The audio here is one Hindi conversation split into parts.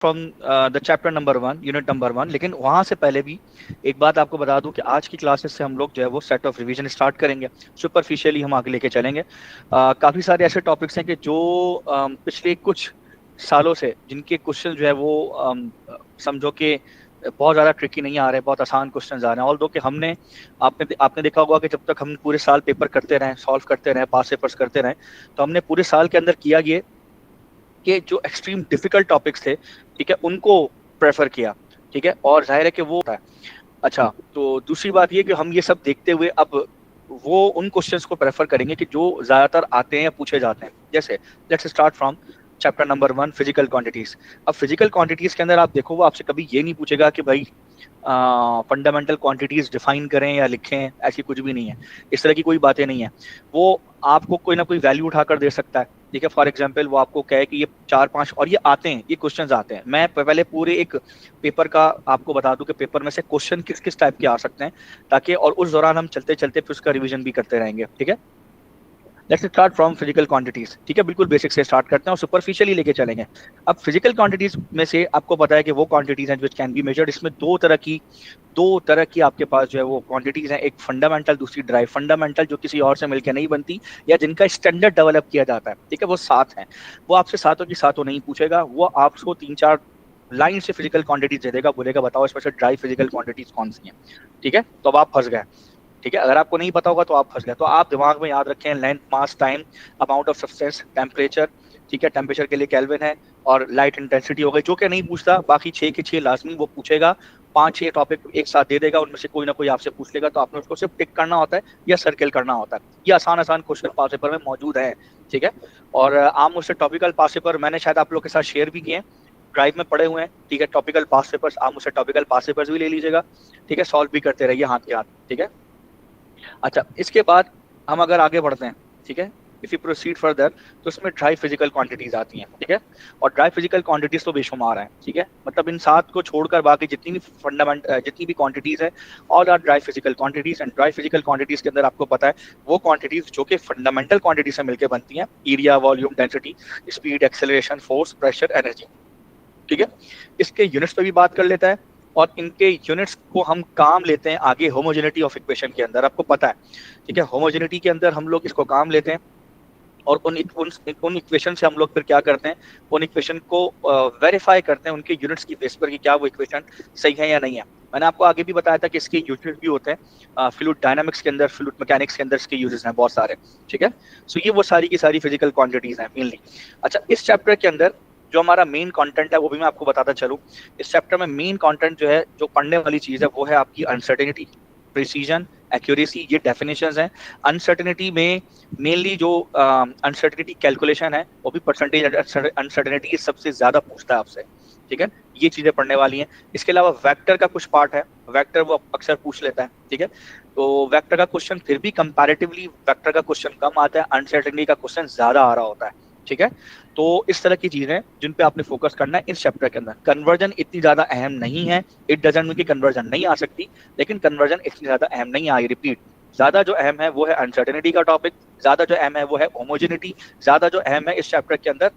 From the chapter number 1, unit number 1। लेकिन वहाँ से पहले भी एक बात आपको बता दूं कि आज की क्लासेस से हम लोग जो है वो सेट ऑफ रिवीजन स्टार्ट करेंगे। सुपरफिशियली हम आगे लेके चलेंगे। काफ़ी सारे ऐसे टॉपिक्स हैं कि जो पिछले कुछ सालों से जिनके क्वेश्चन जो है वो समझो कि बहुत ज़्यादा ट्रिकी नहीं आ रहे, बहुत आसान क्वेश्चन आ रहे हैं। ऑल दो कि हमने आपने आपने देखा होगा कि जब तक हम पूरे साल पेपर करते रहें, सॉल्व करते रहें, पास पेपर्स करते रहें, तो हमने पूरे साल के अंदर किया ये कि जो एक्सट्रीम डिफिकल्ट टॉपिक्स थे, ठीक है, उनको प्रेफर किया। ठीक है, और जाहिर है कि वो होता है। अच्छा, तो दूसरी बात ये कि हम ये सब देखते हुए अब वो उन क्वेश्चंस को प्रेफर करेंगे कि जो ज्यादातर आते हैं या पूछे जाते हैं। जैसे let's start from chapter number 1, physical quantities. अब फिजिकल क्वांटिटीज के अंदर आप देखो, वो आपसे कभी ये नहीं पूछेगा कि भाई फंडामेंटल क्वांटिटीज डिफाइन करें या लिखें, ऐसी कुछ भी नहीं है। इस तरह की कोई बातें नहीं है। वो आपको कोई ना कोई वैल्यू उठाकर दे सकता है। ठीक है, फॉर एग्जाम्पल वो आपको कहे कि ये 4-5, और ये आते हैं, ये क्वेश्चंस आते हैं। मैं पहले पूरे एक पेपर का आपको बता दूं कि पेपर में से क्वेश्चन किस किस टाइप के आ सकते हैं, ताकि और उस दौरान हम चलते चलते फिर उसका रिवीजन भी करते रहेंगे। ठीक है, let's start from physical quantities. ठीक है, बिल्कुल बेसिक से स्टार्ट करते हैं और सुपरफिशियली लेके चलेंगे। अब फिजिकल क्वांटिटीज में से आपको पता है कि वो क्वांटिटीज हैं विच कैन बी मेजर्ड। इसमें दो तरह की आपके पास जो है वो क्वांटिटीज हैं, एक फंडामेंटल, दूसरी ड्राइव। फंडामेंटल जो किसी और से मिलकर नहीं बनती या जिनका स्टैंडर्ड डेवलप किया जाता है, ठीक है, वो 7 हैं। वो आपसे सातों की सातों नहीं पूछेगा, वो आपको 3-4 लाइन से फिजिकल क्वांटिटीज दे देगा, बोलेगा बताओ इसमें से ड्राई फिजिकल क्वांटिटीज कौन सी हैं। ठीक है, तो अब आप फंस गए। ठीक है, अगर आपको नहीं पता होगा तो आप फंस गए। तो आप दिमाग में याद रखें, length, mass, time, amount of substance, temperature. ठीक है, टेम्परेचर के लिए केल्विन है, और लाइट इंटेंसिटी हो गई, जो कि नहीं पूछता। बाकी 6 के 6 लाजमी वो पूछेगा। 5-6 टॉपिक एक साथ दे देगा, उनमें से कोई ना कोई आपसे पूछ लेगा, तो आपने उसको सिर्फ टिक करना होता है या सर्किल करना होता है। ये आसान आसान क्वेश्चन पास पेपर में मौजूद है। ठीक है, और आम उससे टॉपिकल पास पेपर मैंने शायद आप लोग के साथ शेयर भी किए हैं, ड्राइव में पड़े हुए हैं। ठीक है, टॉपिकल पास पेपर्स, आप मुझसे टॉपिकल पास पेपर्स भी ले लीजिएगा। ठीक है, सॉल्व भी करते रहिए हाथ के हाथ। ठीक है, अच्छा, इसके बाद हम अगर आगे बढ़ते हैं, ठीक है, इफ यू प्रोसीड फर्दर, तो इसमें ड्राई फिजिकल क्वांटिटीज आती हैं। ठीक है, और ड्राई फिजिकल क्वांटिटीज तो बेशुमार हैं। ठीक है, मतलब इन 7 को छोड़कर बाकी जितनी भी क्वांटिटीज है, all are dry physical quantities. And dry physical quantities के अंदर आपको पता है वो क्वांटिटीज जो कि फंडामेंटल क्वांटिटी से मिलकर बनती हैं, area, volume, density, speed, acceleration, force, pressure, energy. ठीक है, इसके यूनिट्स पे भी बात कर लेता है, और इनके यूनिट्स को हम काम लेते हैं आगे होमोजेनिटी ऑफ इक्वेशन के अंदर, आपको पता है। ठीक है, होमोजेनिटी के अंदर हम लोग इसको काम लेते हैं, और उन इक्वेशन से हम लोग फिर क्या करते हैं, उन इक्वेशन को वेरीफाई करते हैं उनके यूनिट्स की बेस पर कि क्या वो इक्वेशन सही है या नहीं है। मैंने आपको आगे भी बताया था कि इसके यूनिट्स भी होते हैं, फ्लूइड डायनामिक्स के अंदर, फ्लूइड मैकेनिक्स के अंदर इसके यूजेस हैं बहुत सारे। ठीक है, सो ये वो सारी की सारी फिजिकल क्वांटिटीज हैं मेनली। अच्छा, इस चैप्टर के अंदर जो हमारा मेन कंटेंट है वो भी मैं आपको बताता चलूं। इस चैप्टर में मेन कंटेंट जो है, जो पढ़ने वाली चीज है, वो है आपकी अनसर्टेनिटी, प्रिसीजन, एक्यूरेसी। ये डेफिनेशंस हैं। अनसर्टेनिटी में मेनली जो अनसर्टेनिटी कैलकुलेशन है, वो भी परसेंटेज अनसर्टेनिटी सबसे ज्यादा पूछता है आपसे। ठीक है, ये चीजें पढ़ने वाली हैं। इसके अलावा वेक्टर का कुछ पार्ट है, वेक्टर वो अक्सर पूछ लेता है। ठीक है, तो वेक्टर का क्वेश्चन फिर भी कंपैरेटिवली वेक्टर का क्वेश्चन कम आता है, अनसर्टेनिटी का क्वेश्चन ज्यादा आ रहा होता है। ठीक है, तो इस तरह की चीजें जिन पे आपने फोकस करना है इस चैप्टर के अंदर। कन्वर्जन इतनी ज्यादा अहम नहीं है, इट डजंट मीन कि कन्वर्जन नहीं आ सकती, लेकिन कन्वर्जन इतनी ज्यादा अहम नहीं आई रिपीट। ज्यादा जो अहम है वो है अनसर्टेनिटी का टॉपिक, ज्यादा जो अहम है वो है होमोजेनिटी, ज्यादा जो अहम है इस चैप्टर के अंदर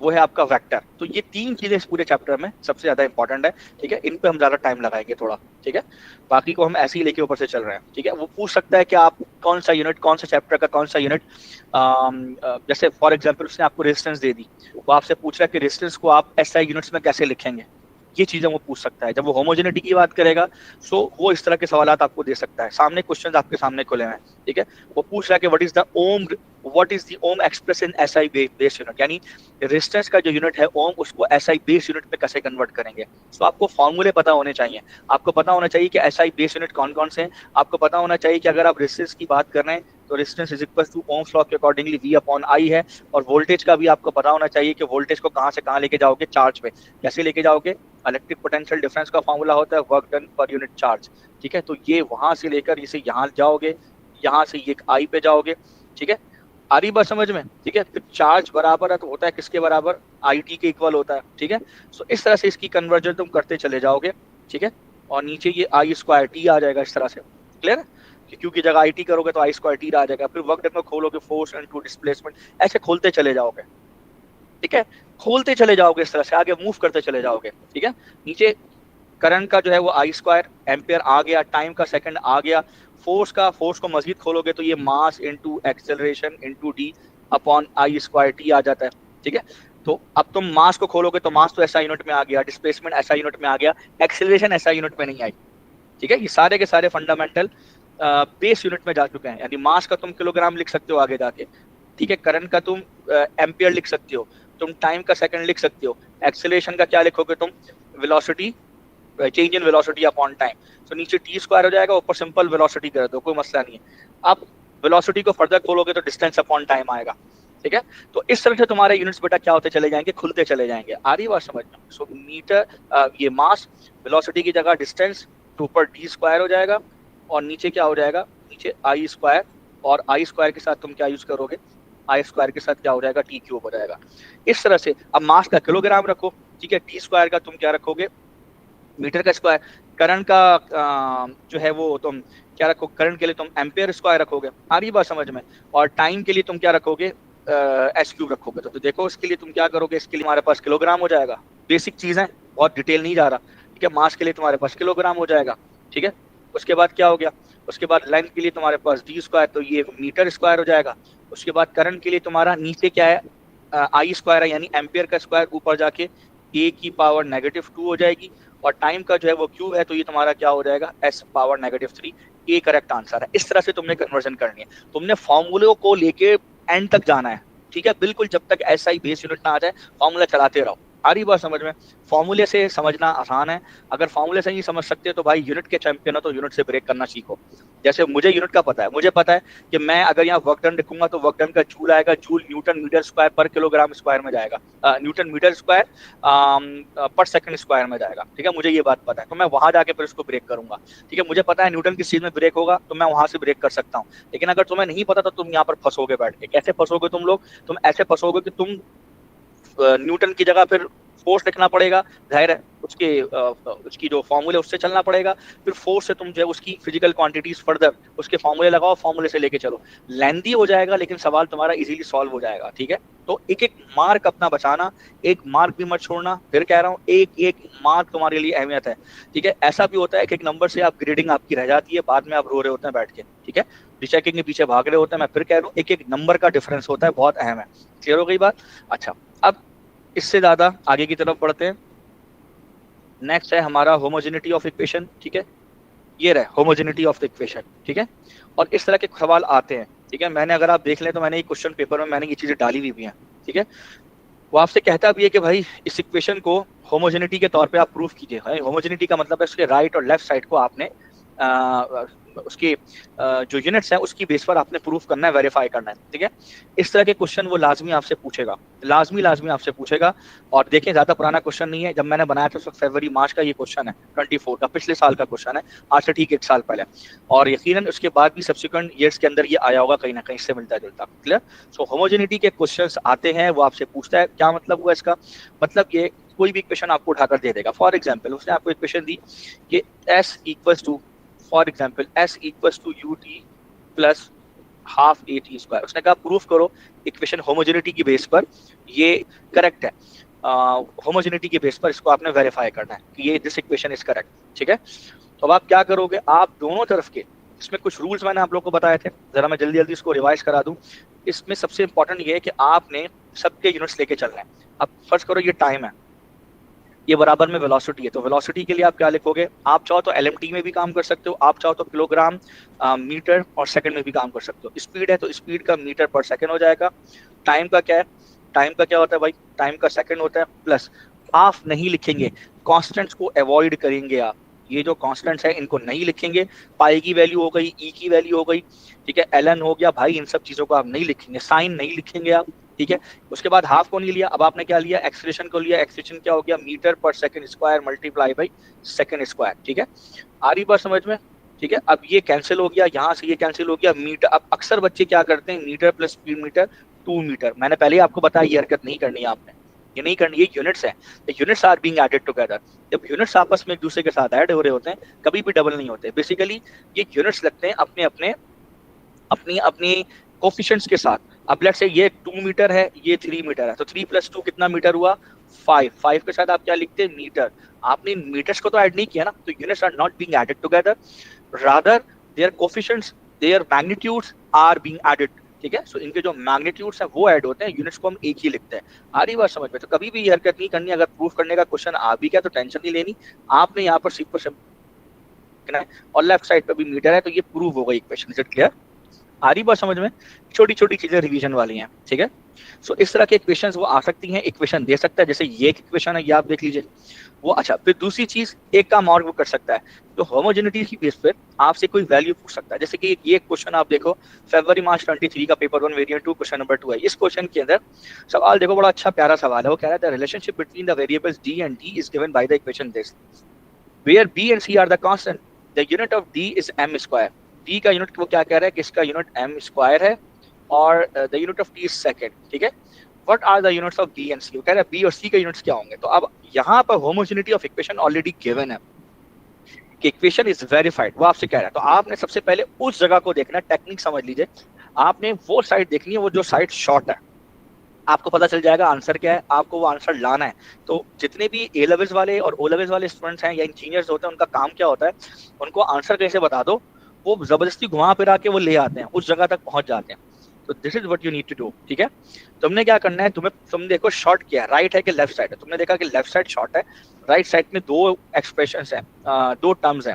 वो है आपका वेक्टर। तो ये 3 चीजें इस पूरे चैप्टर में सबसे ज्यादा इंपॉर्टेंट है। ठीक है, इन पे हम ज्यादा टाइम लगाएंगे थोड़ा। ठीक है, बाकी को हम ऐसे ही लेके ऊपर से चल रहे हैं। ठीक है, वो पूछ सकता है कि आप कौन सा यूनिट, कौन सा चैप्टर का कौन सा यूनिट, जैसे फॉर एग्जांपल उसने आपको रेजिस्टेंस दे दी, वो आपसे पूछ रहा है कि रेजिस्टेंस को आप एसआई यूनिट्स में कैसे लिखेंगे। ये चीजें वो पूछ सकता है। जब वो होमोजेनिटी की बात करेगा, सो वो इस तरह के सवाल आपको दे सकता है। सामने क्वेश्चन आपके सामने खुले हैं। ठीक है, वो पूछ रहा है कि what is the ohm express in SI base unit, यानी रेजिस्टेंस का जो यूनिट है ओम, उसको एसआई बेस यूनिट में कैसे कन्वर्ट करेंगे। तो आपको फॉर्मूले पता होने चाहिए। आपको पता होना चाहिए कि एसआई बेस यूनिट कौन कौन से हैं। आपको पता होना चाहिए कि अगर आप रेजिस्टेंस की बात कर रहे हैं तो resistance is equal to Ohm's law के अकॉर्डिंगली V अपॉन I है। और वोल्टेज का भी आपको पता होना चाहिए कि वोल्टेज को कहाँ से कहाँ लेके जाओगे, चार्ज पे कैसे लेके जाओगे। इलेक्ट्रिक पोटेंशियल डिफरेंस का फॉर्मूला होता है work done per unit charge. ठीक है, तो ये वहां से लेकर इसे यहाँ जाओगे, यहाँ से ये I पे जाओगे। ठीक है, आ रही बात समझ में। ठीक है, फिर चार्ज बराबर है तो होता है किसके बराबर, IT के इक्वल होता है। ठीक है, सो इस तरह से इसकी कन्वर्जन तुम करते चले जाओगे। ठीक है, और नीचे ये I²T आ जाएगा इस तरह से। क्लियर है, क्योंकि जगह IT करोगे तो I²T आ जाएगा। फिर वर्क डन में खोलोगे फोर्स इनटू डिस्प्लेसमेंट, ऐसे खोलते चले जाओगे। ठीक है, खोलते चले जाओगे इस तरह से, आगे मूव करते चले जाओगे, ठीक है। नीचे करंट का जो है वो आई स्क्वायर, एम्पियर आ गया, टाइम का सेकंड आ गया, फोर्स को मजीद खोलोगे तो ये mass into acceleration into d upon I square t आ जाता है, ठीक है। तो अब तुम मास को खोलोगे तो मास तो ऐसा यूनिट में आ गया, डिस्प्लेसमेंट ऐसा यूनिट में आ गया, एक्सेलरेशन ऐसा यूनिट में नहीं आई, ठीक है। ये सारे के सारे फंडामेंटल बेस यूनिट में जा चुके हैं, यानी मास का तुम किलोग्राम लिख सकते हो आगे जाके, ठीक है। करंट का तुम एम्पियर लिख सकते हो, तुम टाइम का सेकंड लिख सकते हो, एक्सेलरेशन का क्या लिखोगे तुम, velocity, change in velocity upon time. तो नीचे टी स्क्वायर हो जाएगा, ऊपर सिंपल वेलोसिटी कर दो, कोई मसला नहीं है। अब वेलोसिटी को फर्दर खोलोगे तो डिस्टेंस अपॉन टाइम आएगा, ठीक है। तो इस तरह से तुम्हारे यूनिट्स बेटा क्या होते चले जाएंगे, खुलते चले जाएंगे। आ रही बात समझ में? सो मीटर ये मास, वेलोसिटी की जगह डिस्टेंस, तो ऊपर टी स्क्वायर हो जाएगा और नीचे क्या हो जाएगा, नीचे आई स्क्वायर, और आई स्क्वायर के साथ तुम क्या यूज करोगे, आई स्क्वायर के साथ क्या हो जाएगा, टी क्यूब हो जाएगा। इस तरह से अब मास का किलोग्राम रखो, ठीक है, टी स्क्वायर का तुम क्या रखोगे, मीटर का स्क्वायर, करंट का जो है वो तुम क्या रखो, करंट के लिए तुम एम्पियर स्क्वायर रखोगे, आ रही बात समझ में, और टाइम के लिए तुम क्या रखोगे, एस क्यूब रखोगे। तो देखो इसके लिए तुम क्या करोगे, इसके लिए हमारे पास किलोग्राम हो जाएगा, बेसिक चीज है, बहुत डिटेल नहीं जा रहा, ठीक है। मास के लिए तुम्हारे पास किलोग्राम हो जाएगा, ठीक है। उसके बाद क्या हो गया, उसके बाद लेंथ के लिए तुम्हारे पास डी स्क्वायर, तो ये मीटर स्क्वायर हो जाएगा। उसके बाद करंट के लिए तुम्हारा नीचे क्या है, आई स्क्वायर है, यानी एम्पियर का स्क्वायर, ऊपर जाके ए की पावर -2 हो जाएगी, और टाइम का जो है वो क्यूब है, तो ये तुम्हारा क्या हो जाएगा, एस पावर -3। ये करेक्ट आंसर है। इस तरह से तुमने कन्वर्जन करनी है, तुमने फॉर्मूले को लेके एंड तक जाना है, ठीक है। बिल्कुल जब तक ऐसा ही बेस यूनिट ना आ जाए फॉर्मूला चलाते रहो। आ रही बात समझ में? फॉर्मूले से समझना आसान है, अगर फॉर्मूले से नहीं समझ सकते तो भाई यूनिट के चैंपियन हो तो यूनिट से ब्रेक करना सीखो। जैसे मुझे यूनिट का पता है, मुझे पता है कि मैं अगर यहाँ वर्क डन लिखूंगा तो वर्क डन का जूल आएगा, जूल न्यूटन मीटर स्क्वायर पर किलोग्राम स्क्वायर में जाएगा, न्यूटन मीटर स्क्वायर पर सेकंड स्क्वायर में जाएगा, ठीक है। मुझे ये बात पता है, तो मैं वहां जाके फिर उसको ब्रेक करूंगा, ठीक है। मुझे पता है न्यूटन किस चीज में ब्रेक होगा, तो मैं वहां से ब्रेक कर सकता हूँ। लेकिन अगर तुम्हें नहीं पता तो तुम यहाँ पर फंसोगे बैठ के। कैसे फंसोगे तुम लोग, तुम ऐसे फंसोगे कि तुम न्यूटन की जगह फिर फोर्स लिखना पड़ेगा, जाहिर है उसकी जो फॉर्मूले उससे चलना पड़ेगा, फिर फोर्स से तुम जो है उसकी फिजिकल क्वांटिटीज फर्दर उसके फॉर्मूले लगाओ, फॉर्मूले से लेके चलो। लेंथी हो जाएगा लेकिन सवाल तुम्हारा इजीली सॉल्व हो जाएगा, ठीक है। तो एक एक मार्क अपना बचाना, एक मार्क भी मत छोड़ना, फिर कह रहा हूँ एक एक मार्क तुम्हारे लिए अहमियत है, ठीक है। ऐसा भी होता है कि एक नंबर से आप ग्रेडिंग आपकी रह जाती है, बाद में आप रो रहे होते हैं बैठ के, ठीक है, रिचेकिंग के पीछे भाग रहे होते हैं। मैं फिर कह रहा हूँ एक एक नंबर का डिफरेंस होता है, बहुत अहम है। क्लियर हो गई बात? अच्छा, अब इससे ज्यादा आगे की तरफ बढ़ते हैं। नेक्स्ट है हमारा होमोजेनिटी ऑफ इक्वेशन, ठीक है। ये रहे होमोजेनिटी ऑफ द इक्वेशन, ठीक है। और इस तरह के सवाल आते हैं, ठीक है। मैंने अगर आप देख लें तो मैंने ये क्वेश्चन पेपर में मैंने ये चीजें डाली हुई भी हैं, ठीक है। वो आपसे कहता भी है कि भाई इस इक्वेशन को होमोजेनिटी के तौर पे आप प्रूफ कीजिए। होमोजेनिटी का मतलब है उसके राइट और लेफ्ट साइड को आपने उसके जो यूनिट्स हैं उसकी बेस पर आपने प्रूफ करना है, वेरीफाई करना है, ठीक है। इस तरह के क्वेश्चन वो लाजमी आपसे पूछेगा, लाजमी आपसे पूछेगा। और देखें ज्यादा पुराना क्वेश्चन नहीं है, जब मैंने बनाया था उस वक्त फरवरी मार्च का ये क्वेश्चन है, 24 का, पिछले साल का क्वेश्चन है, आज से ठीक 1 साल पहले। और यकीनन उसके बाद भी सब्सिक्वेंट ईयर्स के अंदर ये आया होगा कहीं ना कहीं से मिलता जुलता। क्लियर? सो होमोजेनिटी के क्वेश्चंस आते हैं, वो आपसे पूछता है क्या मतलब हुआ इसका, मतलब ये कोई भी इक्वेशन आपको उठाकर दे देगा। फॉर एग्जाम्पल उसने आपको इक्वेशन दी कि s equals to, for example s equals to ut plus half at square. उसने कहा प्रूफ करो इक्वेशन होमोजेनिटी की बेस पर ये करेक्ट है, होमोजेनिटी के बेस पर इसको आपने वेरीफाई करना है कि ये दिस इक्वेशन इज करेक्ट, ठीक है। तो अब आप क्या करोगे, आप दोनों तरफ के, इसमें कुछ रूल्स मैंने आप लोग को बताए थे, जरा मैं जल्दी जल्दी इसको रिवाइज करा दूं। इसमें सबसे इंपॉर्टेंट ये है कि आपने सबके यूनिट्स लेके चलना है। अब फर्स्ट करो ये टाइम है, ये बराबर में वेलोसिटी है, तो वेलोसिटी के लिए आप क्या लिखोगे, आप चाहो तो एलएमटी में भी काम कर सकते हो, आप चाहो तो किलोग्राम मीटर और सेकंड में भी काम कर सकते हो। स्पीड है तो स्पीड का मीटर पर सेकंड हो जाएगा। टाइम का क्या है, टाइम का क्या होता है भाई, टाइम का सेकंड होता है, प्लस हाफ नहीं लिखेंगे, कॉन्स्टेंट्स को अवॉइड करेंगे आप। ये जो कॉन्स्टेंट्स है इनको नहीं लिखेंगे, पाई की वैल्यू हो गई, ई की वैल्यू हो गई, ठीक है, एलन हो गया, भाई इन सब चीजों को आप नहीं लिखेंगे, साइन नहीं लिखेंगे आप, ठीक है। उसके बाद हाफ को नहीं लिया, अब आपने क्या लिया, एक्सप्रेशन को लिया। एक्सप्रेशन क्या हो गया, मीटर पर second square multiply by second square, ठीक है। आ रही बात समझ में? ठीक है। अब ये कैंसिल हो गया, यहाँ से ये कैंसिल हो गया, मीटर। अब अक्सर बच्चे क्या करते हैं, metre plus speed metre 2 metre. मैंने पहले ही आपको बताया ये हरकत नहीं करनी है आपने, ये नहीं करनी, ये यूनिट्स है, units are being added together. जब यूनिट्स आपस में एक दूसरे के साथ ऐड हो रहे होते हैं कभी भी डबल नहीं होते। बेसिकली ये यूनिट्स लगते हैं अपने अपने अपनी अपनी कोफिशिएंट्स के साथ। अब लेट्स से ये 2 मीटर है, ये 3 मीटर है, तो 3 + 2 कितना मीटर हुआ? 5। 5 के साथ आप क्या लिखते हैं? मीटर। आपने मीटर्स को तो ऐड नहीं किया ना, तो units are not being added together, rather their coefficients, their magnitudes are being added. ठीक है, सो इनके जो मैग्नीट्यूड्स हैं वो ऐड होते हैं, यूनिट्स को हम एक ही लिखते हैं। आ रही बात समझ में? तो कभी भी ये हरकत नहीं करनी, अगर प्रूफ करने का क्वेश्चन आ भी गया तो टेंशन नहीं लेनी, आपने यहाँ पर सिर्फ और लेफ्ट साइड पे भी मीटर है, तो ये प्रूव होगा इक्वेशन। Is it clear? आ रही बात समझ में? छोटी छोटी चीजें रिवीजन वाली हैं, ठीक है। सो इस तरह के इक्वेशंस वो आ सकती हैं, इक्वेशन दे सकता है, जैसे ये एक इक्वेशन है, ये आप देख लीजिए वो। अच्छा, फिर दूसरी चीज एक काम और वो कर सकता है, तो होमोजेनिटी की बेस पर आपसे कोई वैल्यू पूछ सकता है। जैसे कि ये क्वेश्चन आप देखो, February March 23 का पेपर 1 वेरिएंट 2 क्वेश्चन नंबर 2 है। इस क्वेश्चन के अंदर सवाल देखो, बड़ा अच्छा प्यारा सवाल है। वो कह रहा है the relationship between the variables d and d is given by the equation this, where b and c are the constant, the unit of d is m square. d का यूनिट वो क्या कह रहा है कि इसका यूनिट m स्क्वायर है, और the unit of t is second. ठीक है, what are the units of b and c? वो कह रहा है b और c के यूनिट्स क्या होंगे। तो अब यहाँ पर homogeneity of equation already given है कि इक्वेशन इज वेरीफाइड, वो आपसे कह रहा है। तो आपने सबसे पहले उस जगह को देखना, टेक्निक समझ लीजिए। आपने वो साइड देखनी है, वो जो साइड शॉर्ट है, आपको पता चल जाएगा आंसर क्या है, आपको वो आंसर लाना है। तो जितने भी ए लेवल्स वाले और ओ लेवल्स वाले स्टूडेंट्स हैं या इंजीनियर्स होते हैं, उनका काम क्या होता है, उनको आंसर कैसे बता दो, वो जबरदस्ती घुमा फिरा के वो ले आते हैं, उस जगह तक पहुंच जाते हैं। तो this is what you need to do. ठीक है, तुमने क्या करना है, तुम देखो शॉर्ट क्या है, राइट है कि लेफ्ट साइड है। तुमने देखा कि लेफ्ट साइड शॉर्ट है, राइट साइड में दो एक्सप्रेशंस हैं, दो टर्म्स हैं।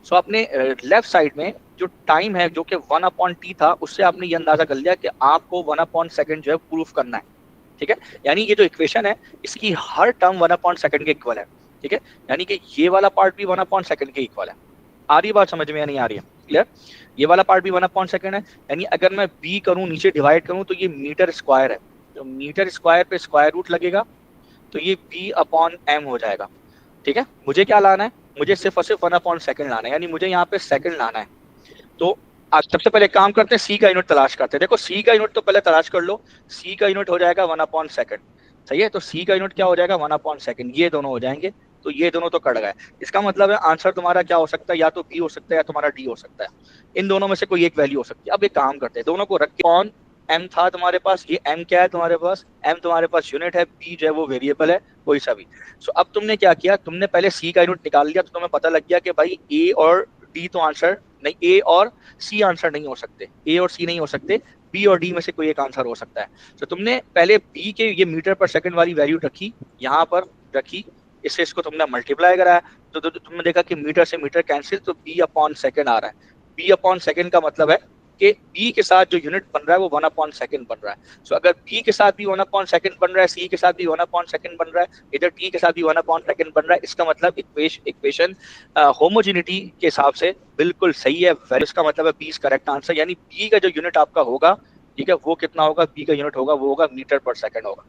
सो अपने लेफ्ट साइड में जो टाइम है, जो कि 1/t था, उससे आपने ये अंदाजा कर लिया कि आपको 1/सेकंड जो है प्रूफ करना है। ठीक है, यानी ये जो इक्वेशन है, इसकी हर टर्म 1/सेकंड के इक्वल है। ठीक है, यानी कि ये वाला पार्ट भी 1/सेकंड के इक्वल है। आ रही बात समझ में या नहीं आ रही है? क्लियर? ये वाला पार्ट भी 1/सेकंड है, यानी अगर मैं b करूं, नीचे डिवाइड करूं, तो ये मीटर स्क्वायर है, तो मीटर स्क्वायर पे स्क्वायर रूट लगेगा, तो ये b/m हो जाएगा। ठीक है, मुझे क्या लाना है, मुझे सिर्फ और सिर्फ 1/सेकंड लाना है, यानी मुझे यहाँ पे सेकंड लाना है। तो आज सबसे पहले काम करते हैं, सी का यूनिट तलाश करते हैं। देखो सी का यूनिट तो पहले तलाश कर लो, सी का यूनिट हो जाएगा 1/सेकंड। सही है, तो सी का यूनिट क्या हो जाएगा? 1/सेकंड। ये दोनों हो जाएंगे, तो ये दोनों तो कट गए। इसका मतलब है आंसर तुम्हारा क्या हो सकता है, या तो बी हो सकता है या तुम्हारा डी हो सकता है। इन दोनों में से कोई एक वैल्यू हो सकती है। अब एक काम करते हैं, दोनों को रख के, कौन एम था तुम्हारे पास, ये एम क्या है तुम्हारे पास, एम तुम्हारे पास यूनिट है, बी जो है वो वेरिएबल है, कोई सा भी। सो अब तुमने क्या किया, तुमने पहले सी का यूनिट निकाल लिया, तो तुम्हें पता लग गया कि भाई ए और डी तो आंसर नहीं, ए और सी आंसर नहीं हो सकते, ए और सी नहीं हो सकते, बी और डी में से कोई एक आंसर हो सकता है। तो तुमने पहले बी के ये मीटर पर सेकंड वाली वैल्यू रखी, यहाँ पर रखी, इससे इसको तुमने मल्टीप्लाई कराया, तो तुमने देखा कि मीटर से मीटर कैंसिल, तो b/सेकंड आ रहा है। b/सेकंड का मतलब है कि b के साथ जो यूनिट बन रहा है वो 1/सेकंड बन रहा है। सो अगर b के साथ भी 1/सेकंड बन रहा है, c के साथ भी 1/सेकंड बन रहा है, इधर t के साथ भी 1/सेकंड बन रहा है, इसका मतलब इक्वेशन होमोजेनिटी के हिसाब से बिल्कुल सही है। इसका मतलब है b इज करेक्ट आंसर, यानी b का जो यूनिट आपका होगा, ठीक है, वो कितना होगा, b का यूनिट होगा, वो होगा मीटर पर सेकंड होगा।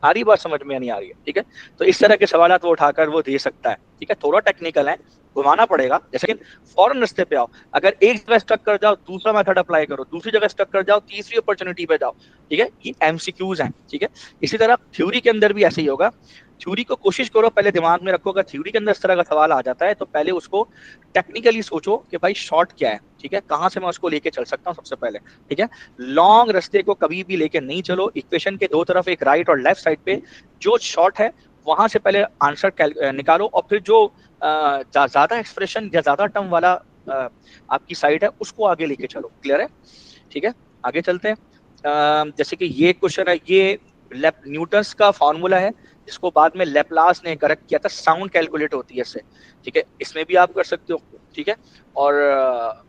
आ रही बात समझ में नहीं आ रही है? ठीक है, तो इस तरह के सवाल वो उठाकर वो दे सकता है। ठीक है, थोड़ा टेक्निकल है, घुमाना पड़ेगा, जैसे कि फॉरन रास्ते पे आओ, अगर एक जगह स्टक कर जाओ, दूसरा मेथड अप्लाई करो, दूसरी जगह स्टक कर जाओ, तीसरी अपॉर्चुनिटी पे जाओ। ठीक है, ये एमसीक्यूज हैं। ठीक है, इसी तरह थ्योरी के अंदर भी ऐसे ही होगा। थ्योरी को कोशिश करो पहले दिमाग में रखो, अगर थ्योरी के अंदर इस तरह का सवाल आ जाता है, तो पहले उसको टेक्निकली सोचो कि भाई शॉर्ट क्या है, ठीक है, कहाँ से मैं उसको लेके चल सकता हूँ सबसे पहले। ठीक है, लॉन्ग रास्ते को कभी भी लेके नहीं चलो, इक्वेशन के दो तरफ एक राइट और लेफ्ट साइड पे जो शॉर्ट है वहां से पहले आंसर निकालो, और फिर जो ज्यादा एक्सप्रेशन या ज्यादा टर्म वाला आपकी साइड है उसको आगे लेके चलो। क्लियर है? ठीक है, आगे चलते हैं। जैसे कि ये क्वेश्चन है, ये न्यूटन्स का फॉर्मूला है, जिसको बाद में लेप्लास ने करेक्ट किया था, साउंड कैलकुलेट होती है इससे। ठीक है, इसमें भी आप कर सकते हो। ठीक है, और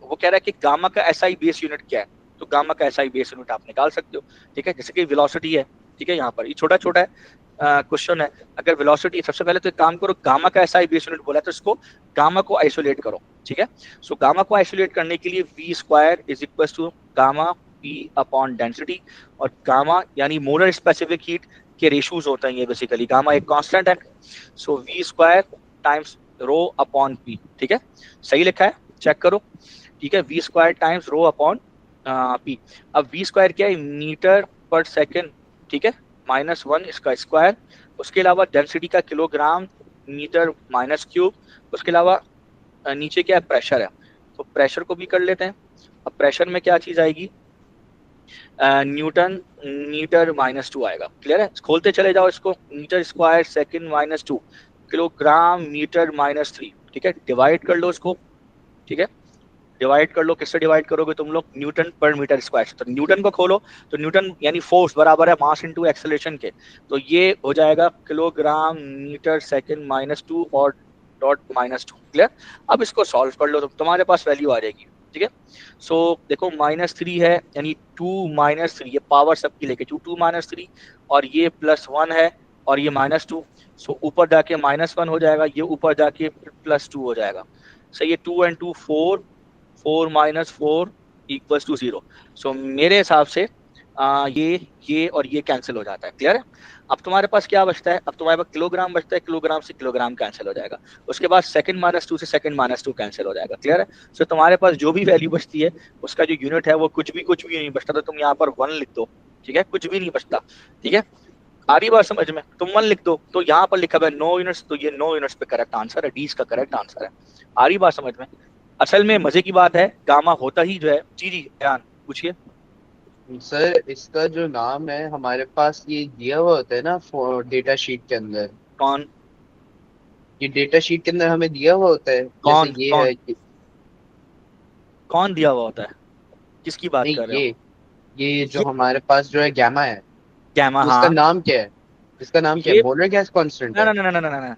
वो कह रहा है कि गामा का एसआई बेस यूनिट क्या है, तो गामा का एसआई बेस यूनिट आप निकाल सकते हो। ठीक है, जैसे कि वेलोसिटी है, ठीक है, यहाँ पर ये छोटा छोटा है क्वेश्चन है। अगर वेलोसिटी, सबसे पहले तो एक काम करो, गामा का एसआई बेस यूनिट बोला है, तो इसको गामा को आइसोलेट करो। ठीक है, सो गामा को आइसोलेट करने के लिए v square is equal to gamma p upon density, और गामा यानी मोलर स्पेसिफिक हीट के रेशोज होते हैं ये बेसिकली। गामा एक कांस्टेंट है, so v square times rho upon p। ठीक है, सही लिखा है, चेक करो। ठीक है, v square times rho upon p। अब v स्क्वायर क्या है, मीटर पर सेकेंड। ठीक है, -1 इसका स्क्वायर, उसके अलावा डेंसिटी का किलोग्राम मीटर माइनस क्यूब, उसके अलावा नीचे क्या है, प्रेशर है, तो प्रेशर को भी कर लेते हैं। अब प्रेशर में क्या चीज आएगी, न्यूटन मीटर -2 आएगा। क्लियर है? खोलते चले जाओ इसको, metre square second -2, kilogram metre -3। ठीक है, डिवाइड कर लो इसको। ठीक है, डिवाइड कर लो। किससे डिवाइड करोगे तुम लोग? न्यूटन पर मीटर स्क्वायर। तो न्यूटन को खोलो, तो न्यूटन यानी फोर्स बराबर है मास इनटू एक्सेलरेशन के, तो ये हो जाएगा किलोग्राम मीटर सेकंड -2 और डॉट -2। क्लियर? अब इसको सॉल्व कर लो तो तुम्हारे पास वैल्यू आ जाएगी। ठीक है, सो देखो -3 है, यानी 2 - 3, ये पावर सबकी लेके 2 - 3, और ये +1 है और ये -2। सो ऊपर जाके -1 हो जाएगा, ये ऊपर जाके +2 हो जाएगा। सही है, 2 and 2 4, 4 - 4 = 0। सो मेरे हिसाब से ये और ये कैंसिल हो जाता है। क्लियर है? अब तुम्हारे पास क्या बचता है? अब तुम्हारे पास किलोग्राम बचता है, किलोग्राम से किलोग्राम कैंसिल हो जाएगा। उसके बाद सेकंड -2 से सेकंड -2 कैंसिल हो जाएगा। क्लियर है? सो तुम्हारे पास जो भी वैल्यू बचती है उसका जो यूनिट है वो कुछ भी नहीं बचता, तो तुम यहाँ पर 1 लिख दो। ठीक है, कुछ भी नहीं बचता। ठीक है, आ रही बात समझ में? तुम 1 लिख दो, तो यहाँ पर लिखा हुआ है 9 यूनिट्स, तो ये 9 यूनिट्स पे करेक्ट आंसर है, डी इसका करेक्ट आंसर है। आ रही बात समझ में? असल में मजे की बात है, गामा होता ही जो है, जी जी ध्यान पूछिए। सर इसका जो नाम है हमारे पास ये दिया हुआ होता है ना डेटा शीट के अंदर। कौन ये डेटा शीट के अंदर हमें दिया हुआ होता है, जैसे कौन ये है कौन कौन दिया हुआ होता है? किसकी बात नहीं कर रहे हो? ये जो ये हमारे पास जो है गैमा है, गैमा, तो इसका हाँ। नाम क्या है? इसका नाम क्या है? ये मोलर गैस कांस्टेंट ना है। ना ना ना ना ना ना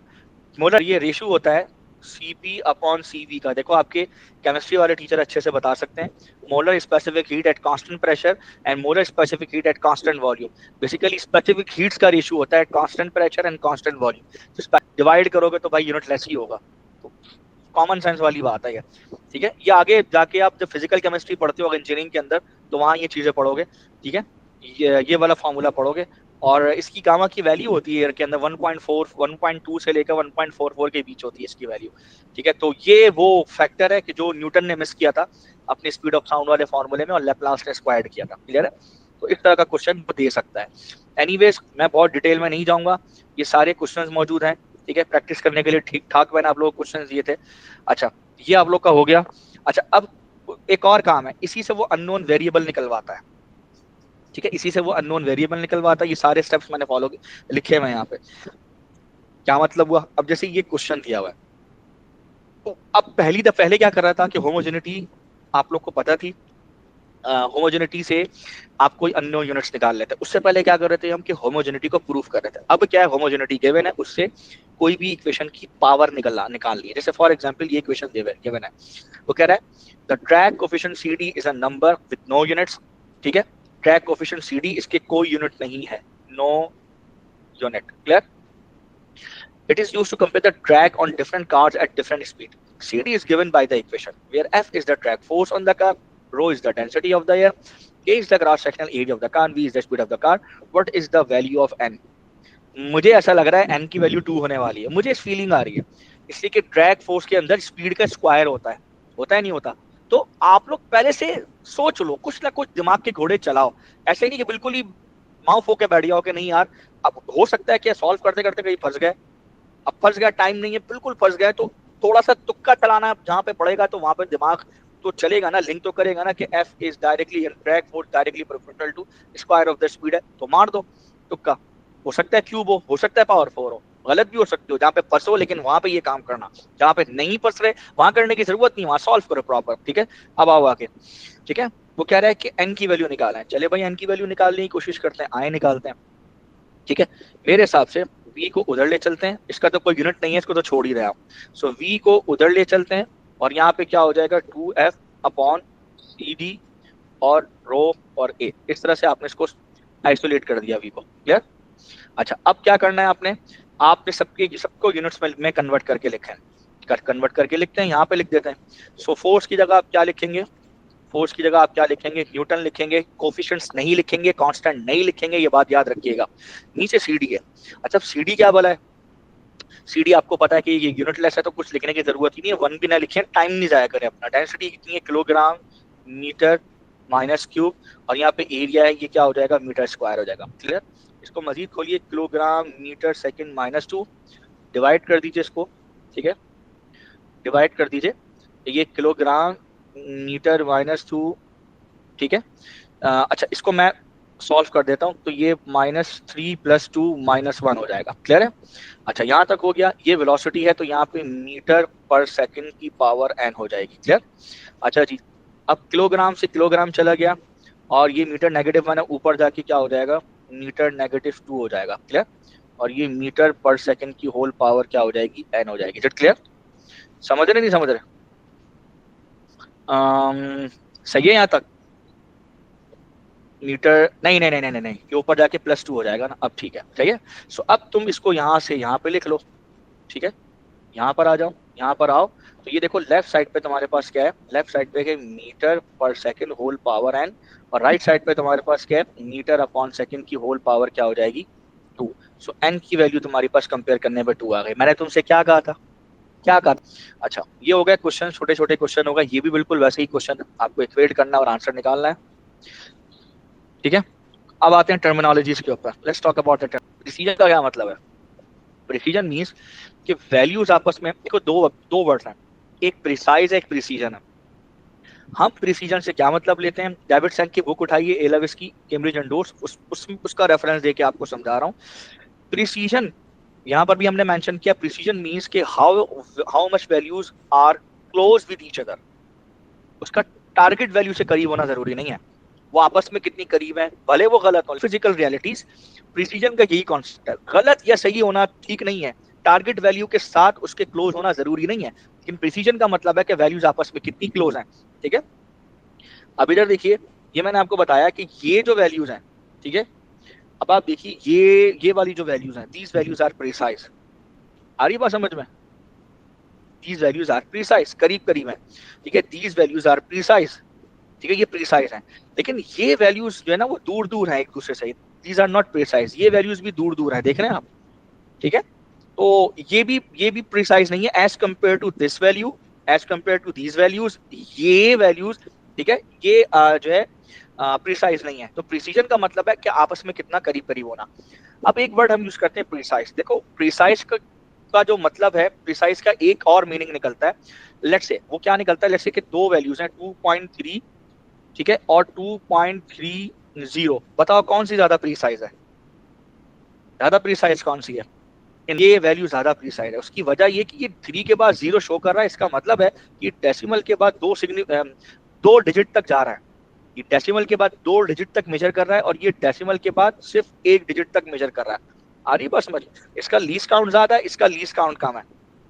मोलर, ये रेशो होता है CP/CV का। देखो आपके केमिस्ट्री वाले टीचर अच्छे से बता सकते हैं। Molar specific heat at constant pressure and molar specific heat at constant volume. Basically specific heats का रेशियो होता है constant pressure and constant volume. तो डिवाइड करोगे तो भाई यूनिट लेस ही होगा। तो कॉमन सेंस वाली बात है ये। ठीक है, ये आगे जाके आप जब फिजिकल केमिस्ट्री पढ़ते हो इंजीनियरिंग के अंदर, तो वहां ये चीजें पढ़ोगे। ठीक है, ये वाला फॉर्मूला पढ़ोगे। और इसकी गामा की वैल्यू होती है एयर के अंदर 1.4 1.2 से लेकर 1.44 के बीच होती है इसकी वैल्यू। ठीक है, तो ये वो फैक्टर है कि जो न्यूटन ने मिस किया था अपने स्पीड ऑफ साउंड वाले फॉर्मूले में, और लेप्लास ने स्क्वायर्ड किया था। क्लियर है? तो इस तरह का क्वेश्चन वो दे सकता है। एनीवेज मैं बहुत डिटेल में नहीं जाऊंगा, ये सारे क्वेश्चंस मौजूद हैं। ठीक है, प्रैक्टिस करने के लिए ठीक ठाक मैंने आप लोगों को क्वेश्चन दिए थे। अच्छा, ये आप लोग का हो गया। अच्छा, अब एक और काम है, इसी से वो अननोन वेरिएबल निकलवाता है। ठीक है, इसी से वो अननोन वेरिएबल निकलवाता है। ये सारे स्टेप्स मैंने फॉलो लिखे हुए हैं यहाँ पे। क्या मतलब हुआ? अब जैसे ये क्वेश्चन दिया हुआ है, तो अब पहले क्या कर रहा था कि होमोजेनिटी आप लोग को पता थी। होमोजेनिटी से आप कोई अन्य यूनिट्स निकाल लेते हैं। उससे पहले क्या कर रहे थे हम कि होमोजेनिटी को प्रूफ कर रहे थे। अब क्या है, होमोजेनिटी गिवन है, उससे कोई भी इक्वेशन की पावर निकाल ली है। जैसे फॉर एग्जांपल ये इक्वेशन गिवन है, वो कह रहा है the drag coefficient CD is a number with no units. ठीक है, ड्रैग कोफिशिएंट CD, इसके कोई यूनिट नहीं है, no unit. Clear? It is used to compare the drag on different cars at different speed. CD is given by the equation, where F is the drag force on the car, rho is the density of the air, K is the cross-sectional area of the car, V is the speed of the car. What is the value of N? मुझे ऐसा लग रहा है N की वैल्यू 2 होने वाली है, मुझे इस फीलिंग आ रही है। इसलिए कि ड्रैग फोर्स के अंदर स्पीड का स्क्वायर होता है नहीं होता? तो आप लोग पहले से सोच लो, कुछ ना कुछ दिमाग के घोड़े चलाओ। ऐसे नहीं कि बिल्कुल ही माउफ होके बैठ जाओ कि नहीं यार, अब हो सकता है कि सॉल्व करते करते कहीं फंस गए। अब फंस गया, टाइम नहीं है, बिल्कुल फंस गया, तो थोड़ा सा तुक्का चलाना जहां पे पड़ेगा, तो वहां पे दिमाग तो चलेगा ना, लिंक तो करेगा ना कि F is directly drag force directly proportional to square of the speed है, तो मार दो तुक्का। हो सकता है क्यूब हो सकता है पावर 4 हो, गलत भी हो सकते हो। जहाँ पे फंसो लेकिन वहां पे ये काम करना, जहाँ पे नहीं फंस रहे वहां करने की जरूरत नहीं, वहां सॉल्व करो प्रॉपर। ठीक है, अब आओ आगे। ठीक है, वो कह रहा है कि एन की वैल्यू निकालना है। चले भाई, एन की वैल्यू निकालने की कोशिश करते हैं, आए निकालते हैं। ठीक है, मेरे हिसाब से v को उधर ले चलते हैं, इसका तो कोई यूनिट नहीं है, इसको तो छोड़ ही रहे आप। सो v को उधर ले चलते हैं, और यहाँ पे क्या हो जाएगा 2F/CD और रो और a। इस तरह से आपने इसको आइसोलेट कर दिया v को। क्लियर? अच्छा, अब क्या करना है आपने सबको यूनिट्स में कन्वर्ट करके लिखें। कन्वर्ट करके लिखते हैं, यहाँ पे लिख देते हैं। सो फोर्स की जगह आप क्या लिखेंगे? फोर्स की जगह आप क्या लिखेंगे? न्यूटन लिखेंगे। कोफिशिएंट्स नहीं लिखेंगे, कांस्टेंट नहीं लिखेंगे, ये बात याद रखिएगा। नीचे CD है। अच्छा, CD क्या बोला है? CD आपको पता है कि ये यूनिटलेस है, तो कुछ लिखने की जरूरत ही नहीं है, 1 भी ना लिखें, टाइम नहीं जाया करें अपना। डेंसिटी कितनी है? किलोग्राम मीटर माइनस क्यूब, और यहाँ पे एरिया है, ये क्या हो जाएगा? मीटर स्क्वायर हो जाएगा। क्लियर? इसको मजीद खोलिए, किलोग्राम मीटर सेकंड -2, डिवाइड कर दीजिए इसको। ठीक है, डिवाइड कर दीजिए, ये किलोग्राम मीटर -2। ठीक है, अच्छा, इसको मैं सॉल्व कर देता हूँ, तो ये -3 + 2 -1 हो जाएगा। क्लियर है? अच्छा, यहाँ तक हो गया। ये वेलोसिटी है, तो यहाँ पे मीटर पर सेकंड की पावर n हो जाएगी। क्लियर? अच्छा जी, अब किलोग्राम से किलोग्राम चला गया, और ये मीटर -1 है, ऊपर जाके क्या हो जाएगा, मीटर -2 हो जाएगा। क्लियर? और ये मीटर पर सेकंड की होल पावर क्या हो जाएगी, n हो जाएगी। Is it clear? समझ रहे नहीं समझ रहे? सही है यहाँ तक? मीटर नहीं नहीं नहीं नहीं नहीं नहीं, ये ऊपर जाके +2 हो जाएगा ना। अब ठीक है, सही है। सो अब तुम इसको यहाँ से यहाँ पे लिख लो। ठीक है, यहाँ पर आ जाओ, यहाँ पर आओ। तो ये देखो, लेफ्ट साइड पे तुम्हारे पास क्या है, लेफ्ट साइड पे है मीटर पर सेकंड होल पावर n, और राइट साइड पे तुम्हारे पास क्या है, मीटर अपॉन सेकंड की होल पावर क्या हो जाएगी, 2। सो n की वैल्यू तुम्हारे पास कंपेयर करने पे 2 आ गई। मैंने तुमसे क्या कहा था, क्या कहा? अच्छा, ये हो गया क्वेश्चन, छोटे छोटे क्वेश्चन होगा। ये भी बिल्कुल वैसे ही क्वेश्चन, आपको इक्वेट करना और आंसर निकालना है। ठीक है, अब आते हैं टर्मिनोलॉजीज के ऊपर। Let's talk about the precision का क्या मतलब है। प्रिसीजन मींस कि वैल्यूज आपस में, देखो दो दो वर्ड्स हैं, एक प्रिसाइज है, एक प्रिसीजन है। हम प्रिसीजन से क्या मतलब लेते हैं, डेविड सैंग की बुक उठाइए, ए लेविस की कैम्ब्रिज एंडोर्स, उसका रेफरेंस देके आपको समझा रहा हूँ। प्रिसीजन, यहाँ पर भी हमने मेंशन किया, प्रिसीजन मींस के how how much values are close with each other. उसका टारगेट वैल्यू से करीब होना जरूरी नहीं है, वो आपस में कितनी करीब है, भले वो गलत हो। फिजिकल रियलिटीज, प्रिसीजन का यही कॉन्सेप्ट है। गलत या सही होना ठीक नहीं है, टारगेट वैल्यू के साथ उसके क्लोज होना जरूरी नहीं है, लेकिन प्रिसीजन का मतलब है कि वैल्यूज आपस में कितनी क्लोज हैं। ठीक है, अब इधर देखिए, ये मैंने आपको बताया कि ये जो वैल्यूज हैं, ठीक है, अब आप देखिए ये वाली जो वैल्यूज हैं, दीज वैल्यूज आर प्रिसाइज। आ रही बात समझ में? दीज वैल्यूज आर प्रिसाइज, करीब करीब है। ठीक है, दीज वैल्यूज आर प्रिसाइज। ठीक है, ये प्रिसाइज है, लेकिन ये वैल्यूज जो है ना, वो दूर दूर है एक दूसरे से। दीज आर नॉट प्रिसाइज, ये वैल्यूज भी दूर दूर है, देख रहे हैं आप? ठीक है, तो ये भी प्रिसाइज नहीं है as compare to this value, as compare to these values. ये वैल्यूज, ठीक है, ये जो है प्रिसाइज नहीं है। तो प्रिसीजन का मतलब है कि आपस में कितना करीब करीब होना। अब एक वर्ड हम यूज करते हैं, प्रिसाइज। देखो, प्रिसाइज का जो मतलब है, प्रिसाइज का एक और मीनिंग निकलता है। लेट्स से वो क्या निकलता है, लेट्स से कि दो वैल्यूज हैं 2.3, ठीक है, और 2.30। बताओ कौन सी ज्यादा प्रीसाइज है, ज्यादा प्रीसाइज कौन सी है? ये वैल्यू ज्यादा प्रीसाइज है। उसकी वजह ये कि ये 3 के बाद 0 शो कर रहा है, इसका मतलब है कि डेसिमल के बाद दो डिजिट तक जा रहा है। ये डेसिमल के बाद 2 डिजिट तक मेजर कर रहा है, और ये डेसिमल के बाद सिर्फ 1 डिजिट तक मेजर कर रहा है। आ रही बात समझ? इसका लीस्ट काउंट ज्यादा है, इसका लीस्ट काउंट कम है।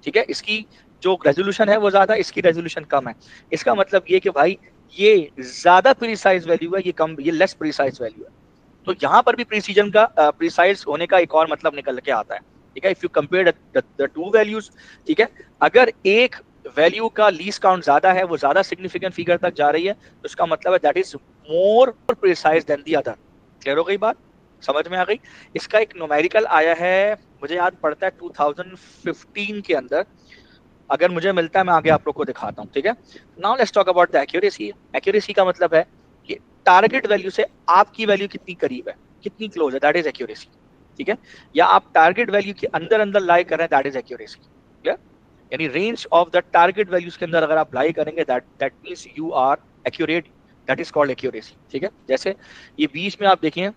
ठीक है, इसकी जो रेजोल्यूशन है वो ज्यादा, इसकी रेजोल्यूशन कम है। इसका मतलब ये कि भाई ये ज्यादा प्रीसाइज वैल्यू है, ये कम, ये लेस प्रीसाइज वैल्यू है। तो यहाँ पर भी प्रीसीजन का प्रीसाइज होने का एक और मतलब निकल के आता है। ठीक है, if you compare the two values, ठीक है, अगर एक वैल्यू का लीस्ट काउंट ज्यादा है, वो ज्यादा सिग्निफिकेंट फिगर तक जा रही है, तो इसका मतलब है that is more precise than the other. Clear हो गई बात? समझ में आ गई? इसका एक न्यूमेरिकल आया है, मुझे याद पड़ता है 2015 के अंदर। अगर मुझे मिलता है मैं आगे आप लोग को दिखाता हूँ। ठीक है, now let's talk about the accuracy. Accuracy का मतलब है कि टारगेट वैल्यू से आपकी वैल्यू कितनी करीब है, कितनी क्लोज है, दैट इज एक्यूरेसी। ठीक है, या आप टारगेट वैल्यू के अंदर अंदर लाई कर रहे हैं, दैट इज एक्यूरेसी। क्लियर? यानी range of the target values के अंदर अगर आप लाई करेंगे, that that means you are accurate, that is called accuracy. ठीक है, जैसे ये बीच में आप देखें,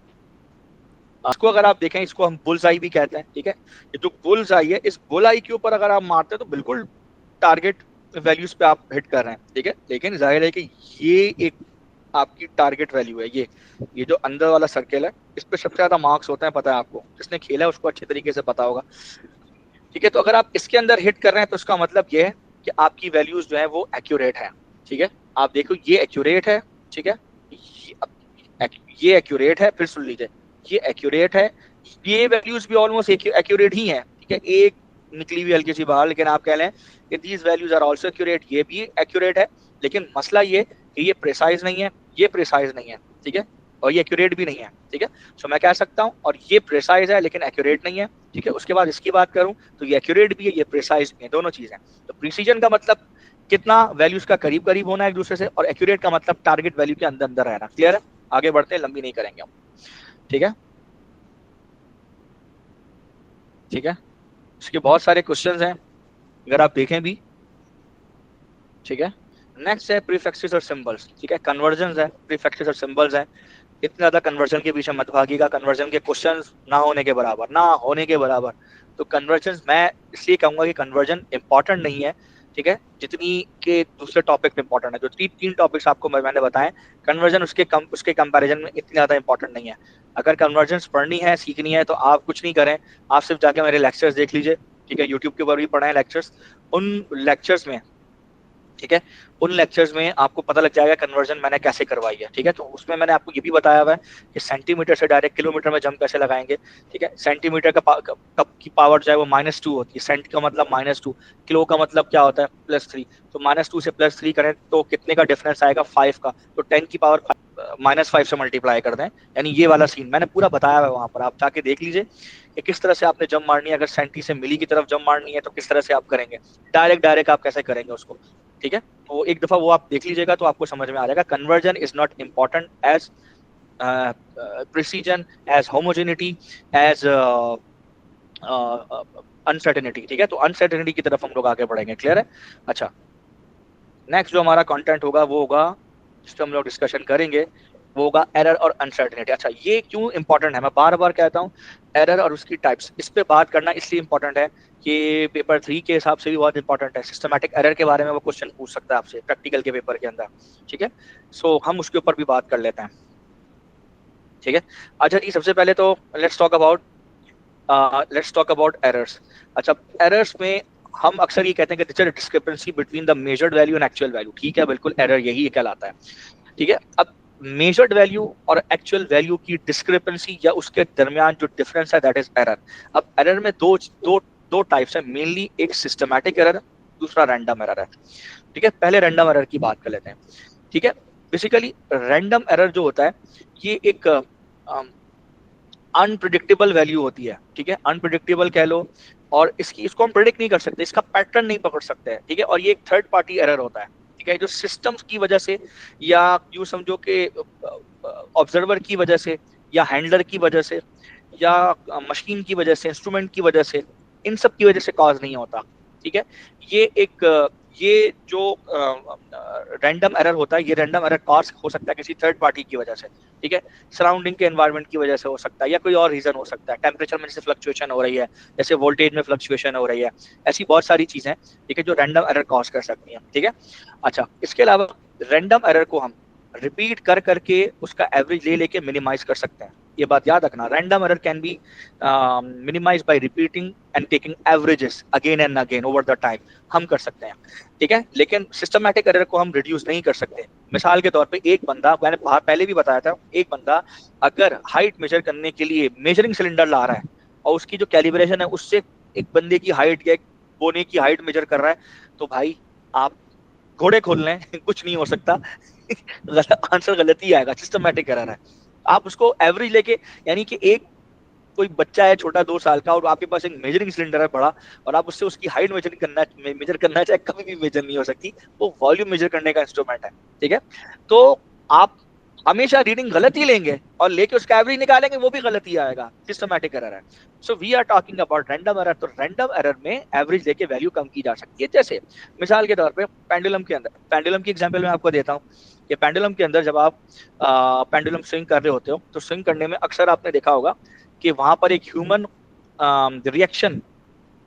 इसको अगर आप देखें, इसको हम बुल्स आई भी कहते हैं। ठीक है, ये जो बुल्स आई है, इस बुल आई के ऊपर अगर आप मारते हैं तो बिल्कुल टारगेट वैल्यूज पे आप हिट कर रहे हैं। ठीक है, लेकिन जाहिर है कि ये एक आपकी टारगेट वैल्यू है। ये जो अंदर वाला सर्कल है, इस पे सबसे ज्यादा मार्क्स होते हैं, पता है आपको, जिसने खेला है उसको अच्छे तरीके से पता होगा। ठीक है, तो अगर आप इसके अंदर हिट कर रहे हैं तो इसका मतलब ये है कि आपकी वैल्यूज जो है वो एक्यूरेट है। ठीक है, आप देखो ये एक्यूरेट है। ठीक है, ये एक्यूरेट है, फिर सुन लीजिए, ये एक्यूरेट है, ये वैल्यूज भी ऑलमोस्ट एक्यूरेट ही है। ठीक है, एक निकली हुई हल्की सी बाहर, लेकिन आप कह लें कि these values are also accurate, ये भी एक्यूरेट है। लेकिन मसला ये कि ये प्रिसाइज नहीं है, ये प्रिसाइज नहीं है। ठीक है, और ये एक्यूरेट भी नहीं है। ठीक है, सो मैं कह सकता हूँ, और ये प्रिसाइज है लेकिन एक्यूरेट नहीं है। ठीक है, उसके बाद इसकी बात करूं तो ये एक्यूरेट भी है, ये प्रिसाइज भी है, दोनों चीजें। तो प्रिसीजन का मतलब कितना वैल्यूज का करीब करीब होना है एक दूसरे से, और एक्यूरेट का मतलब टारगेट वैल्यू के अंदर अंदर रहना। क्लियर है? आगे बढ़ते हैं, लंबी नहीं करेंगे हम। ठीक है, ठीक है, इसके बहुत सारे क्वेश्चंस हैं अगर आप देखें भी। ठीक है, नेक्स्ट है प्रीफिक्सेस और सिंबल्स, ठीक है, कन्वर्जन है, प्रीफिक्सेस और सिंबल्स है। इतना ज्यादा कन्वर्जन के पीछे मत भागिएगा, कन्वर्जन के क्वेश्चंस ना होने के बराबर, ना होने के बराबर। तो कन्वर्जन मैं इसलिए कहूंगा कि कन्वर्जन इंपॉर्टेंट नहीं है, ठीक है, जितनी के दूसरे टॉपिक में इंपॉर्टेंट है। जो तीन तीन टॉपिक्स आपको मैंने बताए, कन्वर्जन उसके कंपैरिजन में इतनी ज्यादा इंपॉर्टेंट नहीं है। अगर कन्वर्जन पढ़नी है, सीखनी है, तो आप कुछ नहीं करें, आप सिर्फ जाके मेरे लेक्चर्स देख लीजिए, ठीक है, यूट्यूब के ऊपर भी पढ़े हैं लेक्चर्स। उन लेक्चर्स में, ठीक है, उन लेक्चर्स में आपको पता लग जाएगा कन्वर्जन मैंने कैसे करवाई है, ठीक है। तो उसमें मैंने आपको ये भी बताया हुआ है कि सेंटीमीटर से डायरेक्ट किलोमीटर में जंप कैसे लगाएंगे, ठीक है। सेंटीमीटर कप की पावर जो है वो -2 होती है, सेंट का मतलब -2, किलो का मतलब क्या होता है +3। तो -2 से +3 करें तो कितने का डिफरेंस आएगा, 5 का। तो 10 की पावर -5 से मल्टीप्लाई कर दें, यानी ये वाला सीन मैंने पूरा बताया हुआ है वहां पर, आप जाके देख लीजिए कि किस तरह से आपने जंप मारनी है। अगर सेंटी से मिली की तरफ जंप मारनी है तो किस तरह से आप करेंगे, डायरेक्ट डायरेक्ट आप कैसे करेंगे उसको, ठीक है। तो एक दफा वो आप देख लीजिएगा तो आपको समझ में आ जाएगा। Conversion is not important as precision, as homogeneity, as uncertainty, ठीक है। तो अनसर्टेनिटी की तरफ हम लोग आगे बढ़ेंगे, क्लियर है। अच्छा, नेक्स्ट जो हमारा कंटेंट होगा वो होगा, जिस पर हम लोग डिस्कशन करेंगे, वो होगा एरर और अनसर्टेनिटी। अच्छा, ये क्यों इंपॉर्टेंट है, मैं बार बार कहता हूँ, एरर और उसकी टाइप्स, इस पे बात करना इसलिए इंपॉर्टेंट है कि पेपर 3 के हिसाब से भी बहुत इंपॉर्टेंट है। सिस्टमैटिक एरर के बारे में वो क्वेश्चन पूछ सकता है आपसे प्रैक्टिकल के पेपर के अंदर, ठीक है। सो हम उसके ऊपर भी बात कर लेते हैं, ठीक है। अच्छा जी, सबसे पहले तो लेट्स टॉक अबाउट एरर्स। अच्छा, एरर्स में हम अक्सर ये कहते हैं कि discrepancy between the measured value and actual value, ठीक है, बिल्कुल एरर यही कहलाता है, ठीक है। अब मेजर्ड वैल्यू और एक्चुअल वैल्यू की डिस्क्रिपेंसी या उसके दरमियान जो डिफरेंस है, दैट इज एरर। अब एरर में दो दो दो टाइप्स है मेनली, एक सिस्टमैटिक एरर, दूसरा रैंडम एरर है, ठीक है। पहले रैंडम एरर की बात कर लेते हैं, ठीक है। बेसिकली रैंडम एरर जो होता है, ये एक अनप्रिडिक्टेबल वैल्यू होती है, ठीक है, अनप्रिडिक्टेबल कह लो, और इसको हम प्रिडिक्ट नहीं कर सकते, इसका पैटर्न नहीं पकड़ सकते हैं, ठीक है। और ये एक थर्ड पार्टी एरर होता है, ठीक है, जो सिस्टम्स की वजह से, या यूं समझो कि ऑब्जर्वर की वजह से, या हैंडलर की वजह से, या मशीन की वजह से, इंस्ट्रूमेंट की वजह से, इन सब की वजह से कॉज नहीं होता, ठीक है। ये एक ये जो रैंडम एरर होता है, ये रैंडम एरर कॉज हो सकता है किसी थर्ड पार्टी की वजह से, ठीक है, सराउंडिंग के एनवायरनमेंट की वजह से हो सकता है, या कोई और रीजन हो सकता है, टेम्परेचर में जैसे फ्लक्चुएशन हो रही है, जैसे वोल्टेज में फ्लक्चुएशन हो रही है, ऐसी बहुत सारी चीजें, ठीक है, जो रैंडम एरर कॉज कर सकती हैं, ठीक है। अच्छा, इसके अलावा रैंडम एरर को हम रिपीट कर करके उसका एवरेज ले लेके मिनिमाइज कर सकते हैं। ये बात याद रखना, random error can be minimise by repeating and taking averages again and again over the time, हम कर सकते हैं, ठीक है। लेकिन सिस्टमैटिक एरर को हम रिड्यूस नहीं कर सकते। मिसाल के तौर पे एक बंदा, मैंने पहले भी बताया था, एक बंदा अगर हाइट मेजर करने के लिए मेजरिंग सिलेंडर ला रहा है और उसकी जो कैलिब्रेशन है उससे एक बंदे की हाइट या एक बोने की हाइट मेजर कर रहा है, तो भाई आप घोड़े खोल लें कुछ नहीं हो सकता आंसर गलत ही आएगा, सिस्टमैटिक एरर है। आप उसको एवरेज लेके, यानी कि एक कोई बच्चा है छोटा 2 साल का और आपके पास एक मेजरिंग सिलेंडर है बड़ा, और आप उससे उसकी हाइट मेजर करना चाहे, कभी भी मेजर नहीं हो सकती, वो वॉल्यूम मेजर करने का इंस्ट्रूमेंट है, ठीक है। तो आप हमेशा रीडिंग गलत ही लेंगे और लेके उसका एवरेज निकालेंगे, वो भी गलत ही आएगा, सिस्टमैटिक एरर है। So we are talking about random error. तो रैंडम एरर में एवरेज लेके वैल्यू कम की जा सकती है। जैसे मिसाल के तौर पे पेंडुलम के अंदर, पेंडुलम की एग्जांपल मैं आपको देता हूँ कि पेंडुलम के अंदर जब आप पेंडुलम स्विंग कर रहे होते हो, तो स्विंग करने में अक्सर आपने देखा होगा कि वहां पर एक ह्यूमन रिएक्शन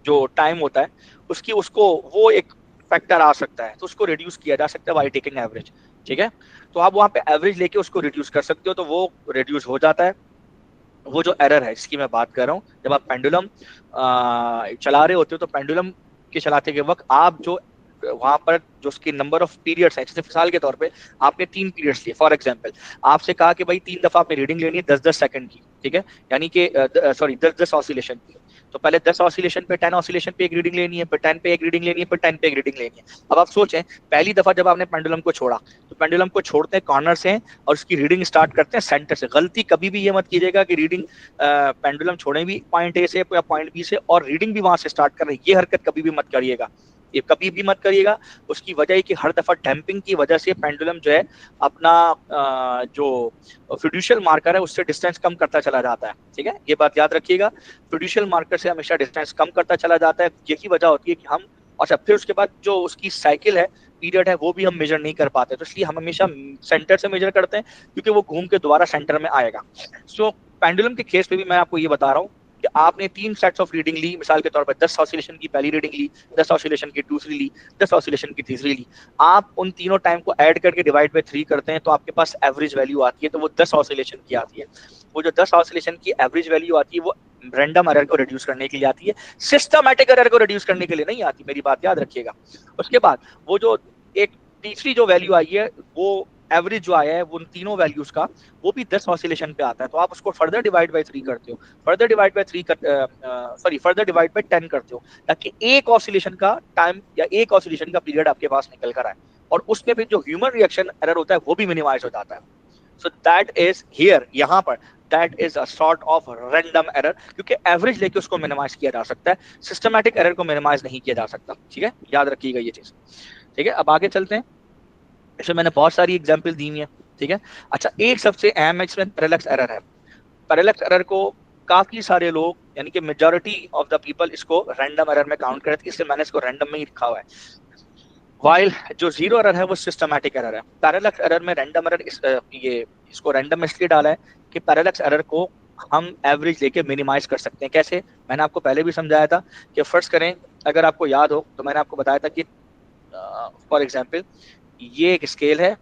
जो टाइम होता है, उसकी उसको वो एक फैक्टर आ सकता है, तो उसको रिड्यूस किया जा सकता है बाय टेकिंग एवरेज, ठीक है। तो आप वहां पे एवरेज लेके उसको रिड्यूस कर सकते हो, तो वो रिड्यूस हो जाता है। वो जो एरर है जिसकी मैं बात कर रहा हूँ, जब आप पेंडुलम चला रहे होते हो, तो पेंडुलम के चलाते के वक्त आप जो वहां पर जो उसकी नंबर ऑफ पीरियड्स है, जैसे मिसाल के तौर पे आपने 3 पीरियड्स लिए, फॉर एग्जांपल आपसे कहा कि भाई 3 दफा आपने रीडिंग लेनी है 10-10 सेकंड की, ठीक है, यानी कि सॉरी 10-10 ऑसिलेशन की। तो पहले 10 ऑसिलेशन पे, 10 ऑसिलेशन पे एक रीडिंग लेनी है, फिर 10 पे एक रीडिंग लेनी है, फिर 10 पे एक रीडिंग लेनी है। अब आप सोचें, पहली दफा जब आपने पेंडुलम को छोड़ा, तो पेंडुलम को छोड़ते हैं कॉर्नर से और उसकी रीडिंग स्टार्ट करते हैं सेंटर से। गलती कभी भी ये मत कीजिएगा कि रीडिंग पेंडुलम छोड़े भी पॉइंट ए से या पॉइंट बी से और रीडिंग भी वहां से स्टार्ट कर रहे हैं, ये हरकत कभी भी मत करिएगा, ये कभी भी मत करिएगा। उसकी वजह है कि हर दफा डैम्पिंग की वजह से पेंडुलम जो है अपना जो फिड्यूशियल मार्कर है उससे डिस्टेंस कम करता चला जाता है, ठीक है, ये बात याद रखिएगा। फिड्यूशियल मार्कर से हमेशा डिस्टेंस कम करता चला जाता है, यही वजह होती है कि हम, अच्छा फिर उसके बाद जो उसकी साइकिल है, पीरियड है वो भी हम मेजर नहीं कर पाते, तो इसलिए हम हमेशा सेंटर से मेजर करते हैं क्योंकि वो घूम के दोबारा सेंटर में आएगा। सो पेंडुलम के केस पे भी मैं आपको ये बता रहा हूँ कि आपने 3 सेट्स ऑफ रीडिंग ली, मिसाल के तौर पर 10 ऑसिलेशन की पहली रीडिंग ली, 10 ऑसिलेशन की दूसरी ली, 10 ऑसिलेशन की तीसरी ली। आप उन तीनों टाइम को ऐड करके डिवाइड बाय 3 करते हैं तो आपके पास एवरेज वैल्यू आती है, तो वो 10 ऑसिलेशन की आती है। वो जो 10 ऑसिलेशन की एवरेज वैल्यू आती है वो रैंडम एरर को रिड्यूस करने के लिए आती है, सिस्टमैटिक एरर को रिड्यूस करने के लिए नहीं आती, मेरी बात याद रखिएगा। उसके बाद वो जो एक तीसरी जो वैल्यू आई है वो एवरेज जो आया है वो उन तीनों वैल्यूज का वो भी 10 ऑसिलेशन पे आता है, तो आप उसको फर्दर डिवाइड बाय 3 करते हो, further divide by 3 further divide by 10 करते हो, ताकि एक ऑसिलेशन का टाइम या एक ऑसिलेशन का पीरियड आपके पास निकल कर आए और उसमें फिर जो ह्यूमन रिएक्शन एरर होता है वो भी मिनिमाइज हो जाता है। सो दैट इज हियर, यहाँ पर that is a sort of random error, क्योंकि एवरेज लेके उसको मिनिमाइज किया जा सकता है, सिस्टमैटिक एरर को मिनिमाइज नहीं किया जा सकता। ठीक है, याद रखिएगा ये चीज। ठीक है, अब आगे चलते हैं। इसमें मैंने बहुत सारी एग्जांपल दी हुई है। ठीक है, अच्छा एक सबसे अहम इसमें पैरेलक्स एरर है। पैरेलक्स एरर को काफी सारे लोग यानी कि मेजॉरिटी ऑफ द पीपल इसको रैंडम एरर में काउंट करते हैं, इसलिए मैंने इसको रैंडम में ही लिखा हुआ है। वाइल जो जीरो एरर है वो सिस्टमैटिक एरर है। पैरेलक्स एरर में रैंडम एरर ये इसको रैंडम में इसलिए डाला है कि पैरेलक्स एरर को हम एवरेज लेके मिनिमाइज कर सकते हैं। कैसे? मैंने आपको पहले भी समझाया था कि फर्स्ट करें, अगर आपको याद हो तो मैंने आपको बताया था कि फॉर एग्जांपल ये एक स्केल है,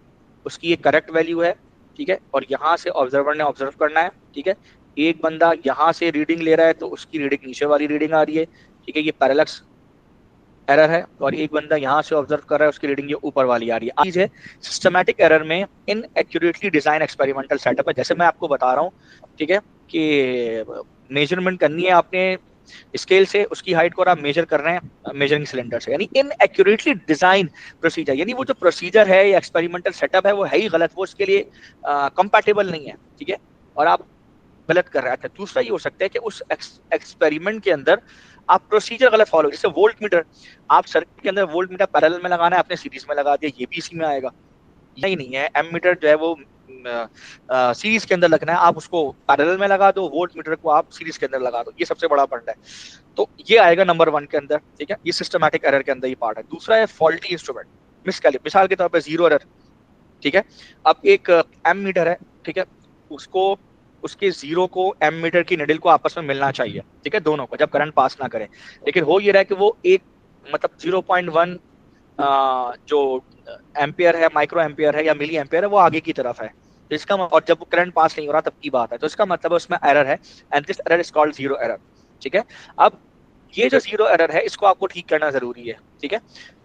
उसकी एक करेक्ट वैल्यू है, ठीक है, और यहाँ से ऑब्जर्वर ने ऑब्जर्व करना है। ठीक है, एक बंदा यहाँ से रीडिंग ले रहा है तो उसकी रीडिंग नीचे वाली रीडिंग आ रही है। ठीक है, ये पैरेलक्स एरर है, और एक बंदा यहाँ से ऑब्जर्व कर रहा है उसकी रीडिंग ये ऊपर वाली आ रही है। चीज है सिस्टमैटिक एरर में इनएक्यूरेटली डिजाइन एक्सपेरिमेंटल सेटअप है, जैसे मैं आपको बता रहा हूँ। ठीक है, कि मेजरमेंट करनी है आपने स्केल से, उसकी हाइट को आप मेजर कर रहे हैं मेजरिंग सिलेंडर से, यानी इनएक्यूरेटली डिजाइन प्रोसीजर, यानी वो जो प्रोसीजर है या एक्सपेरिमेंटल सेटअप है वो है ही गलत, वो उसके लिए कंपैटिबल नहीं है। ठीक है, और आप गलत कर रहे थे। दूसरा ये हो सकता है कि उस एक्सपेरिमेंट के अंदर आप प्रोसीजर गलत फॉलो, जैसे वोल्ट मीटर, आप सर्किट के अंदर वोल्ट मीटर पैरेलल में लगाना है, आपने सीरीज में लगा दिया, ये भी इसी में आएगा। यही नहीं है, एम मीटर जो है वो सीरीज के अंदर लगना है, आप उसको पैरेलल में लगा दो, वोल्ट मीटर को आप सीरीज के अंदर लगा दो, ये सबसे बड़ा फंडा है। तो ये आएगा नंबर 1 के अंदर। ठीक है, ये सिस्टमैटिक एरर के अंदर ये पार्ट है। दूसरा है फॉल्टी इंस्ट्रूमेंट, मिसकैलिब्रेशन, मिसाल के तौर पर जीरो एरर। ठीक है, अब एक एम मीटर है, ठीक है, उसको उसके जीरो को एम मीटर की निडल को आपस में मिलना चाहिए। ठीक है, दोनों को जब करंट पास ना करें, लेकिन हो ये रहा है कि वो एक मतलब 0.1 जो एम्पियर है, माइक्रो एम्पियर है या मिली एम्पियर है, वो आगे की तरफ है, तो इसका और जब वो करंट पास नहीं हो रहा तब की बात है, तो इसका मतलब उसमें एरर है, and this error is called zero error. ठीक है, अब ये जो जीरो एरर है इसको आपको ठीक करना जरूरी है। ठीक है,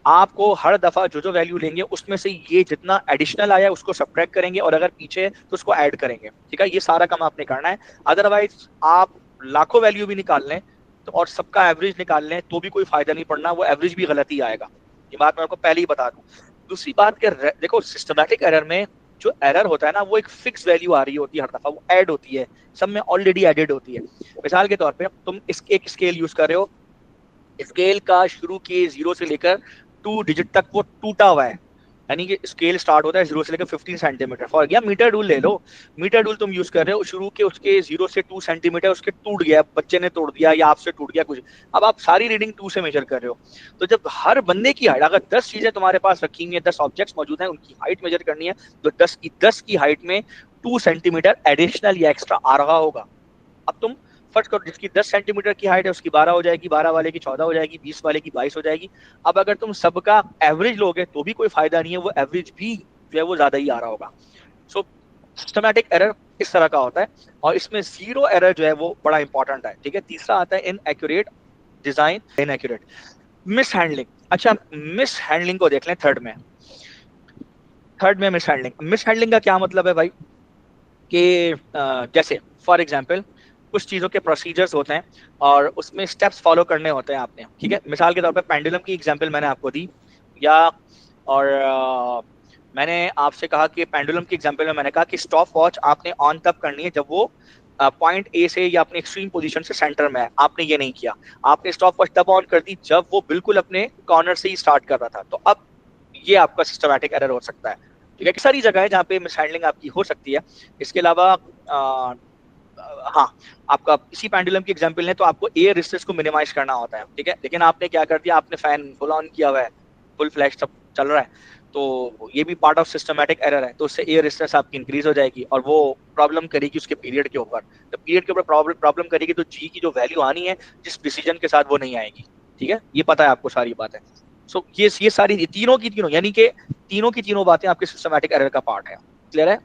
आपको हर दफा जो जो वैल्यू लेंगे उसमें से ये जितना एडिशनल आया उसको सब्ट्रैक्ट करेंगे, और अगर पीछे है तो उसको ऐड करेंगे। ठीक है, ये सारा काम आपने करना है, अदरवाइज आप लाखों वैल्यू भी निकाल लें तो और सबका एवरेज निकाल लें तो भी कोई फायदा नहीं पड़ना, वो एवरेज भी गलत ही आएगा। ये बात मैं आपको पहले ही बता दूं। दूसरी बात कि देखो सिस्टमैटिक एरर में जो एरर होता है ना वो एक फिक्स वैल्यू आ रही होती है हर दफा, वो ऐड होती है, सब में ऑलरेडी एडेड होती है। मिसाल के तौर पे तुम एक स्केल यूज कर रहे हो, स्केल का शुरू के 0 से लेकर 2 डिजिट तक वो टूटा हुआ है, यानी कि स्केल स्टार्ट होता है 0 से लेकर 15 सेंटीमीटर। फॉर या मीटर रूल ले लो, मीटर रूल तुम यूज कर रहे हो, शुरू के उसके 0 से 2 सेंटीमीटर उसके टूट गया, बच्चे ने तोड़ दिया या आपसे टूट गया कुछ, अब आप सारी रीडिंग 2 से मेजर कर रहे हो। तो जब हर बंदे की हाइट, अगर 10 चीजें तुम्हारे पास रखी हुई है, 10 ऑब्जेक्ट्स मौजूद हैं, उनकी हाइट मेजर करनी है, तो 10 की हाइट में 2 सेंटीमीटर एडिशनल या एक्स्ट्रा आ रहा होगा। अब तुम फर्स्ट करो, जिसकी 10 सेंटीमीटर की हाइट है उसकी 12 हो जाएगी, 12 वाले की 14 हो जाएगी, 20 वाले की 22 हो जाएगी। अब अगर तुम सबका एवरेज लोगे तो भी कोई फायदा नहीं है, वो एवरेज भी जो है वो ज्यादा ही आ रहा होगा। सो सिस्टमैटिक एरर इस तरह का होता है, और इसमें जीरो एरर जो है वो बड़ा इंपॉर्टेंट है। ठीक है, तीसरा आता है inaccurate design, inaccurate miss handling. अच्छा, मिस हैंडलिंग को देख लें थर्ड में। थर्ड में मिस हैंडलिंग, मिस हैंडलिंग का क्या मतलब है भाई कि जैसे फॉर एग्जांपल कुछ चीज़ों के प्रोसीजर्स होते हैं और उसमें स्टेप्स फॉलो करने होते हैं आपने। ठीक है, मिसाल के तौर पे पेंडुलम की एग्जांपल मैंने आपको दी, या और मैंने आपसे कहा कि पेंडुलम की एग्जांपल में मैंने कहा कि स्टॉप वॉच आपने ऑन तब करनी है जब वो पॉइंट ए से या अपने एक्सट्रीम पोजीशन से सेंटर में है। आपने ये नहीं किया, आपने स्टॉप वॉच तब ऑन कर दी जब वो बिल्कुल अपने कॉर्नर से ही स्टार्ट कर रहा था, तो अब ये आपका सिस्टमैटिक एरर हो सकता है। ठीक है, सारी जगह है जहाँ पे मिस हैंडलिंग आपकी हो सकती है। इसके अलावा हाँ, आपका इसी पेंडुलम की एग्जांपल लें तो आपको एयर रेजिस्टेंस को मिनिमाइज करना होता है। ठीक है, लेकिन आपने क्या कर दिया, आपने फैन फुल ऑन किया हुआ है, फुल फ्लैश सब चल रहा है, तो ये भी पार्ट ऑफ सिस्टमैटिक एरर है, तो उससे एयर स्ट्रेस आपकी इंक्रीज हो जाएगी और वो प्रॉब्लम करेगी उसके पीरियड के ऊपर। तो पीरियड के ऊपर प्रॉब्लम करेगी तो जी की जो वैल्यू आनी है जिस प्रिसीजन के साथ, वो नहीं आएगी। ठीक है, ये पता है आपको सारी बातें। सो ये सारी तीनों की तीनों, यानी कि तीनों की तीनों बातें आपके सिस्टमैटिक एरर का पार्ट है। क्लियर है,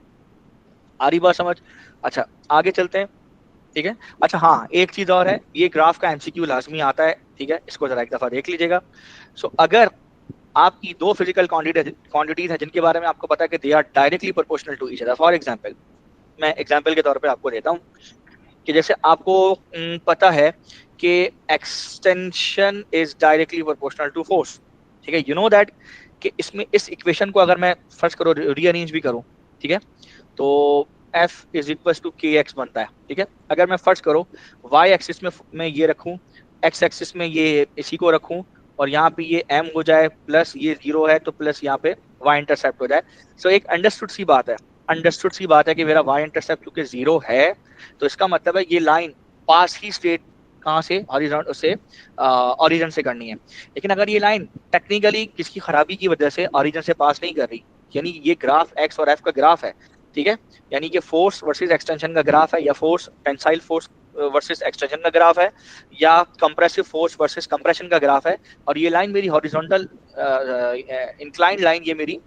आ रही बात समझ? अच्छा, आगे चलते हैं। ठीक है, अच्छा हाँ, एक चीज और है, ये ग्राफ का एमसीक्यू लाजमी आता है। ठीक है, इसको जरा एक दफा देख लीजिएगा। सो अगर आपकी दो फिजिकल क्वांटिटीज हैं जिनके बारे में आपको पता है कि they are directly proportional to each other. For example, मैं एग्जांपल के तौर पे आपको देता हूँ कि जैसे आपको पता है कि extension is directly proportional to force. ठीक है, यू नो दैट कि इसमें इस इक्वेशन को अगर मैं फर्स्ट करो रीअरेंज भी करूँ, ठीक है, तो F इज इक्वल टू के एक्स बनता है। ठीक है, अगर मैं फर्स्ट करो y एक्सिस में मैं ये रखूं, x एक्सिस में ये इसी को रखूं, और यहाँ पे ये m हो जाए, प्लस ये 0 है तो प्लस यहाँ पे y इंटरसेप्ट हो जाए। सो एक अंडरस्टूड सी बात है कि मेरा y इंटरसेप्ट क्योंकि 0 है, तो इसका मतलब है ये लाइन पास ही स्ट्रेट कहाँ से, हॉरिजॉन्टल से, ऑरिजिन से करनी है। लेकिन अगर ये लाइन टेक्निकली किसकी खराबी की वजह से ऑरिजिन से पास नहीं कर रही, यानी ये ग्राफ x और f का ग्राफ है, ठीक है, यानी कि फोर्स वर्सेस एक्सटेंशन का ग्राफ है, या force tensile force versus extension का ग्राफ है, या कंप्रेसिव फोर्स वर्सेस कंप्रेशन का ग्राफ है, और ये लाइन मेरी हॉरिजॉन्टल इंक्लाइंड लाइन ये मेरी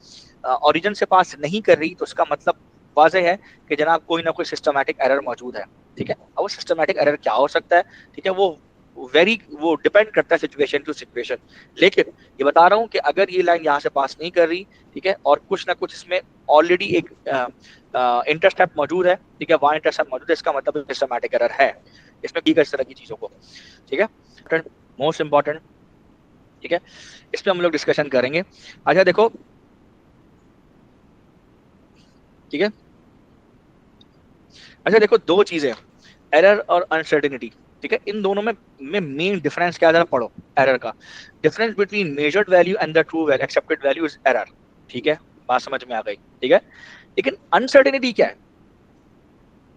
ओरिजिन से पास नहीं कर रही, तो उसका मतलब वाजह है कि जनाब कोई ना कोई सिस्टमैटिक एरर मौजूद है। ठीक है, अब वो सिस्टमैटिक एरर क्या हो सकता है, ठीक है, वो डिपेंड करता है सिचुएशन टू सिचुएशन। लेकिन ये बता रहा हूँ कि अगर ये लाइन यहाँ से पास नहीं कर रही, ठीक है, और कुछ ना कुछ इसमें ऑलरेडी एक इंटरसेप्ट मौजूद है, ठीक है, वहाँ इंटरसेप्ट मौजूद है, इसका मतलब सिस्टमैटिक एरर है। इसमें ठीक है इस तरह की चीजों को। ठीक है, मोस्ट इंपॉर्टेंट, ठीक है, इस पर हम लोग डिस्कशन करेंगे। अच्छा देखो, ठीक है, अच्छा देखो, दो चीजें, एरर और अनसर्टेनिटी। ठीक है, इन दोनों में मेन डिफरेंस क्या है जरा पढ़ो। एरर का difference between measured value and the true value accepted value is error. ठीक है, बात समझ में आ गई। ठीक है, लेकिन अनसर्टेनिटी क्या है,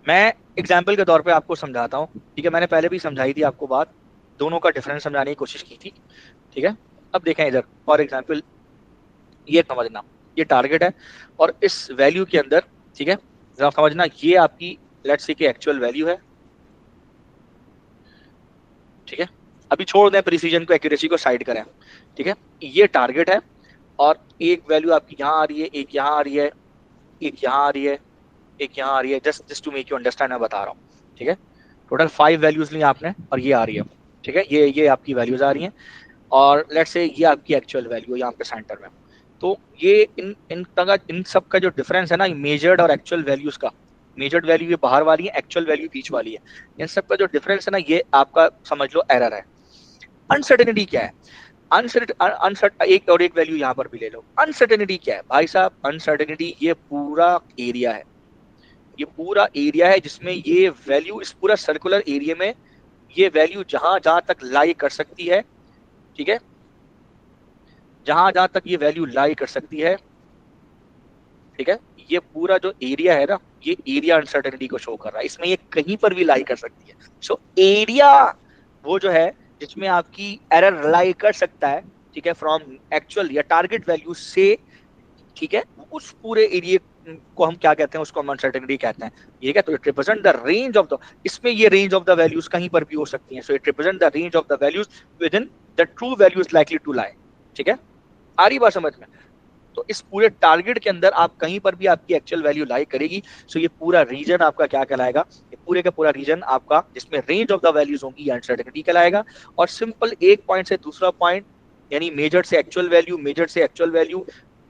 मैं एग्जाम्पल के तौर पे आपको समझाता हूँ। ठीक है, मैंने पहले भी समझाई थी आपको बात, दोनों का डिफरेंस समझाने की कोशिश की थी। ठीक है, अब देखें इधर, फॉर एग्जाम्पल ये समझना, ये टारगेट है और इस वैल्यू के अंदर, ठीक है, जरा समझना, ये आपकी लेट्स से कि एक्चुअल वैल्यू है। ठीक है, अभी छोड़ दें प्रिसीजन को, एक्यूरेसी को साइड करें। ठीक है, ये टारगेट है और एक वैल्यू आपकी यहाँ आ रही है, एक यहाँ आ रही है, एक यहाँ आ रही है, एक यहाँ आ रही है, just to make you understand मैं बता रहा हूँ। ठीक है, टोटल 5 वैल्यूज ली आपने और ये आ रही है। ठीक है, ये आपकी वैल्यूज आ रही हैं और लेट्स से ये आपकी एक्चुअल वैल्यू है यहाँ पे सेंटर में। तो ये इन सब का जो डिफरेंस है ना, मेजर्ड और एक्चुअल वैल्यूज का, मेजर्ड वैल्यू ये बाहर वाली है, एक्चुअल वैल्यू बीच वाली है, इन सब का जो डिफरेंस है ना, ये आपका समझ लो एरर है। अनसर्टेनिटी क्या है, एक और एक वैल्यू यहाँ पर भी ले लो। अनसर्टेनिटी क्या है भाई साहब, अनसर्टेनिटी ये पूरा एरिया है, ये पूरा एरिया है जिसमें ये वैल्यू, इस पूरा सर्कुलर एरिया में ये वैल्यू जहां जहां तक लाई कर सकती है, ठीक है, जहां जहां तक ये वैल्यू लाई कर सकती है, ठीक है, ये पूरा जो एरिया है ना, ये एरिया अनसर्टेनिटी को शो कर रहा है, इसमें ये कहीं पर भी लाई कर सकती है। सो एरिया वो जो है जिसमें आपकी एरर लाई कर सकता है, ठीक है, फ्रॉम एक्चुअल या टारगेट वैल्यू से, ठीक है, उस पूरे एरिया को हम क्या कहते हैं, उसको हम अनसर्टेनिटी कहते हैं। ये क्या, तो it represent the range of the, इसमें ये रेंज ऑफ द वैल्यूज कहीं पर भी हो सकती हैं। So it represent the range of the values within the true values likely to lie. ठीक है, आ रही बात समझ में? तो इस पूरे टारगेट के अंदर आप कहीं पर भी आपकी एक्चुअल वैल्यू लाई करेगी, सो ये पूरा रीजन आपका क्या कहलाएगा, ये पूरे का पूरा रीजन आपका जिसमें रेंज ऑफ द वैल्यूज होंगी अनसर्टेनिटी कहलाएगा। और सिंपल एक पॉइंट से दूसरा पॉइंट, यानी मेजर से एक्चुअल वैल्यू, मेजर से एक्चुअल वैल्यू,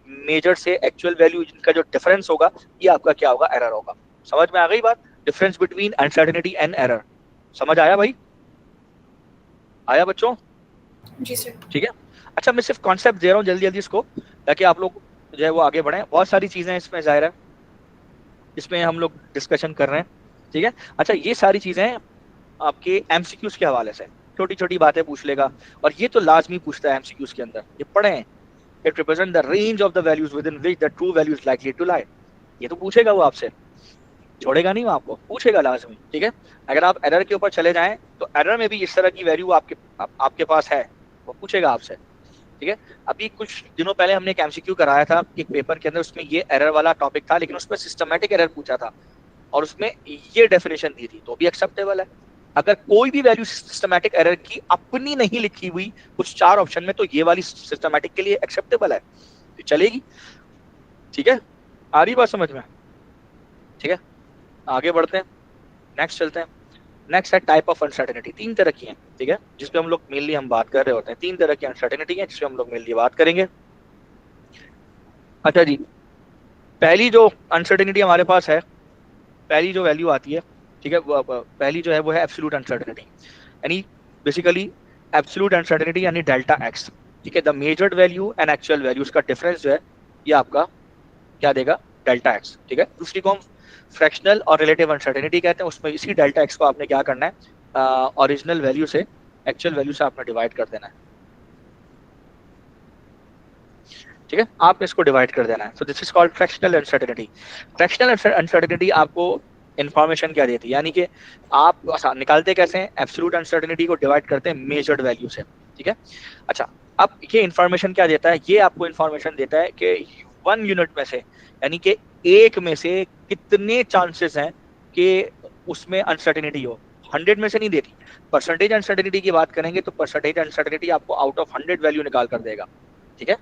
मेजर से एक्चुअल वैल्यू, जिनका जो डिफरेंस होगा ये आपका क्या होगा, एरर होगा। समझ में आ गई बात, difference between uncertainty and error. समझ आया भाई, आया बच्चों? जी सर। ठीक है, अच्छा मैं सिर्फ कॉन्सेप्ट दे रहा हूँ जल्दी जल्दी इसको, ताकि आप लोग जो है वो आगे बढ़े। बहुत सारी चीजें इसमें जाहिर है, इसमें हम लोग डिस्कशन कर रहे हैं। ठीक है, अच्छा ये सारी चीजें आपके एमसीक्यूज के हवाले से, छोटी छोटी बातें पूछ लेगा, और ये तो लाजमी पूछता है एमसीक्यूज के अंदर, ये पढ़ें। It represent the range of the values within which the true value is likely to lie. ये तो पूछेगा वो आपसे, छोड़ेगा नहीं, वो आपको पूछेगा लाजमी। ठीक है, अगर आप एरर के ऊपर चले जाएं तो एरर में भी इस तरह की वैल्यू आपके पास है, वो पूछेगा आपसे। ठीक है। अभी कुछ दिनों पहले हमने एक एमसीक्यू कराया था एक पेपर के अंदर, उसमें ये एरर वाला टॉपिक था, लेकिन उसमें सिस्टमैटिक एरर पूछा था और उसमें ये डेफिनेशन दी थी, तो भी एक्सेप्टेबल है। अगर कोई भी वैल्यू सिस्टमैटिक एरर की अपनी नहीं लिखी हुई उस चार ऑप्शन में, तो ये वाली सिस्टमैटिक के लिए एक्सेप्टेबल है, तो चलेगी। ठीक है, आ रही बात समझ में? ठीक है, आगे बढ़ते हैं, नेक्स्ट चलते हैं। नेक्स्ट है टाइप ऑफ अनसर्टेनिटी। तीन तरह की हैं, ठीक है, जिसपे हम लोग मेनली हम बात कर रहे होते हैं। तीन तरह की अनसर्टेनिटी है जिसपे हम लोग मेनली बात करेंगे। अच्छा जी, पहली जो अनसर्टेनिटी हमारे पास है, पहली जो वैल्यू आती है, ठीक है, पहली जो है वो है एब्सोल्यूट अनसर्टेनिटी, यानी बेसिकली एब्सोल्यूट अनसर्टेनिटी यानी डेल्टा एक्स। ठीक है, the measured value and actual value, उसका डिफरेंस जो है ये आपका क्या देगा, डेल्टा एक्स। ठीक है, दूसरी को हम फ्रैक्शनल और रिलेटिव अनसर्टेनिटी कहते हैं। उसमें इसी डेल्टा एक्स को आपने क्या करना है, ओरिजिनल वैल्यू से, एक्चुअल वैल्यू से आपने डिवाइड कर देना है। ठीक है, आपने इसको डिवाइड कर देना है। So this is called fractional uncertainty. Fractional uncertainty आपको इन्फॉर्मेशन क्या देती है, यानी कि आप निकालते कैसे हैं, एब्सोल्यूट अनसर्टेनिटी को डिवाइड करते हैं मेजर्ड वैल्यू से। ठीक है, अच्छा, अब ये इन्फॉर्मेशन क्या देता है, ये आपको इन्फॉर्मेशन देता है कि 1 यूनिट में से, यानी कि एक में से कितने चांसेस हैं कि उसमें अनसर्टेनिटी हो। 100 में से नहीं देती। परसेंटेज अनसर्टेनिटी की बात करेंगे तो परसेंटेज अनसर्टेनिटी आपको आउट ऑफ 100 वैल्यू निकाल कर देगा। ठीक है,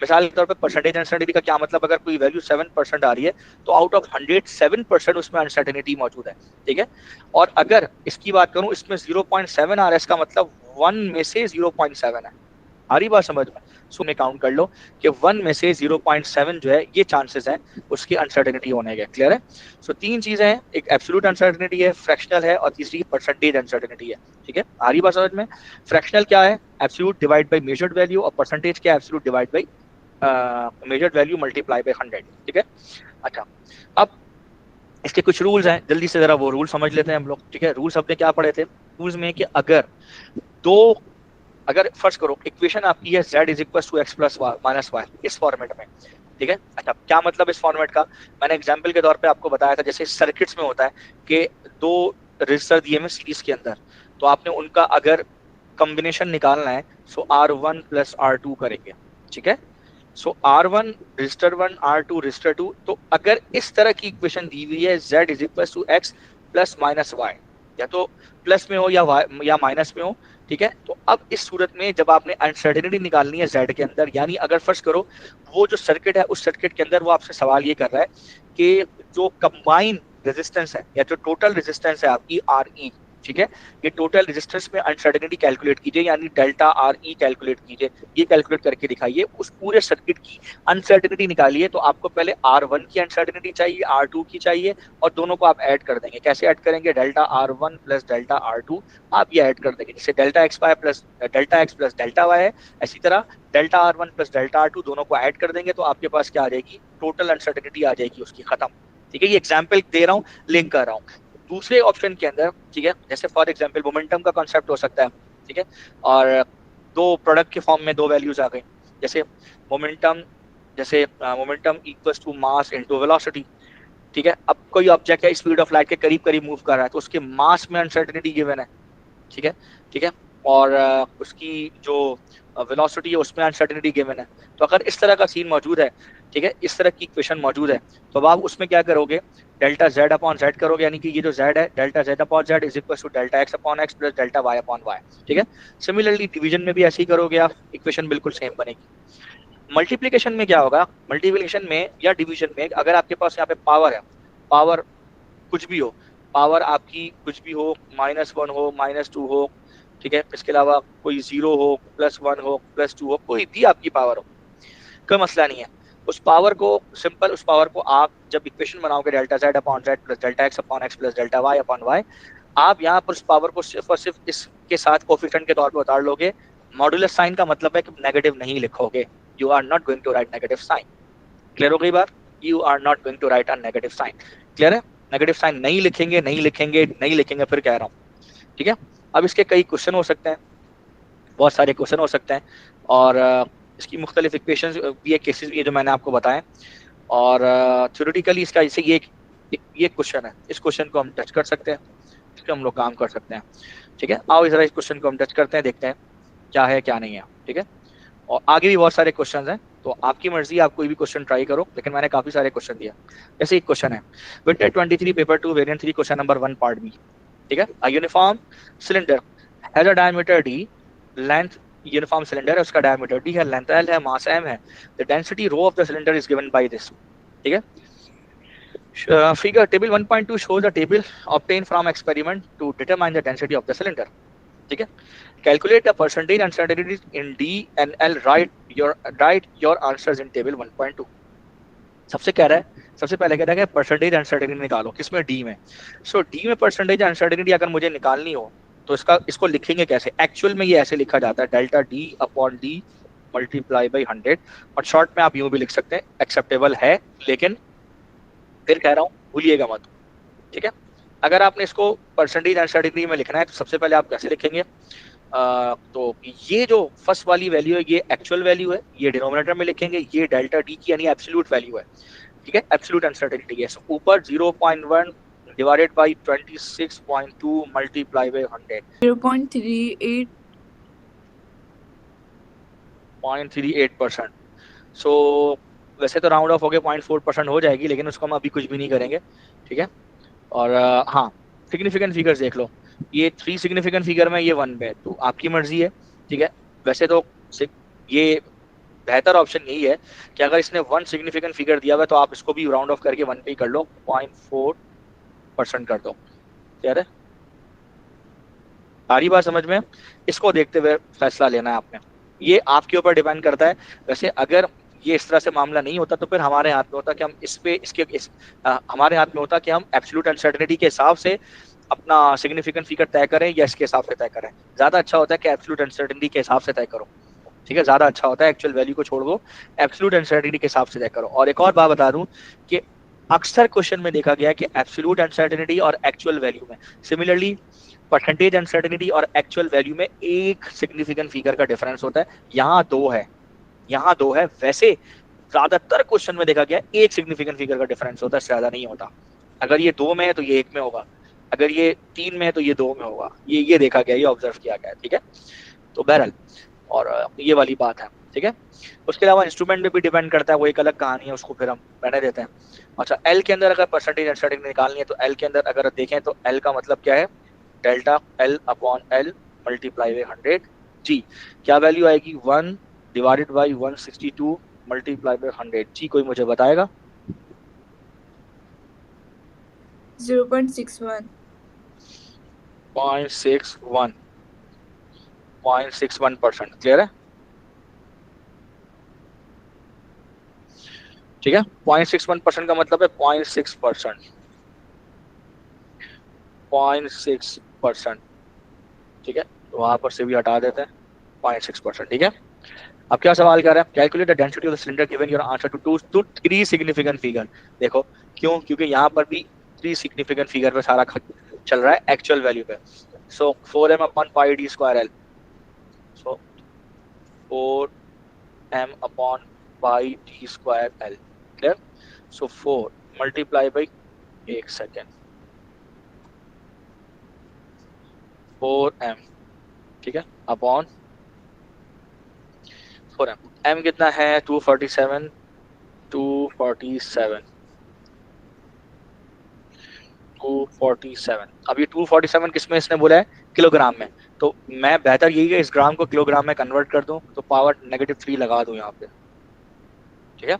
मिसाल के तौर पर परसेंटेज अनसर्टेनिटी का क्या मतलब, अगर कोई वैल्यू 7% आ रही है तो आउट ऑफ 100 7% उसमें अनसर्टेनिटी मौजूद है। ठीक है, और अगर इसकी बात करूं, इसमें 0.7 आ रहा है, इसका मतलब 1 में से 0.7 है। आ रही बात समझ में? सो में काउंट कर लो कि 1 में से 0.7 जो है ये चांसेस हैं उसकी अनसर्टेनिटी होने के। क्लियर है? सो तीन चीजें हैं, एक एब्सोल्यूट अनसर्टेनिटी है, फ्रैक्शनल है, और तीसरी परसेंटेज अनसर्टेनिटी है। ठीक है, आ रही बात समझ में? फ्रैक्शनल क्या है, absolute divide by measured value, और परसेंटेज क्या है, absolute divide by measured value multiply by 100। ठीक है, अच्छा, अब इसके कुछ रूल्स हैं, जल्दी से जरा वो रूल समझ लेते हैं हम लोग। ठीक है, रूल्स हमने क्या पढ़े थे रूल्स में, कि दो अगर फर्स्ट करो इक्वेशन आपकी है z is equal to x plus minus y, इस फॉर्मेट में। ठीक है, अच्छा, क्या मतलब इस फॉर्मेट का, मैंने एग्जांपल के तौर पे आपको बताया था, जैसे सर्किट्स में होता है कि दो रजिस्टर दिए हुए सीरीज के अंदर, तो आपने उनका अगर कॉम्बिनेशन निकालना है, सो R1 प्लस R2 करेंगे। ठीक है, सो R1 रजिस्टर 1, R2 रजिस्टर 2, तो अगर इस तरह की इक्वेशन दी हुई है z is equal to x plus minus y, या तो प्लस में हो या माइनस में हो। ठीक है, तो अब इस सूरत में जब आपने अनसर्टेनिटी निकालनी है z के अंदर, यानी अगर फर्स्ट करो वो जो सर्किट है उस सर्किट के अंदर वो आपसे सवाल ये कर रहा है कि जो कंबाइन रेजिस्टेंस है या जो टोटल रेजिस्टेंस है आपकी RE, ठीक है, ये टोटल रेजिस्टेंस में अनसर्टेनिटी कैलकुलेट कीजिए, यानी डेल्टा RE कैलकुलेट कीजिए, ये कैलकुलेट करके दिखाइए, उस पूरे सर्किट की अनसर्टेनिटी निकालिए। तो आपको पहले R1 की अनसर्टेनिटी चाहिए, R2 की चाहिए, और दोनों को आप ऐड कर देंगे। कैसे ऐड करेंगे, delta R1 plus delta R2 आप ये ऐड कर देंगे, जैसे delta x plus delta y है, इसी तरह delta R1 plus delta R2 दोनों को ऐड कर देंगे, तो आपके पास क्या आ जाएगी, टोटल अनसर्टेनिटी आ जाएगी उसकी, खत्म। ठीक है, ये एग्जाम्पल दे रहा हूँ, लिंक कर रहा हूँ। दूसरे ऑप्शन के अंदर, ठीक है, जैसे फॉर एग्जांपल मोमेंटम का कॉन्सेप्ट हो सकता है। ठीक है, और दो प्रोडक्ट के फॉर्म में दो वैल्यूज आ गई, जैसे momentum momentum equals to mass into velocity. ठीक है, अब कोई ऑब्जेक्ट है स्पीड ऑफ लाइट के करीब करीब मूव कर रहा है, तो उसके मास में अनसर्टेनिटी गिवन है। ठीक है, ठीक है, और उसकी जो वेलोसिटी है उसमें अनसर्टेनिटी गिवन है। तो अगर इस तरह का सीन मौजूद है, ठीक है, इस तरह की इक्वेशन मौजूद है, तो अब आप उसमें क्या करोगे, डेल्टा z अपॉन z करोगे, यानी कि ये जो z है delta z upon z is equal to delta x upon x plus delta y upon y। ठीक है, सिमिलरली डिवीजन में भी ऐसे ही करोगे आप, इक्वेशन बिल्कुल सेम बनेगी। मल्टीप्लिकेशन में क्या होगा, मल्टीप्लिकेशन में या डिवीजन में अगर आपके पास यहाँ पे पावर है, पावर कुछ भी हो, पावर आपकी कुछ भी हो, -1 हो, -2 हो, ठीक है, इसके अलावा कोई 0 हो, +1 हो, +2 हो, कोई भी आपकी पावर हो, कोई मसला नहीं है। उस पावर को सिंपल, उस पावर को आप जब इक्वेशन बनाओगे delta z upon z plus delta x upon x plus delta y upon y, आप यहाँ पर उस पावर को सिर्फ और सिर्फ इसके साथ कोफिशिएंट के तौर पर उतार लोगे। मॉड्यूलस साइन का मतलब है कि नेगेटिव नहीं लिखोगे, you are not going to write negative sign. Clear हो गई बात, you are not going to write a negative sign. Clear है, नेगेटिव साइन नहीं लिखेंगे, नहीं लिखेंगे, नहीं लिखेंगे, फिर कह रहा हूँ। ठीक है, अब इसके कई क्वेश्चन हो सकते हैं, बहुत सारे क्वेश्चन हो सकते हैं, और इसकी मुख्तलिफ इक्वेशन भी है, केसेस भी है जो मैंने आपको बताएं, और थ्योरेटिकली इसका जैसे ये क्वेश्चन है, इस क्वेश्चन को हम टच कर सकते हैं, इस पर हम लोग काम कर सकते हैं। ठीक है, आओ जरा इस क्वेश्चन को हम टच करते हैं, देखते हैं क्या है क्या नहीं है। ठीक है, और आगे भी बहुत सारे क्वेश्चंस हैं, तो आपकी मर्जी, आप कोई भी क्वेश्चन ट्राई करो, लेकिन मैंने काफी सारे क्वेश्चन दिया। जैसे एक क्वेश्चन है, winter 23 paper 2 variant 3 question number 1 part B. ठीक है, a uniform cylinder has a diameter D, length, uniform cylinder है, उसका डायमीटर डी है, लेंथ एल है, मास एम है, the density rho of the cylinder is given by this. ठीक है, figure table 1.2 shows a table obtained from experiment to determine the density of the cylinder. ठीक है, calculate the percentage uncertainty in D and L, write your answers in table 1.2। सबसे कह रहा है, सबसे पहले कह रहा है कि परसेंटेज अनसर्टेनिटी निकालो, किसमें, डी में। सो डी में परसेंटेज अनसर्टेनिटी अगर मुझे निकालनी हो तो इसको लिखेंगे कैसे? एक्चुअल में ये ऐसे लिखा जाता है, delta D upon D multiply by 100, और शॉर्ट में आप यूं भी लिख सकते हैं, एक्सेप्टेबल है, लेकिन फिर कह रहा हूँ भूलिएगा मत। ठीक है, अगर आपने इसको परसेंटेज अनसर्टेनिटी में लिखना है तो सबसे पहले आप कैसे लिखेंगे? तो ये जो फर्स्ट वाली वैल्यू है ये एक्चुअल वैल्यू है, ये डिनोमिनेटर में लिखेंगे, ये डेल्टा डी की यानी एब्सोल्यूट वैल्यू है। ठीक है, एब्सोल्यूट अनसर्टेनिटी है। सो ऊपर 0.1 डिवाइडेड बाय 26.2 मल्टीप्लाई बाय 100, 0.38%। सो वैसे तो राउंड ऑफ हो गया 0.4% हो जाएगी, लेकिन उसको हम अभी कुछ भी नहीं करेंगे। ठीक है, और हाँ, सिग्निफिकेंट फिगर्स देख लो, ये 3 सिग्निफिकेंट फिगर में, ये 1 में, तो आपकी मर्जी है। ठीक है, वैसे तो ये बेहतर ऑप्शन यही है कि अगर इसने 1 सिग्निफिकेंट फिगर दिया हुआ है तो आप इसको भी राउंड ऑफ करके 1 पे ही कर लो, 0.4% कर दो। यार है, सारी बात समझ में? इसको देखते हुए फैसला लेना है आपने, ये आपके ऊपर डिपेंड करता है। वैसे अगर ये इस तरह से मामला नहीं होता तो फिर हमारे हाथ में होता कि हम हमारे हाथ में होता कि हम एब्सोल्यूट अनसर्टेनिटी के हिसाब से अपना सिग्निफिकेंट फिगर तय करें या इसके हिसाब से तय करें। ज्यादा अच्छा होता है कि एब्सोल्यूट अनसर्टेनिटी के हिसाब से तय करो। ठीक है, ज्यादा अच्छा होता है, एक्चुअल वैल्यू को छोड़ दो, एब्सोल्यूट अनसर्टेनिटी के हिसाब से तय करो। और एक और बात बता दूं कि अक्सर क्वेश्चन में देखा गया है कि एब्सोल्यूट अनसर्टेनिटी और एक्चुअल वैल्यू में, सिमिलरली परसेंटेज अनसर्टेनिटी और एक्चुअल वैल्यू में एक सिग्निफिकेंट फिगर का डिफरेंस होता है। यहाँ 2 है, यहाँ 2 है। वैसे ज्यादातर क्वेश्चन में देखा गया एक सिग्निफिकेंट फिगर का डिफरेंस होता है, ज्यादा नहीं होता। अगर ये 2 में है तो ये 1 में होगा, अगर ये 3 में है तो ये 2 में होगा। ये देखा गया, ये ऑब्जर्व किया गया। ठीक है, तो बहरहाल, और ये वाली बात है। ठीक है, उसके अलावा इंस्ट्रूमेंट पे भी डिपेंड करता है, वो एक अलग कहानी है, उसको फिर हम रहने देते हैं। अच्छा, एल के अंदर अगर परसेंटेज अनसर्टेनिटी निकालनी है तो एल के अंदर अगर देखें तो एल का मतलब क्या है? Delta L upon L multiply by 100। जी, क्या वैल्यू आएगी? 1 डिवाइडेड बाई 162 मल्टीप्लाई बाई 100। जी, कोई मुझे बताएगा? 0.61। 0.61%। क्लियर है? ठीक है, 0.61% का मतलब है 0.6%, 0.6%। ठीक है, तो वहां पर से भी हटा देते हैं 0.6%। ठीक है, अब क्या सवाल कर रहा है? Calculate the density of the cylinder given your answer to 3 significant figure. देखो क्यों, क्योंकि यहाँ पर भी 3 सिग्निफिकेंट फिगर पे सारा चल रहा है, एक्चुअल वैल्यू पे। सो 4m upon pi D square L, so 4m upon pi D square L. Clear? So 4 multiply by 1 second, 4m। ठीक है, अपॉन 4m, m कितना है? 247, 247, 247। अब ये 247 किसमें इसने बोला है? किलोग्राम में। तो मैं बेहतर यही है इस ग्राम को किलोग्राम में कन्वर्ट कर दूं, तो पावर -3 लगा दूं यहाँ पे। ठीक है,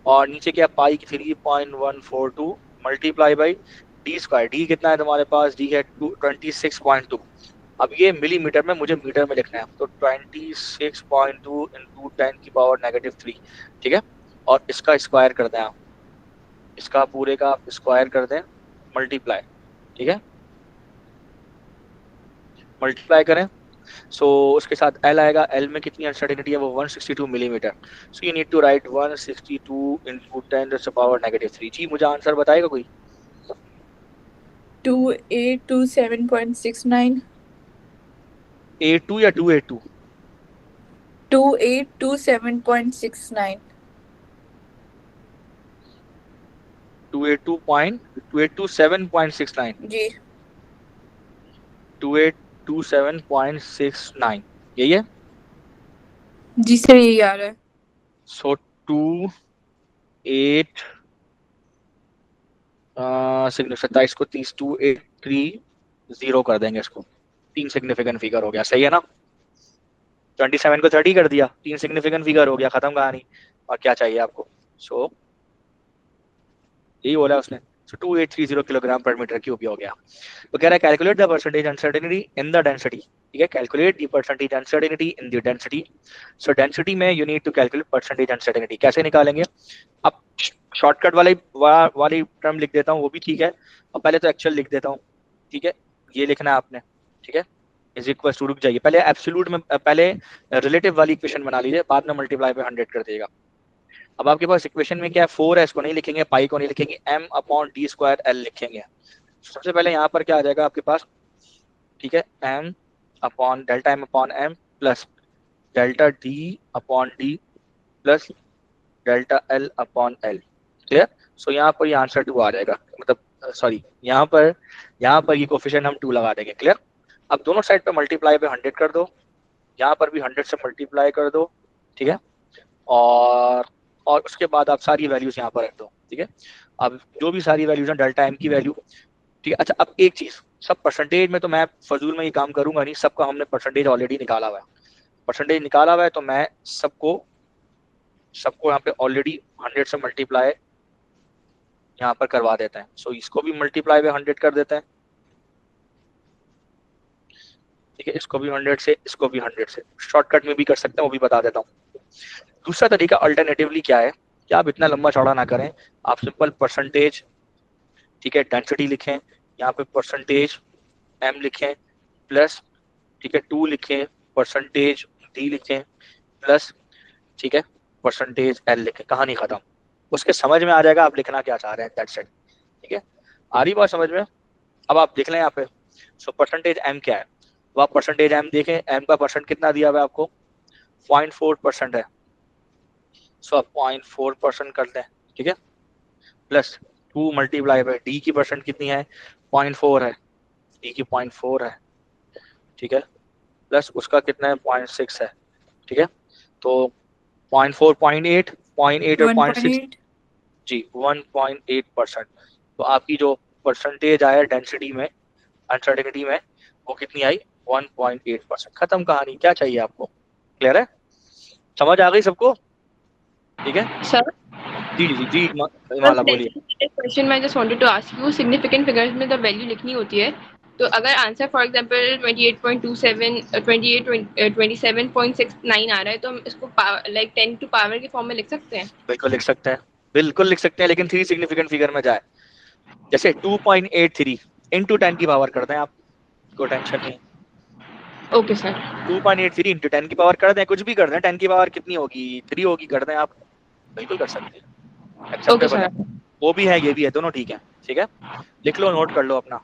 और नीचे क्या? पाई की 3.142 multiply by D square. D कितना है तुम्हारे पास? डी है 26.2। अब ये मिलीमीटर में, मुझे मीटर में लिखना है, तो 26.2 इंटू 10 की पावर -3। ठीक है, और इसका स्क्वायर कर दें आप, इसका पूरे का आप स्क्वायर कर दें, मल्टीप्लाई। ठीक है, मल्टीप्लाई करें, सो उसके साथ एल आएगा। एल में कितनी अनसर्टेनिटी है? वो 162 millimetre. So you need to write 162 into 10 to the power -3। जी, मुझे आंसर बताएगा कोई? 2827.69। A2 या 2A2? 2827.69। 227.69 जी। 2827.69 यही है? जी सर यही आ रहा है। सो 2 8 27 को 30 2 8 3 0 कर देंगे इसको। 3 सिग्निफिकेंट फिगर हो गया, सही है ना। 27 को 30 कर दिया, 3 सिग्निफिकेंट फिगर हो गया, खत्म कहानी। और क्या चाहिए आपको। सो यही बोला उसने। So 2830 kilogram per metre cube हो गया। तो कह रहा है calculate the percentage uncertainty in the density. ठीक है, calculate the percentage uncertainty in the density. So density में you need to calculate percentage uncertainty. कैसे निकालेंगे। अब शॉर्टकट वाली टर्म लिख देता हूँ, वो भी ठीक है। और पहले तो एक्चुअल लिख देता हूँ। ठीक है, ये लिखना है आपने। ठीक है, इज इक्वल टू, रुक जाइए, पहले एब्सोल्यूट में, पहले रिलेटिव वाली इक्वेशन बना लीजिए, बाद में मल्टीप्लाई पे 100 कर देगा। अब आपके पास इक्वेशन में क्या है, 4 है, इसको नहीं लिखेंगे, पाई को नहीं लिखेंगे, m upon D square L लिखेंगे। सबसे पहले यहाँ पर क्या आ जाएगा आपके पास। ठीक है, m upon delta m upon m plus delta d upon d plus delta l upon l। Clear. So यहाँ पर ये आंसर 2 आ जाएगा, मतलब सॉरी, यहाँ पर ये कोफिशिएंट हम 2 लगा देंगे। क्लियर। अब दोनों साइड पे मल्टीप्लाई पे 100 कर दो, यहाँ पर भी 100 से मल्टीप्लाई कर दो। ठीक है, और उसके बाद आप सारी वैल्यूज यहाँ पर रख दो। ठीक है, अब जो भी सारी वैल्यूज हैं, डेल्टा एम की वैल्यू। ठीक है, अच्छा अब एक चीज, सब परसेंटेज में तो मैं फजूल में ये काम करूंगा नहीं, सबका हमने परसेंटेज ऑलरेडी निकाला हुआ है। परसेंटेज निकाला हुआ है तो मैं सबको यहाँ पे ऑलरेडी 100 से मल्टीप्लाई यहाँ पर करवा देते हैं। सो इसको भी मल्टीप्लाई पे 100 कर देते हैं। ठीक है, इसको भी 100 से, इसको भी 100 से, शॉर्टकट में भी कर सकते हैं, वो भी बता देता हूँ। दूसरा तरीका अल्टरनेटिवली क्या है कि आप इतना लंबा चौड़ा ना करें, आप सिंपल परसेंटेज, ठीक है, डेंसिटी लिखें, यहाँ पे परसेंटेज एम लिखें प्लस, ठीक है, 2 लिखें, परसेंटेज डी लिखें प्लस, ठीक है, परसेंटेज एल लिखें, कहानी खत्म। उसके समझ में आ जाएगा आप लिखना क्या चाह रहे हैं, दैट्स इट। ठीक है, आ रही बात समझ में। अब आप देख लें यहाँ पे, सो परसेंटेज एम क्या है, वो आप परसेंटेज एम देखें, एम का परसेंट कितना दिया हुआ है आपको, 0.4% है। सो आप 0.4% कर दें। ठीक है, प्लस 2 मल्टीप्लाई बाई डी की परसेंट कितनी है, 0.4 है, डी की 0.4 है। ठीक है, प्लस उसका कितना है, 0.6 है। ठीक है, तो 0.4 0.8 0.8 और 0.6, 1.8। जी 1.8%। तो आपकी जो परसेंटेज आया डेंसिटी में, अनसर्टेनिटी में, वो कितनी आई, 1.8%। खत्म कहानी, क्या चाहिए आपको। क्लियर है, समझ आ गई सबको। ठीक है, सर जी जी जी, माला बोलिए। क्वेश्चन मैं just wanted to ask you, significant figures में द वैल्यू लिखनी होती है, तो अगर आंसर फॉर एग्जांपल 28.27 27.69 आ रहा है, तो हम इसको लाइक 10 टू पावर के फॉर्म में लिख सकते हैं। बिल्कुल लिख सकते हैं, बिल्कुल लिख सकते हैं, लेकिन 3 सिग्निफिकेंट फिगर में जाए। जैसे 2.83 इंटू 10 की पावर कर दें आप, कोई टेंशन नहीं। Okay sir. 2.83 इंटू 10 की पावर कर दें, कुछ भी कर दें, 10 की पावर कितनी होगी, 3 होगी, कर दें आप, बिल्कुल कर सकते हैं, ओके एक्सेप्टेबल है। सर। वो भी है, ये भी है, दोनों ठीक है। ठीक है, लिख लो, नोट कर लो अपना।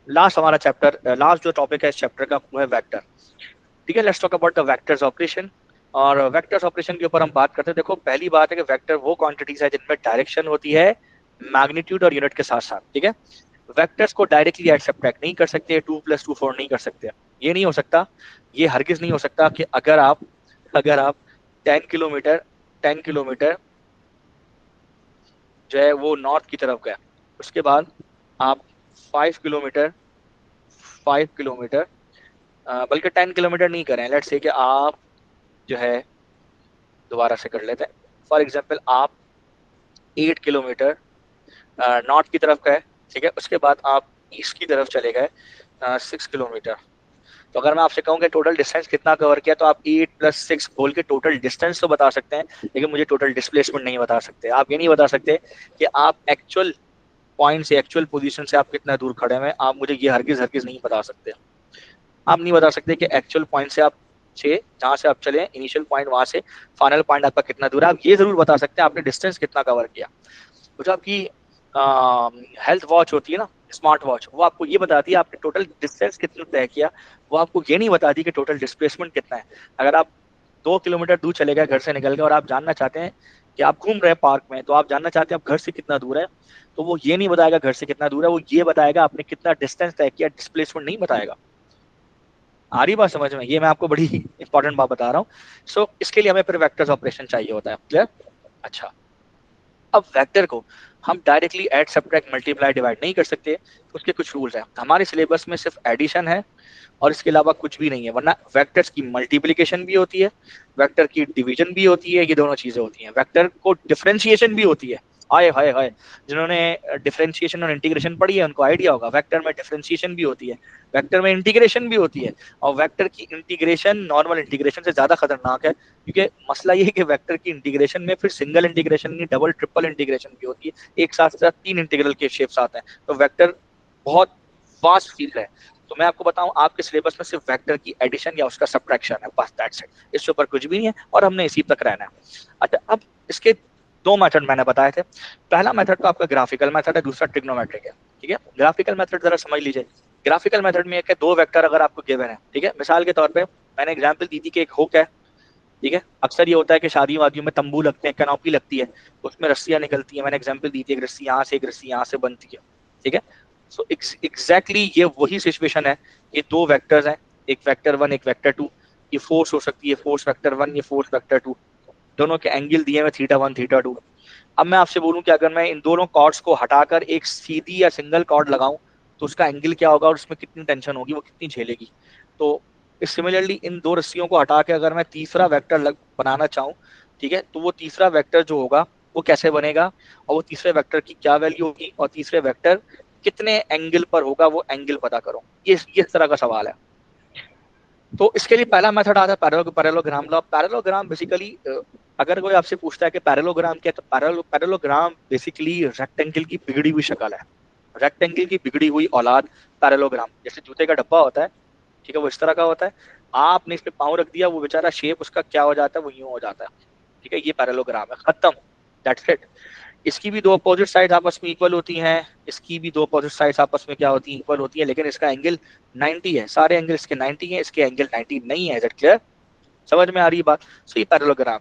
लास्ट हमारा चैप्टर, लास्ट जो टॉपिक है इस चैप्टर का, वो है वेक्टर। ठीक है, let's talk about the vectors operation. और वेक्टर्स ऑपरेशन के ऊपर हम बात करते हैं। देखो, पहली बात है कि वेक्टर वो क्वांटिटीज है जिनमें डायरेक्शन होती है मैग्नीट्यूड और यूनिट के साथ साथ। ठीक है, वेक्टर्स को डायरेक्टली ऐड सब्ट्रैक्ट नहीं कर सकते, 2 + 2 4 नहीं कर सकते, ये नहीं हो सकता, ये हरगिज नहीं हो सकता कि अगर आप 10 किलोमीटर 10 किलोमीटर जो है वो नॉर्थ की तरफ गए, उसके बाद आप 5 किलोमीटर 5 किलोमीटर बल्कि 10 किलोमीटर नहीं करें, लेट्स से कि आप जो है, दोबारा से कर लेते हैं, फॉर एग्जांपल आप 8 किलोमीटर नॉर्थ की तरफ गए। ठीक है, उसके बाद आप ईस्ट की तरफ चले गए 6 किलोमीटर। तो अगर मैं आपसे कहूँ कि टोटल डिस्टेंस कितना कवर किया, तो आप 8 + 6 बोल के टोटल डिस्टेंस तो बता सकते हैं, लेकिन मुझे टोटल डिस्प्लेसमेंट नहीं बता सकते। आप ये नहीं बता सकते कि आप एक्चुअल पॉइंट से, एक्चुअल पोजीशन से आप कितना दूर खड़े हैं। आप मुझे ये हरगिज नहीं बता सकते। आप नहीं बता सकते कि एक्चुअल पॉइंट से आप जहाँ से आप चले, इनिशियल पॉइंट, वहां से फाइनल पॉइंट आपका कितना दूर है। आप ये जरूर बता सकते हैं आपने डिस्टेंस कितना कवर किया। तो जो आपकी हेल्थ वॉच होती है ना, स्मार्ट वॉच, वो आपको ये बताती है आपने टोटल डिस्टेंस कितना तय किया, वो आपको ये नहीं बताती कि टोटल डिस्प्लेसमेंट कितना है। अगर आप 2 किलोमीटर दूर चले गए घर से निकल के, और आप जानना चाहते हैं कि आप घूम रहे हैं पार्क में, तो आप जानना चाहते हैं आप घर से कितना दूर है, तो वो ये नहीं बताएगा घर से कितना दूर है, वो ये बताएगा आपने कितना डिस्टेंस तय किया, डिस्प्लेसमेंट नहीं बताएगा। आ रही बात समझ में? ये मैं आपको बड़ी इंपॉर्टेंट बात बता रहा हूँ। सो इसके लिए हमें फिर वेक्टर्स ऑपरेशन चाहिए होता है। क्लियर? अच्छा, अब वेक्टर को हम directly add subtract multiply divide नहीं कर सकते, उसके कुछ रूल्स हैं। हमारे सिलेबस में सिर्फ एडिशन है और इसके अलावा कुछ भी नहीं है, वरना वेक्टर्स की मल्टीप्लिकेशन भी होती है, वेक्टर की डिवीजन भी होती है, ये दोनों चीजें होती हैं। वेक्टर को डिफरेंशिएशन भी होती है। हाय हाय हाय, जिन्होंने डिफरेंशिएशन और इंटीग्रेशन पढ़ी है उनको आइडिया होगा, वेक्टर में डिफरेंशिएशन भी होती है, वेक्टर में इंटीग्रेशन भी होती है। और वेक्टर की इंटीग्रेशन नॉर्मल इंटीग्रेशन से ज्यादा खतरनाक है, क्योंकि मसला ये है कि वेक्टर की इंटीग्रेशन में फिर सिंगल इंटीग्रेशन नहीं, डबल ट्रिपल इंटीग्रेशन भी होती है, एक साथ साथ 3 इंटीग्रल के शेप्स आते हैं। तो वेक्टर बहुत वास्ट फील्ड है। तो मैं आपको बताऊं, आपके सिलेबस में सिर्फ वेक्टर की एडिशन या उसका सब्ट्रैक्शन है, बस दैट्स इट। इससे ऊपर कुछ भी नहीं है और हमने इसी तक रहना है। अच्छा, अब इसके 2 मेथड मैंने बताए थे। पहला मेथड तो आपका ग्राफिकल मेथड है, दूसरा ट्रिग्नोमेट्रिक है। ठीक है, ग्राफिकल मेथड जरा समझ लीजिए। ग्राफिकल मेथड में एक है 2 वेक्टर अगर आपको गिवन है, ठीक है, मिसाल के तौर पे मैंने एग्जांपल दी थी कि एक हुक है, ठीक है। अक्सर ये होता है कि शादी वादियों में तंबू लगते हैं, कैनोपी लगती है, उसमें रस्सियां निकलती हैं। मैंने एग्जांपल दी थी, एक रस्सी यहाँ से एक रस्सी यहाँ से बनती है, ठीक है। सो एग्जैक्टली ये वही सिचुएशन है। ये 2 वेक्टर्स हैं, एक वेक्टर 1 एक वेक्टर 2। ये फोर्स हो सकती है, फोर्स वेक्टर 1, ये फोर्स वेक्टर 2। दोनों के एंगल दिए हुए θ1 θ2। अब मैं आपसे बोलूं कि अगर मैं इन दोनों कॉर्ड्स को हटाकर एक सीधी या सिंगल कॉर्ड लगाऊं तो उसका एंगल क्या होगा और उसमें कितनी टेंशन होगी, वो कितनी झेलेगी। तो सिमिलरली इन 2 रस्सियों को हटा के अगर मैं तीसरा वेक्टर बनाना चाहूँ, ठीक है, तो वो तीसरा वेक्टर जो होगा वो कैसे बनेगा, और वो तीसरे वेक्टर की क्या वैल्यू होगी, और तीसरे वेक्टर कितने एंगल पर होगा, वो एंगल पता करो। ये इस तरह का सवाल है। तो इसके लिए पहला मेथड आता है पैरेललोग्राम लॉ। पैरेललोग्राम बेसिकली अगर कोई आपसे पूछता है कि पैरेललोग्राम क्या है, तो पैरेललोग्राम बेसिकली रेक्टेंगल की बिगड़ी हुई शक्ल है, रेक्टेंगल की बिगड़ी हुई औलाद पैरेललोग्राम। जैसे जूते का डब्बा होता है, ठीक है, वो इस तरह का होता है, आपने इस पे पाँव रख दिया, वो बेचारा शेप उसका क्या हो जाता है, वो यूं हो जाता है, ठीक है। ये पैरेललोग्राम है, खत्म, दैट्स इट। इसकी भी 2 अपोजिट साइड आपस में इक्वल होती हैं, इसकी भी 2 अपोजिट साइड्स आपस में क्या होती हैं, इक्वल होती है, लेकिन इसका एंगल 90 है, सारे एंगल इसके 90 हैं, इसके एंगल 90 नहीं है। Is it clear? समझ में आ रही है बात? सो ये पैरेललोग्राम।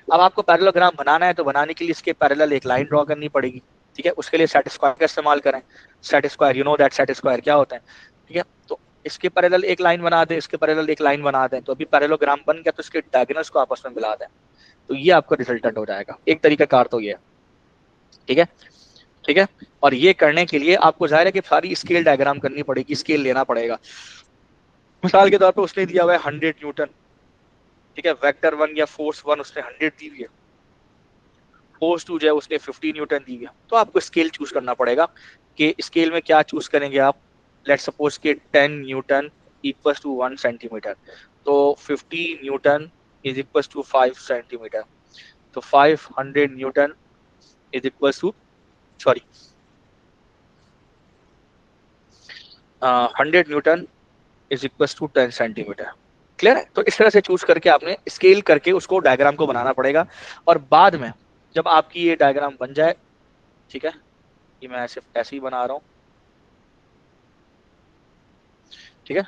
अब आपको पैरेललोग्राम बनाना है तो बनाने के लिए इसके पैरेलल एक लाइन ड्रॉ करनी पड़ेगी, ठीक है। उसके लिए सेट स्क्वायर का इस्तेमाल करें। Set square, you know that set square क्या होता है, ठीक है। तो इसके पैरेलल एक लाइन बना दें, इसके पैरेलल एक लाइन बना दें, तो अभी पैरेललोग्राम बन गया। तो इसके डायगोनल्स को आपस में मिला दें, तो ये आपका रिजल्टेंट हो जाएगा। एक तरीका कार तो ये है, ठीक है, ठीक है। और ये करने के लिए आपको जाहिर है कि सारी स्केल डायग्राम करनी पड़ेगी, स्केल लेना पड़ेगा। मिसाल के तौर पे उसने दिया हुआ है 100 न्यूटन, ठीक है, वेक्टर 1 या फोर्स 1 उसने 100 दी हुई है, फोर्स 2 जो है उसने 50 न्यूटन दी हुई है। तो आपको स्केल चूज करना पड़ेगा कि स्केल में क्या चूज करेंगे आप। लेट्स सपोज के 10 न्यूटन इक्वल टू 1 सेंटीमीटर, तो 50 newton is equal to 5 centimetre, तो 500 newton is equal to, sorry 100 newton is equal to 10 centimetre. Clear है? तो इस तरह से चूज करके आपने स्केल करके उसको डायग्राम को बनाना पड़ेगा। और बाद में जब आपकी ये डायग्राम बन जाए, ठीक है, ये मैं सिर्फ ऐसे ही बना रहा हूँ, ठीक है,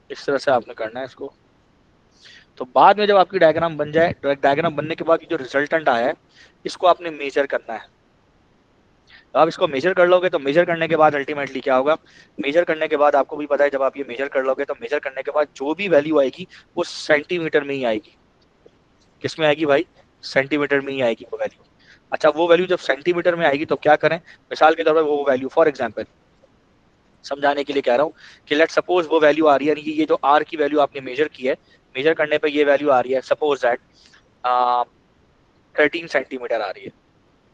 इस तरह से आपने करना है इसको। तो बाद में जब आपकी डायग्राम बन जाए, डायग्राम बनने के बाद जो रिजल्टेंट आया है इसको आपने मेजर करना है। तो आप इसको मेजर कर लोगे, तो मेजर करने के बाद अल्टीमेटली क्या होगा, मेजर करने के बाद आपको भी पता है, जब आप ये मेजर कर लोगे तो मेजर करने के बाद जो भी वैल्यू आएगी वो सेंटीमीटर में ही आएगी। किस में आएगी भाई? सेंटीमीटर में ही आएगी वो वैल्यू। अच्छा, वो वैल्यू जब सेंटीमीटर में आएगी तो क्या करें, मिसाल के तौर पर वो वैल्यू, फॉर एग्जाम्पल समझाने के लिए कह रहा हूँ कि लेट सपोज वो वैल्यू आ रही है, ये जो आर की वैल्यू आपने मेजर की है, मेजर करने पर ये वैल्यू आ रही है, सपोज दैट 13 सेंटीमीटर आ रही है,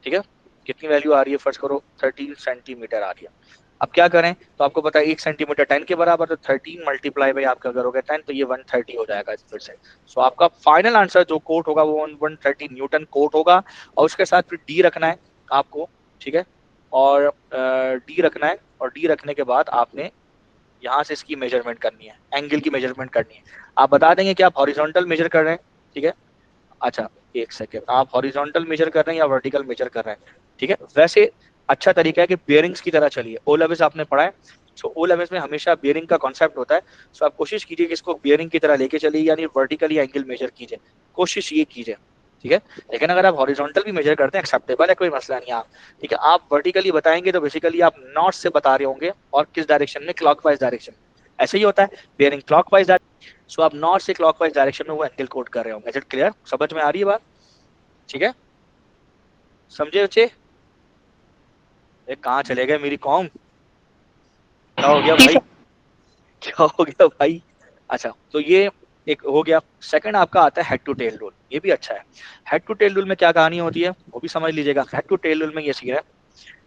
ठीक है। कितनी वैल्यू आ रही है, फर्स्ट करो 13 सेंटीमीटर आ रही है। अब क्या करें, तो आपको पता है 1 सेंटीमीटर 10 के बराबर, तो 13 मल्टीप्लाई बाई आपका करोगे 10, तो ये 130 हो जाएगा फिर से। सो आपका फाइनल आंसर जो कोट होगा वो 130 न्यूटन कोट होगा। और उसके साथ फिर डी रखना है आपको, ठीक है, और डी रखना है, और डी रखने के बाद आपने यहाँ से इसकी मेजरमेंट करनी है, एंगल की मेजरमेंट करनी है। आप बता देंगे कि आप हॉरिजॉन्टल मेजर कर रहे हैं, ठीक है। अच्छा, एक सेकेंड, आप हॉरिजॉन्टल मेजर कर रहे हैं या वर्टिकल मेजर कर रहे हैं, ठीक है। वैसे अच्छा तरीका है कि बेयरिंग्स की तरह चलिए। ओ लेवल्स आपने पढ़ा है, सो ओ लेवल्स में हमेशा बेयरिंग का कॉन्सेप्ट होता है। सो आप कोशिश कीजिए कि इसको बेयरिंग की तरह लेके चलिए, यानी वर्टिकली एंगल मेजर कीजिए, कोशिश ये कीजिए, ठीक है। लेकिन अगर आप हॉरिजॉन्टल भी मेजर करते हैं एक्सेप्टेबल है, कोई मसला नहीं है आप, ठीक है। आप वर्टिकली बताएंगे तो बेसिकली आप नॉर्थ से बता रहे होंगे और किस डायरेक्शन में, क्लॉकवाइज डायरेक्शन, ऐसे ही होता है बेयरिंग क्लॉकवाइज। सो आप नॉर्थ से क्लॉकवाइज डायरेक्शन में वो एंगल कोड कर रहे होंगे। Is it clear? समझ में आ रही है बात? ठीक है, समझे बच्चे? ये कहाँ चले गए मेरी कॉम? क्या हो गया भाई? क्या हो गया भाई? अच्छा, तो ये एक हो गया। सेकंड आपका आता है हेड टू टेल रूल। ये भी अच्छा है। हेड टू टेल रूल में क्या कहानी होती है वो भी समझ लीजिएगा। हेड टू टेल रूल में ये सीन है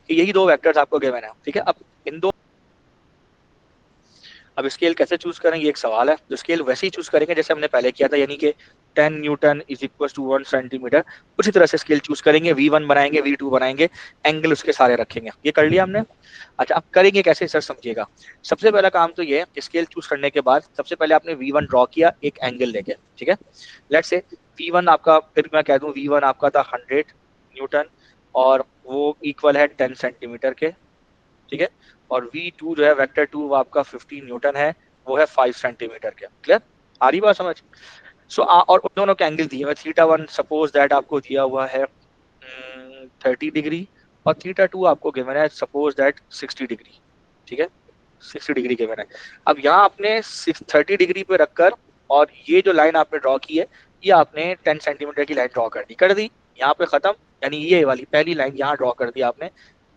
कि यही दो वेक्टर्स आपको गिवन है, ठीक है। अब इन दो, अब स्केल कैसे चूज करेंगे ये एक सवाल है। जो स्केल वैसे ही चूज करेंगे जैसे हमने पहले किया था, यानी कि 10 newton is equal to 1 centimetre, उसी तरह से स्केल चूज करेंगे। V1 बनाएंगे, V2 बनाएंगे, एंगल उसके सारे रखेंगे। ये कर लिया हमने। अच्छा, अब करेंगे कैसे सर, समझिएगा। सबसे पहला काम तो ये है, स्केल चूज करने के बाद सबसे पहले आपने V1 ड्रॉ किया एक एंगल लेके, ठीक है। लेट्स से V1 आपका, फिर मैं कह दूं V1 आपका था 100 न्यूटन और वो इक्वल है 10 सेंटीमीटर के, ठीक है। और V2 जो है वेक्टर 2 वो आपका 15 न्यूटन है, वो है 5 सेंटीमीटर के। क्लियर? आ रही बात समझ? और उन दोनों के एंगल दिए हुए, थीटा 1 सपोज दैट आपको दिया हुआ है 30 डिग्री और थीटा 2 आपको गिवन है सपोज दैट 60 डिग्री, ठीक है। 60 डिग्री गिवन है। अब यहाँ आपने 30 डिग्री पे रखकर और ये जो लाइन आपने ड्रॉ की है ये आपने 10 सेंटीमीटर की लाइन ड्रॉ कर दी यहाँ पे खत्म। यानी ये वाली पहली लाइन यहाँ ड्रॉ कर दी आपने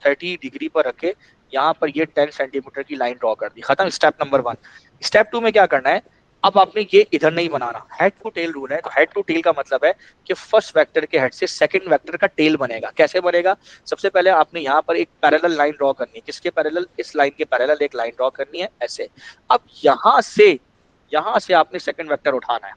30 डिग्री पर रखे, यहाँ पर ये 10 सेंटीमीटर की लाइन ड्रॉ कर दी, खत्म। Step number 1। स्टेप 2 में क्या करना है, अब आपने ये इधर नहीं बनाना। हेड टू टेल रूल है, तो हेड टू टेल का मतलब है कि फर्स्ट वेक्टर के हेड से सेकंड वेक्टर का टेल बनेगा। कैसे बनेगा? सबसे पहले आपने यहाँ पर एक पैरेलल लाइन ड्रॉ करनी है। किसके पैरेलल? इस लाइन के पैरेलल एक लाइन ड्रॉ करनी है ऐसे। अब यहाँ से आपने सेकंड वेक्टर उठाना है।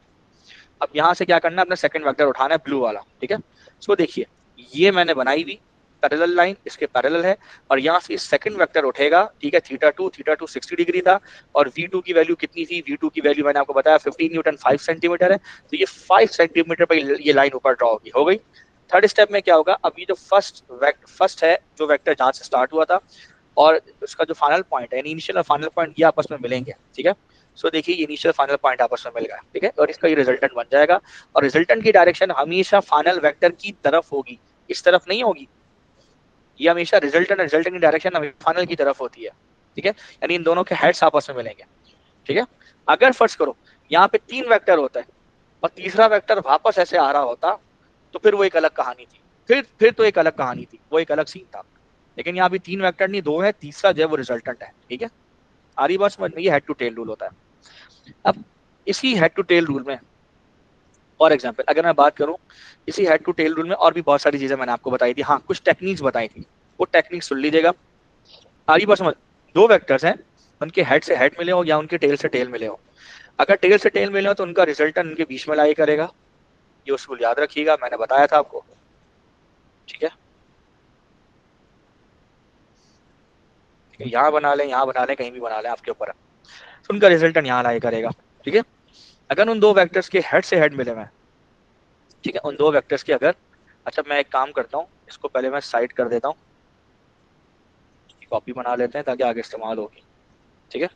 अब यहाँ से क्या करना है, अपना सेकंड वेक्टर उठाना है ब्लू वाला, ठीक है। सो देखिए ये मैंने बनाई हुई पैरेलल लाइन इसके पैरेलल है और यहाँ से सेकंड वेक्टर उठेगा, ठीक है। थीटा टू 60 डिग्री था और V2 की वैल्यू कितनी थी? V2 की वैल्यू मैंने आपको बताया 15 न्यूटन 5 सेंटीमीटर है, तो ये 5 सेंटीमीटर पर ये लाइन ऊपर ड्रॉ होगी, हो गई। थर्ड स्टेप में क्या होगा, अब ये जो फर्स्ट है जो वेक्टर जहाँ से स्टार्ट हुआ था और उसका जो फाइनल पॉइंट है, इनिशियल और फाइनल पॉइंट ये आपस में मिलेंगे, ठीक है। सो देखिए इनिशियल फाइनल पॉइंट आपस में मिल गया, ठीक है। और इसका ये रिजल्टेंट बन जाएगा और रिजल्टेंट की डायरेक्शन हमेशा फाइनल वेक्टर की तरफ होगी, इस तरफ नहीं होगी। ये हमेशा रिजल्टेंट की डायरेक्शन फाइनल की तरफ होती है, ठीक है। यानी इन दोनों के हेड्स आपस में मिलेंगे, ठीक है। अगर फर्स्ट करो यहाँ पे 3 वेक्टर होता है और तीसरा वेक्टर वापस ऐसे आ रहा होता तो फिर वो एक अलग कहानी थी, फिर तो एक अलग कहानी थी, वो एक अलग सीन था। लेकिन यहाँ भी 3 वेक्टर नहीं 2 है, तीसरा जो है वो रिजल्टेंट है, ठीक है। आ रही बात समझ में? ये हेड टू टेल रूल होता है। अब इसी हेड टू टेल रूल में फॉर एग्जाम्पल अगर मैं बात करूं, इसी हेड टू टेल रूल में और भी बहुत सारी चीजें मैंने आपको बताई थी। हाँ, कुछ टेक्निक्स बताई थी, वो टेक्निक सुन लीजिएगा। आ रही बात समझ? 2 वेक्टर्स हैं, उनके हेड से हेड मिले हो या उनके टेल से टेल मिले हो। अगर टेल से टेल मिले हो तो उनका रिजल्टेंट उनके बीच में लाई करेगा। ये उसूल याद रखिएगा, मैंने बताया था आपको, ठीक है। यहाँ बना लें, यहाँ बना लें, कहीं भी बना लें, आपके ऊपर है। तो उनका रिजल्टेंट यहाँ लाई करेगा, ठीक है। अगर उन 2 वेक्टर्स के हेड से हेड मिले हुए, ठीक है, उन 2 वेक्टर्स के अगर, अच्छा मैं एक काम करता हूँ, इसको पहले मैं साइड कर देता हूँ, कॉपी बना लेते हैं ताकि आगे इस्तेमाल होगी, ठीक है।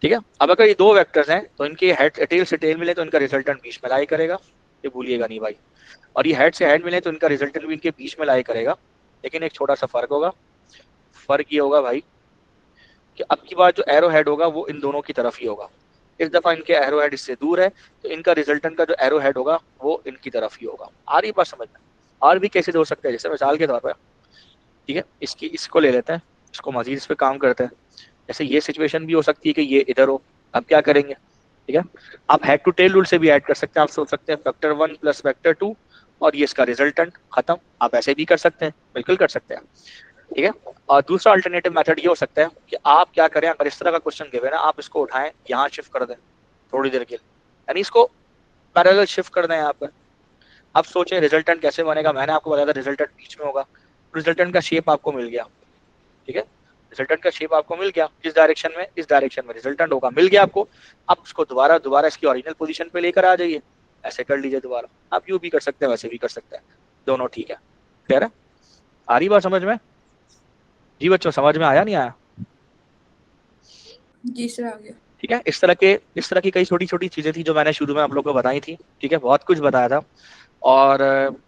ठीक है, अब अगर ये 2 वेक्टर्स हैं तो इनके हेड टेल से टेल मिले तो इनका रिजल्टेंट बीच में लाई करेगा, ये भूलिएगा नहीं भाई। और ये हेड से हेड मिले तो इनका रिजल्टेंट भी इनके बीच में लाई करेगा। लेकिन एक छोटा सा फर्क होगा, फर्क ये होगा भाई कि अब की बार जो एरो हेड होगा वो इन दोनों की तरफ ही होगा। इस दफा इनके एरो हेड इससे दूर है तो इनका रिजल्टेंट का जो एरो हेड होगा वो इनकी तरफ ही होगा। आ रही बात समझ में? और भी कैसे हो सकते हैं, जैसे मिसाल के तौर पर, ठीक है, इसको ले लेते हैं, इसको मजीद इस पर काम करते हैं। जैसे ये सिचुएशन भी हो सकती है कि ये इधर हो, अब क्या करेंगे, ठीक है। आप हेड टू टेल रूल से भी ऐड कर सकते हैं। आप सोच सकते हैं वेक्टर 1 प्लस वेक्टर 2 और ये इसका रिजल्टेंट खत्म। आप ऐसे भी कर सकते हैं, बिल्कुल कर सकते हैं, ठीक है। और दूसरा अल्टरनेटिव मेथड ये हो सकता है कि आप क्या करें, अगर इस तरह का क्वेश्चन गिवन है ना, आप इसको उठाएं यहाँ शिफ्ट कर दें थोड़ी देर के लिए, यानी इसको पैरेलल शिफ्ट कर दें यहाँ पर। अब सोचें रिजल्टेंट कैसे बनेगा। मैंने आपको बताया था रिजल्टेंट बीच में होगा, रिजल्टेंट का शेप आपको मिल गया, ठीक है। रिजल्टेंट का शेप आपको मिल गया, किस डायरेक्शन में, इस डायरेक्शन में रिजल्टेंट होगा, मिल गया आपको। आप उसको दोबारा इसकी ओरिजिनल पोजीशन पे लेकर आ जाइए, ऐसे कर लीजिए दोबारा। आप यूं भी कर सकते हैं, वैसे भी कर सकते हैं, दोनों ठीक है। क्लियर है? आ रही बात समझ में? जी बच्चों, समझ में आया नहीं आया? जी सर, आ गया। ठीक है। इस तरह की कई छोटी छोटी चीजें थी जो मैंने शुरू में आप लोगों को बताई थी। ठीक है, बहुत कुछ बताया था। और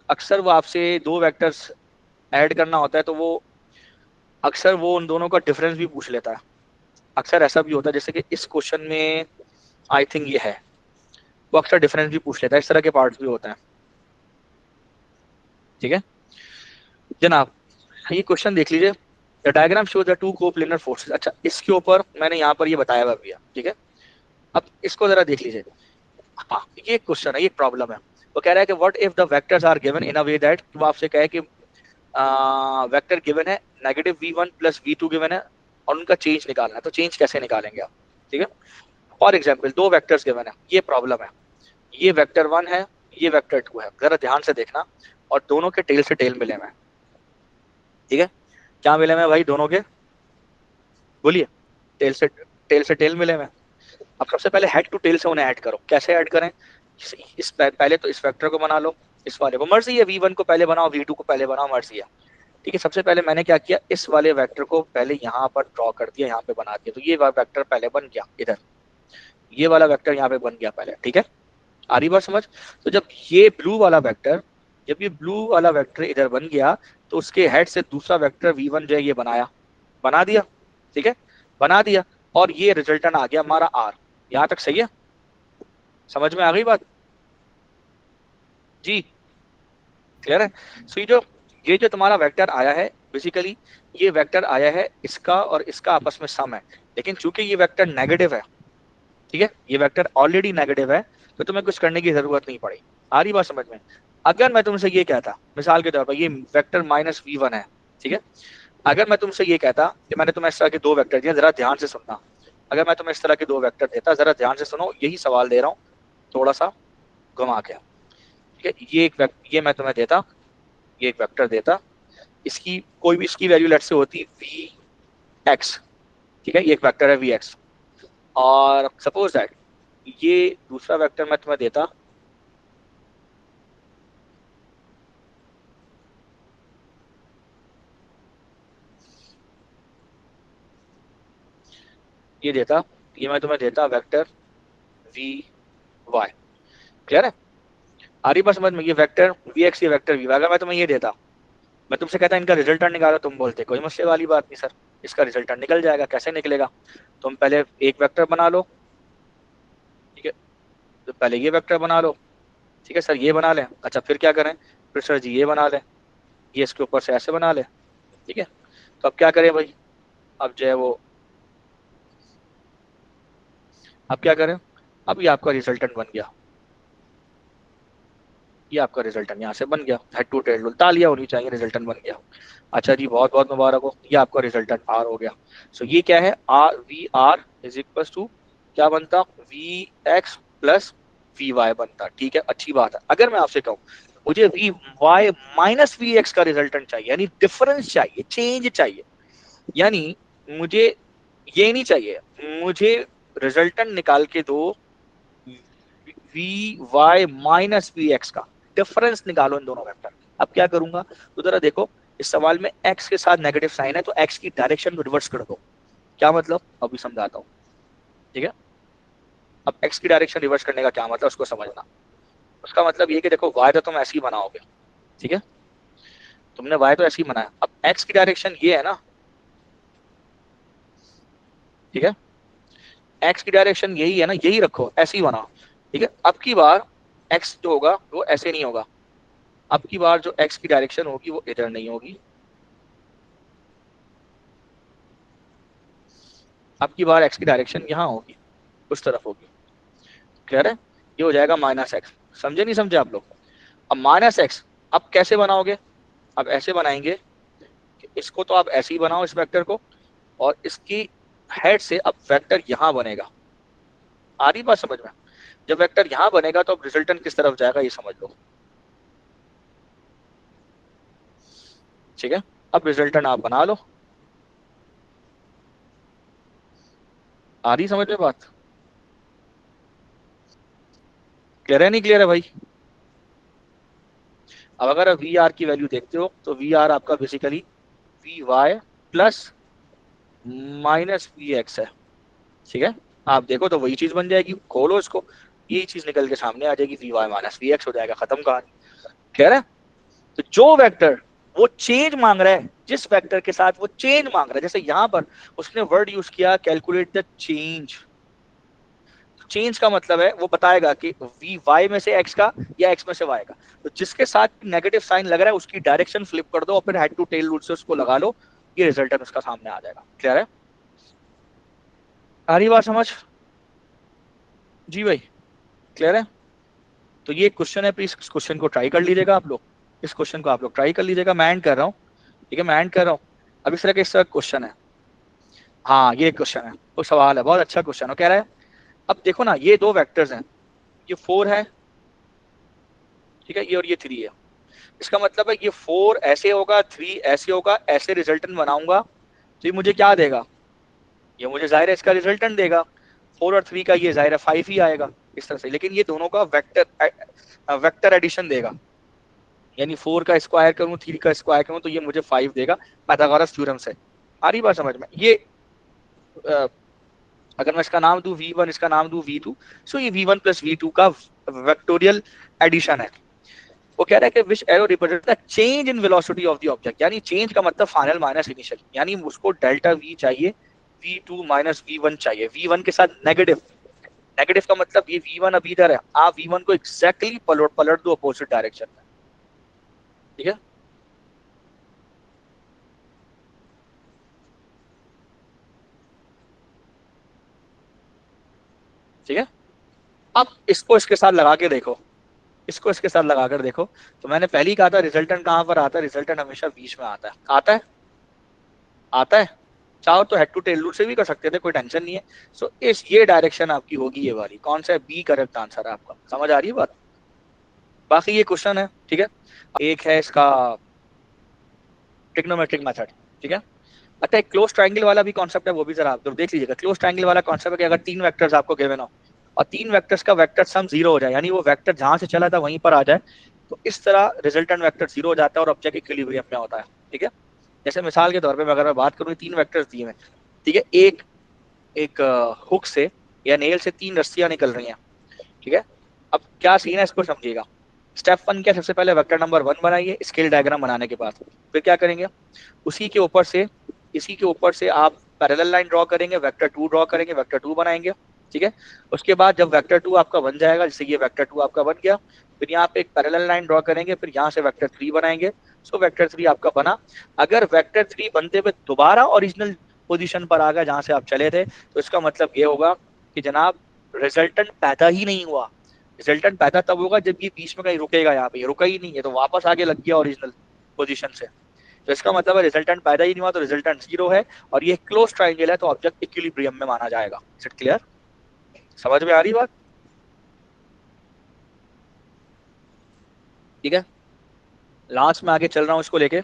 अक्सर वो आपसे दो वेक्टर्स ऐड करना होता है तो वो अक्सर वो उन दोनों का डिफरेंस भी पूछ लेता है। अक्सर ऐसा भी होता है, जैसे कि इस क्वेश्चन में आई थिंक ये है, वो अक्सर डिफरेंस भी पूछ लेता है। इस तरह के पार्ट्स भी होते हैं। ठीक है जनाब, ये क्वेश्चन देख लीजिए। The diagram show the two coplanar forces. अच्छा, इसके ऊपर मैंने यहाँ पर ये बताया हुआ भी है। ठीक है, अब इसको जरा देख लीजिए। हाँ, ये क्वेश्चन है, ये प्रॉब्लम है। वो कह रहा है कि what if the vectors are given in a way that, वो आपसे कहे कि वेक्टर गिवन है, negative v1 plus v2 given है और उनका चेंज निकालना है। तो चेंज कैसे निकालेंगे आप? ठीक है, फॉर एग्जाम्पल दो वेक्टर्स गिवन है, ये प्रॉब्लम है। ये वेक्टर 1 है, ये वेक्टर 2 है। जरा ध्यान से देखना, और दोनों के टेल से टेल मिले हुए हैं। ठीक है, क्या मिले हुए हैं भाई दोनों के? बोलिए। टेल से टेल मिले हुए हैं। अब सबसे पहले हेड टू टेल से उन्हें ऐड करो। कैसे ऐड करें? पहले तो इस वेक्टर को बना लो, इस वाले को। मर्जी है, v1 को पहले बनाओ, v2 को पहले बनाओ, मर्जी है। ठीक है, सबसे पहले मैंने क्या किया, इस वाले वेक्टर को पहले यहाँ पर ड्रॉ कर दिया, यहाँ पे बना दिया। तो ये वेक्टर पहले बन गया इधर, ये वाला वेक्टर यहाँ पे बन गया पहले। ठीक है, आ रही बात समझ? तो जब ये ब्लू वाला वेक्टर, जब ये ब्लू वाला वेक्टर इधर बन गया, तो उसके हेड से दूसरा वेक्टर v1 जो है ये बना दिया। ठीक है, बना दिया, और ये रिजल्टेंट आ गया हमारा r। यहाँ तक सही है? समझ में आ गई बात जी? क्लियर है? सो ये जो तुम्हारा वेक्टर आया है, बेसिकली ये वेक्टर आया है, इसका और इसका आपस में सम है। लेकिन चूंकि ये वेक्टर नेगेटिव है, ठीक है, ये वेक्टर ऑलरेडी नेगेटिव है, तो तुम्हें कुछ करने की जरूरत नहीं पड़ी। आ रही बात समझ में? अगर मैं तुमसे ये कहता, मिसाल के तौर पर ये वेक्टर -v1 है, ठीक है, अगर मैं तुमसे ये कहता कि मैंने तुम्हें इस तरह के दो वेक्टर दिए, जरा ध्यान से सुनना। अगर मैं तुम्हें इस तरह के दो वेक्टर देता, जरा ध्यान से सुनो, यही सवाल दे रहा हूँ थोड़ा सा घुमा के। ठीक है, ये मैं तुम्हें देता, ये एक वेक्टर देता, इसकी कोई भी इसकी वैल्यू लेट से होती vx। ठीक है, ये एक वेक्टर है vx, और सपोज दैट ये दूसरा वेक्टर मैं तुम्हें देता, ये मैं तुम्हें देता वेक्टर vy। क्लियर है? आ रही बात समझ में? ये वेक्टर vx, ये वेक्टर vy। अगर मैं तुम्हें ये देता, मैं तुमसे कहता इनका रिजल्टेंट निकालो, तुम बोलते कोई मसले वाली बात नहीं सर, इसका रिजल्टेंट निकल जाएगा। कैसे निकलेगा? तुम पहले एक वेक्टर बना लो, ठीक है, तो पहले ये वेक्टर बना लो। ठीक है सर, ये बना लें। अच्छा, फिर क्या करें? फिर सर जी ये बना लें, ये इसके ऊपर से ऐसे बना लें। ठीक है, तो अब क्या करें भाई? अब जो है वो, अब क्या करें? अब ये आपका रिजल्टेंट बन गया, ये आपका रिजल्टेंट यहाँ से बन गया। हेड टू टेल तालियां होनी चाहिए, रिजल्टेंट बन गया। अच्छा जी, बहुत बहुत मुबारक हो, ये आपका रिजल्टेंट आर हो गया। सो ये क्या है? R, V R is equal to क्या बनता? V X plus V Y बनता। ठीक है, अच्छी बात है। अगर मैं आपसे कहूँ मुझे V Y minus V X का रिजल्टेंट चाहिए, यानी डिफरेंस चाहिए, चेंज चाहिए, यानी मुझे ये नहीं चाहिए, मुझे रिजल्टेंट निकाल के दो V Y minus V X का, डिफरेंस निकालो इन दोनों वेक्टर। अब क्या करूंगा? तो जरा देखो, इस सवाल में x के साथ नेगेटिव साइन है, तो x की डायरेक्शन को रिवर्स कर दो। क्या मतलब? अभी समझाता हूँ। ठीक है, अब x की डायरेक्शन रिवर्स करने का क्या मतलब, उसको समझना। उसका मतलब ये कि देखो, y तो तुम ऐसे ही बनाओगे, ठीक है, तुमने y तो ऐसे ही बनाया। अब x की डायरेक्शन ये है ना, ठीक है, x की डायरेक्शन यही है ना, यही रखो, ऐसे ही बनाओ। ठीक है, अब की बार x जो होगा वो ऐसे नहीं होगा। अब की बार जो x की डायरेक्शन होगी वो इधर नहीं होगी, अब की बार x की डायरेक्शन यहाँ होगी, उस तरफ होगी। क्लियर है? ये हो जाएगा -x। समझे नहीं समझे आप लोग? अब -x अब कैसे बनाओगे? अब ऐसे बनाएंगे कि इसको तो आप ऐसे ही बनाओ, इस वेक्टर को, और इसकी हेड से अब वेक्टर यहाँ बनेगा। आ रही बात समझ में? जब वेक्टर यहाँ बनेगा तो अब रिजल्टेंट किस तरफ जाएगा ये समझ लो। ठीक है, अब रिजल्टेंट आप बना लो। आ रही समझ में बात? क्लियर है नहीं क्लियर है भाई? अब अगर आप वी आर की वैल्यू देखते हो तो वी आर आपका basically V Y plus minus V X है। ठीक है, आप देखो तो वही चीज बन जाएगी, खोलो इसको, यही चीज निकल के सामने आ जाएगी, V Y minus V X हो जाएगा, खत्म कहानी। क्लियर है? तो जो वेक्टर वो चेंज मांग रहा है, जिस वेक्टर के साथ वो चेंज मांग रहा है, जैसे यहां पर उसने वर्ड यूज किया कैलकुलेट द चेंज। चेंज का मतलब है वो बताएगा कि वी वाई में से एक्स का या एक्स में से वाई का, तो जिसके साथ नेगेटिव साइन लग रहा है उसकी डायरेक्शन फ्लिप कर दो और फिर हेड टू टेल रूल से उसको लगा लो, ये रिजल्टेंट उसका सामने आ जाएगा। क्लियर है? आ रही बात समझ? जी भाई क्लियर है? तो ये क्वेश्चन है, प्लीज इस क्वेश्चन को ट्राई कर लीजिएगा आप लोग, इस क्वेश्चन को आप लोग ट्राई कर लीजिएगा, मैं एंड कर रहा हूँ। ठीक है, मैं एंड कर रहा हूँ। अब इस तरह का क्वेश्चन है, हाँ ये क्वेश्चन है, वो सवाल है, बहुत अच्छा क्वेश्चन है। कह रहा है अब देखो ना, ये दो वेक्टर्स हैं, ये 4 है, ठीक है, ये और ये 3 है। इसका मतलब है ये 4 ऐसे होगा, 3 ऐसे होगा, ऐसे रिजल्टेंट बनाऊंगा तो ये मुझे क्या देगा, ये मुझे जाहिर है इसका रिजल्टेंट देगा। 4 और 3 का ये जाहिर है 5 ही आएगा इस तरह से, लेकिन ये दोनों का वेक्टर वेक्टर एडिशन देगा, यानी 4 का स्क्वायर करूं 3 का स्क्वायर करूं तो ये मुझे 5 देगा पाइथागोरस थ्योरम से। आ रही बात समझ में? ये अ, अगर मैं इसका नाम दूं v1, इसका नाम दूं v2, सो ये v1 प्लस v2 का वेक्टोरियल एडिशन है। वो कह रहा है कि which arrow represent the change in velocity of the object, यानी चेंज का मतलब फाइनल माइनस इनिशियल, यानी उसको डेल्टा v चाहिए, v2 माइनस v1 चाहिए, v1 के साथ नेगेटिव, नेगेटिव का मतलब ये v1 अब इधर है, आप v1 को एग्जैक्टली पलट दो अपोजिट डायरेक्शन में। ठीक है, ठीक है। अब इसको इसके साथ लगा के देखो, इसको इसके साथ लगाकर देखो, तो मैंने पहले ही कहा था रिजल्टेंट कहां पर आता है, रिजल्टेंट हमेशा बीच में आता है, आता है, आता है। चाहो तो हेड टू टेल रूल से भी कर सकते थे, कोई टेंशन नहीं है। सो इस ये डायरेक्शन आपकी होगी, ये वाली कौन सा है, बी करेक्ट आंसर है आपका। समझ आ रही है बात? बाकी ये क्वेश्चन है, ठीक है। एक है इसका ट्रिग्नोमेट्रिक मेथड, ठीक है। अच्छा, एक क्लोज ट्रायंगल वाला भी कॉन्सेप्ट है, वो भी जरा आप लोग देख लीजिएगा। क्लोज ट्रायंगल वाला कॉन्सेप्ट है कि अगर 3 वेक्टर्स आपको गिवन हो और 3 वेक्टर्स का वेक्टर सम 0 हो जाए, यानी वो वेक्टर जहां से चला था वहीं पर आ जाए, तो इस तरह रिजल्टेंट वेक्टर 0 हो जाता है और ऑब्जेक्ट इक्विलिब्रियम में होता है। ठीक है, जैसे मिसाल के तौर पे अगर मैं बात करूँ, 3 वेक्टर्स दिए हैं, ठीक है, एक एक हुक से या नेल से 3 रस्सियां निकल रही हैं, ठीक है। अब क्या सीन है, इसको समझिएगा। स्टेप 1 क्या, सबसे पहले वेक्टर नंबर 1 बनाइए स्केल डायग्राम बनाने के बाद, फिर क्या करेंगे, उसी के ऊपर से इसी के ऊपर से आप पैरेलल लाइन ड्रॉ करेंगे, वेक्टर 2 ड्रॉ करेंगे, वेक्टर 2 बनाएंगे, ठीक है। उसके बाद जब वेक्टर 2 आपका बन जाएगा, जैसे ये वेक्टर 2 आपका बन गया, फिर यहाँ पे एक पैरेलल लाइन ड्रॉ करेंगे, फिर यहाँ से वेक्टर 3 बनाएंगे। सो वेक्टर 3 आपका बना। अगर वेक्टर 3 बनते हुए दोबारा ओरिजिनल पोजीशन पर आ गया जहां से आप चले थे, तो इसका मतलब ये होगा कि जनाब रिजल्टेंट पैदा ही नहीं हुआ। रिजल्टेंट पैदा तब होगा जब ये बीच में कहीं रुकेगा, यहाँ पे ये रुका ही नहीं है तो वापस आगे लग गया ओरिजिनल पोजीशन से, तो इसका मतलब है रिजल्टेंट पैदा ही नहीं हुआ, तो रिजल्टेंट 0 है और ये क्लोज ट्रायंगल है, तो ऑब्जेक्ट इक्विलिब्रियम में माना जाएगा। Is it clear? समझ में आ रही बात? ठीक है, लास्ट में आगे चल रहा हूँ इसको लेके।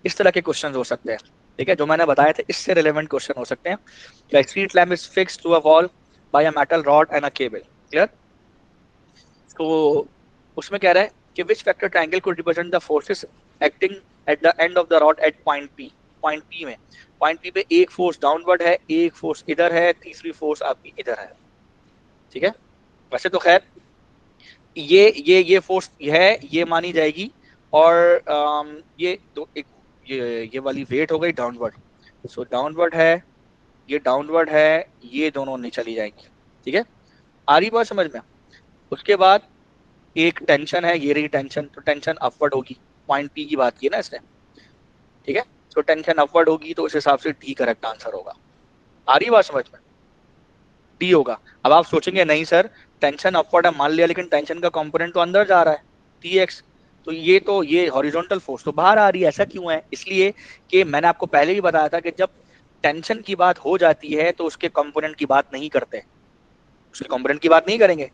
इस तरह के क्वेश्चन हो सकते हैं, ठीक है, जो मैंने बताए थे इससे रिलेवेंट क्वेश्चन हो सकते हैं। क्या street lamp is fixed to a wall by a metal rod and a cable? Clear? तो उसमें कह रहा है कि which vector triangle could represent the forces acting at the end of the rod at point P. Point P में, पॉइंट पी पे एक फोर्स डाउनवर्ड है, एक फोर्स इधर है, तीसरी फोर्स आपकी इधर है। ठीक है, वैसे तो खैर ये फोर्स है, ये मानी जाएगी, और ये दो एक ये वाली वेट हो गई डाउनवर्ड, सो डाउनवर्ड है, ये डाउनवर्ड है, ये दोनों नहीं चली जाएंगी। ठीक है, आ रही बात समझ में? उसके बाद एक टेंशन है, ये रही टेंशन, तो टेंशन अपवर्ड होगी, पॉइंट पी की बात की है ना इसने। ठीक है, तो टेंशन अपवर्ड होगी, तो उस हिसाब से डी करेक्ट आंसर होगा। आ रही बात समझ में? डी होगा। अब आप सोचेंगे नहीं सर, टेंशन अपवर्ड है मान लिया, लेकिन टेंशन का कंपोनेंट तो अंदर जा रहा है, टी एक्स, तो ये हॉरिजॉन्टल फोर्स तो बाहर आ रही है। ऐसा क्यों है? इसलिए कि मैंने आपको पहले भी बताया था कि जब टेंशन की बात हो जाती है तो उसके कंपोनेंट की बात नहीं करते, उसके कंपोनेंट की बात नहीं करेंगे,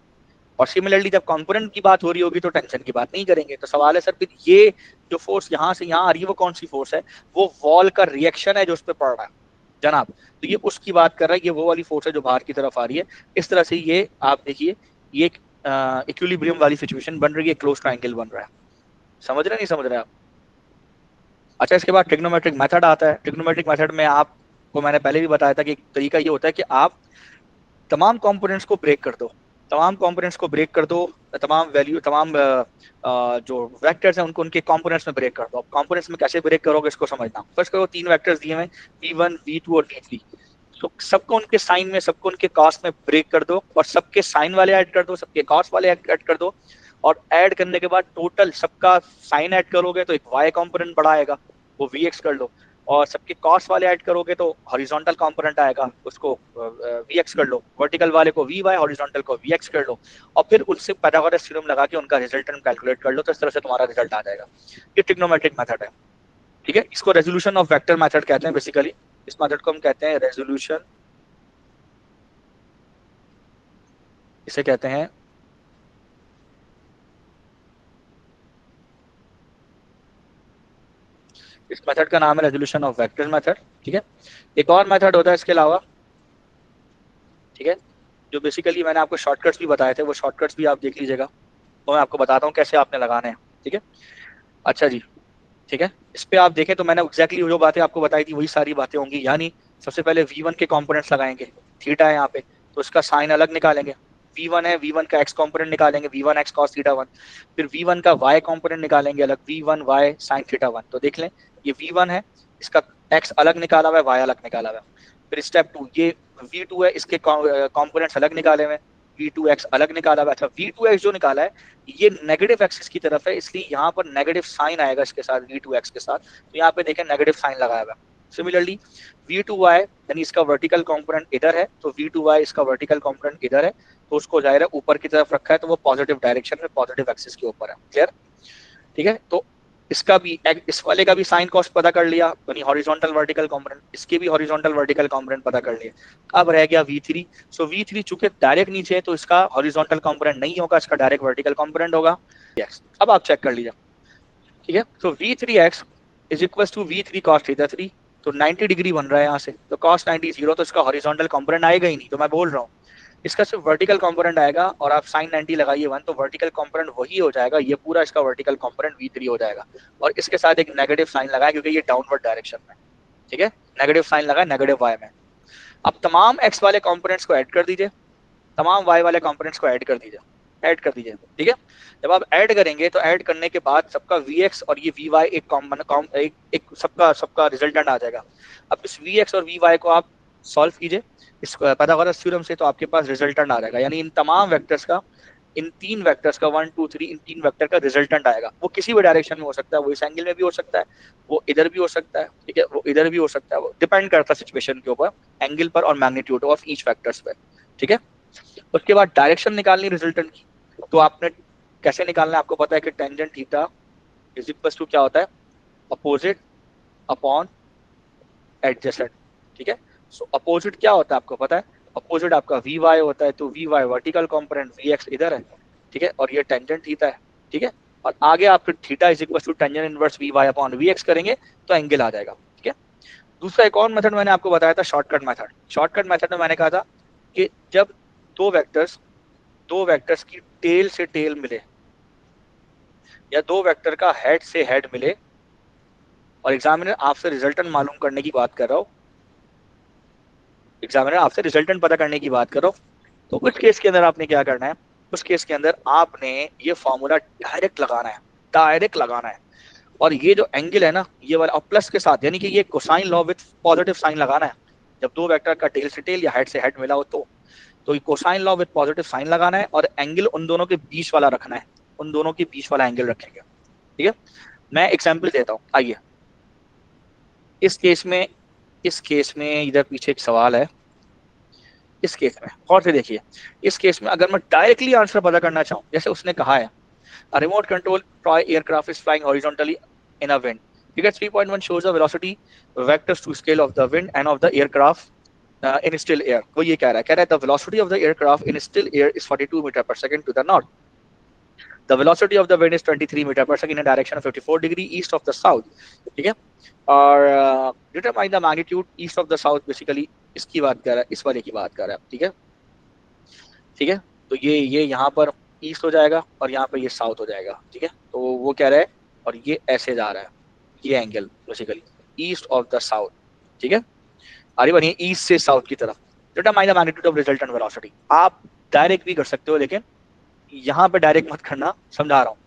और सिमिलरली जब कंपोनेंट की बात हो रही होगी तो टेंशन की बात नहीं करेंगे। तो सवाल है सर, फिर ये जो फोर्स यहाँ से यहाँ आ रही है वो कौन सी फोर्स है? वो वॉल का रिएक्शन है जो उस पर पड़ रहा है जनाब, तो ये उसकी बात कर रहा है, ये वो वाली फोर्स है जो बाहर की तरफ आ रही है। इस तरह से ये आप देखिए, ये इक्विलिब्रियम वाली सिचुएशन बन रही है, क्लोज ट्रायंगल बन रहा है। समझ रहे नहीं समझ रहे आप? अच्छा, इसके बाद ट्रिग्नोमेट्रिक मेथड आता है। ट्रिग्नोमेट्रिक मेथड में आपको मैंने पहले भी बताया था कि एक तरीका ये होता है कि आप तमाम कंपोनेंट्स को ब्रेक कर दो, तमाम कंपोनेंट्स को ब्रेक कर दो, तमाम वैल्यू तमाम जो वेक्टर्स हैं उनको उनके कंपोनेंट्स में ब्रेक कर दो। अब कंपोनेंट्स में कैसे ब्रेक करोगे इसको समझना। फर्स्ट करो, 3 वेक्टर्स दिए हैं v1 v2 और v3, तो सबको उनके साइन में, सबको उनके कॉस्ट में ब्रेक कर दो और सबके साइन वाले ऐड कर दो, सबके कॉस्ट वाले ऐड कर दो। और ऐड करने के बाद टोटल सबका साइन ऐड करोगे तो एक y कंपोनेंट बड़ा आएगा, वो vx कर लो। और सबके कॉस्ट वाले ऐड करोगे तो हॉरिजॉन्टल कंपोनेंट आएगा, उसको vx कर लो। वर्टिकल वाले को vy, हॉरिजॉन्टल को vx कर लो। और फिर उनसे पाइथागोरस थ्योरम लगा के उनका रिजल्टेंट कैलकुलेट कर लो, तो इस तरह से तुम्हारा रिजल्ट आ जाएगा। ये ट्रिग्नोमेट्रिक मेथड है, ठीक है। इसको रेजोल्यूशन ऑफ वेक्टर मेथड कहते हैं बेसिकली। इस मेथड को हम कहते हैं रेजोल्यूशन, इसे कहते हैं इस मेथड का नाम है रेजोल्यूशन ऑफ वेक्टर मेथड, ठीक है। एक और मेथड होता है इसके अलावा, ठीक है, जो बेसिकली मैंने आपको शॉर्टकट्स भी बताए थे, वो शॉर्टकट्स भी आप देख लीजिएगा, तो मैं आपको बताता हूँ कैसे आपने लगाने हैं, ठीक है। अच्छा जी, ठीक है। इस पे आप देखें तो मैंने एग्जैक्टली जो बातें आपको बताई थी वही सारी बातें होंगी। यानी सबसे पहले v1 के कंपोनेंट्स लगाएंगे, थीटा है यहाँ पे, तो इसका साइन अलग निकालेंगे। v1 है, v1 का x कंपोनेंट निकालेंगे, v1 x cos थीटा 1। फिर v1 का y कंपोनेंट निकालेंगे अलग, v1 y sin थीटा 1। तो देख लें, ये v1 है, इसका x अलग निकाला हुआ है, y अलग निकाला हुआ है। फिर स्टेप 2, ये v2 है, इसके कंपोनेंट्स अलग निकाले हुए हैं, v2x अलग निकाला हुआ है। अच्छा, v2x जो निकाला है ये नेगेटिव एक्सिस की तरफ है, इसलिए यहाँ पर नेगेटिव साइन आएगा इसके साथ, v2x के साथ। तो यहाँ पे देखें नेगेटिव साइन लगाया हुआ है। सिमिलरली v2y यानी इसका वर्टिकल कंपोनेंट इधर है, तो v2y इसका वर्टिकल कंपोनेंट इधर है, तो उसको जाहिर है ऊपर की तरफ रखा है, तो वो पॉजिटिव डायरेक्शन में, पॉजिटिव एक्सिस के ऊपर है। क्लियर, ठीक है। तो इसका भी, इस वाले का भी साइन कॉस्ट पता कर लिया, यानी हॉरिजॉन्टल वर्टिकल कंपोनेंट, इसके भी हॉरिजॉन्टल वर्टिकल कंपोनेंट पता कर लिया। अब रह गया v3। सो v3 चूंकि डायरेक्ट नीचे है तो इसका हॉरिजॉन्टल कंपोनेंट नहीं होगा, इसका डायरेक्ट वर्टिकल कंपोनेंट होगा। अब आप चेक कर लीजिए, ठीक है। तो v3x is equal to v3 cos theta 3, तो 90 डिग्री बन रहा है यहाँ से, तो cos 90 0, तो इसका हॉरिजॉन्टल कंपोनेंट आएगा ही नहीं। तो मैं बोल रहा हूँ इसका सिर्फ वर्टिकल कंपोनेंट आएगा, और आप sin 90 लगाइए 1, तो वर्टिकल कंपोनेंट वही हो जाएगा, ये पूरा इसका वर्टिकल कंपोनेंट v3 हो जाएगा। और इसके साथ एक नेगेटिव साइन लगाए क्योंकि ये डाउनवर्ड डायरेक्शन में, ठीक है, नेगेटिव साइन लगा नेगेटिव y में। अब तमाम x वाले कंपोनेंट्स को ऐड कर दीजिए, तमाम y वाले कंपोनेंट्स को ऐड कर दीजिए, ठीक है। जब आप ऐड करेंगे तो ऐड करने के बाद सबका vx और ये vy एक कॉमन एक सबका रिजल्टेंट आ जाएगा। अब इस vx और vy को आप सॉल्व कीजिए इस पाइथागोरस थ्योरम से, तो आपके पास रिजल्टेंट आ जाएगा। यानी इन तमाम वेक्टर्स का, इन 3 वेक्टर्स का 1 2 3, इन 3 वेक्टर का रिजल्टेंट आएगा। वो किसी भी डायरेक्शन में हो सकता है, वो इस एंगल में भी हो सकता है, वो इधर भी हो सकता है, ठीक है, वो इधर भी हो सकता है, वो डिपेंड करता है सिचुएशन के ऊपर, एंगल पर और मैग्नीट्यूड ऑफ ईच वेक्टर्स पे, ठीक है। उसके बाद डायरेक्शन निकालनी रिजल्टेंट की, तो आपने कैसे निकालना है, आपको पता है कि tangent theta is equal to क्या होता है, अपोजिट अपॉन एडजेसेंट, ठीक है। सो अपोजिट क्या होता है आपको पता है, अपोजिट आपका vy होता है, तो vy वर्टिकल कंपोनेंट, vx इधर है, ठीक है, और ये टेंजेंट थीटा है, ठीक है। और आगे आप फिर theta is equal to tangent inverse vy upon vx करेंगे तो एंगल आ जाएगा, ठीक है। दूसरा एक और मेथड मैंने आपको बताया था, शॉर्टकट मेथड। शॉर्टकट मेथड में मैंने कहा था कि जब दो वेक्टर्स की टेल से टेल मिले, या दो वेक्टर का हेड से हेड मिले, और एग्जामिनर आपसे रिजल्टेंट मालूम करने की बात कर रहा हो, एग्जामिनर आपसे रिजल्टेंट पता करने की बात करो, तो उस केस के अंदर आपने क्या करना है, उस केस के अंदर आपने ये फॉर्मूला डायरेक्ट लगाना है। और ये जो एंगल है ना, ये वाला, और प्लस के साथ, यानी कि ये cosine law with positive sign लगाना है। जब दो वेक्टर का टेल से टेल या हेड से हेड मिला हो तो ये cosine law with positive sign लगाना है, और एंगल उन दोनों के बीच वाला रखना है, उन दोनों के बीच वाला एंगल रखेंगे, ठीक है। मैं एग्जाम्पल देता हूँ, आइए। इस केस में इधर पीछे एक सवाल है। इस केस में गौर से देखिए, इस केस में अगर मैं डायरेक्टली आंसर पता करना चाहूँ, जैसे उसने कहा है, a remote control toy aircraft is flying horizontally in a wind. Figure 3.1 shows the velocity vectors to scale of the wind and of the aircraft in still air. वो ये कह रहा है the velocity of the aircraft in still air is 42 meter per second to the north. The velocity of the wind is 23 meter per second in a direction of 54 degree east of the south. ठीक है, और determine the magnitude east of the south, basically इसकी बात कर रहा है, इस वाले की बात कर रहा है, ठीक है, ठीक है। तो ये यहाँ पर ईस्ट हो जाएगा और यहाँ पे ये साउथ हो जाएगा, ठीक है। तो वो कह रहा है, और ये ऐसे जा रहा है, ये angle basically east of the south, ठीक है। आगे बढ़िए ईस्ट से साउथ की तरफ, determine the magnitude of resultant velocity. आप डायरेक्ट भी कर सकते हो, लेकिन यहाँ पे डायरेक्ट मत करना, समझा रहा हूँ।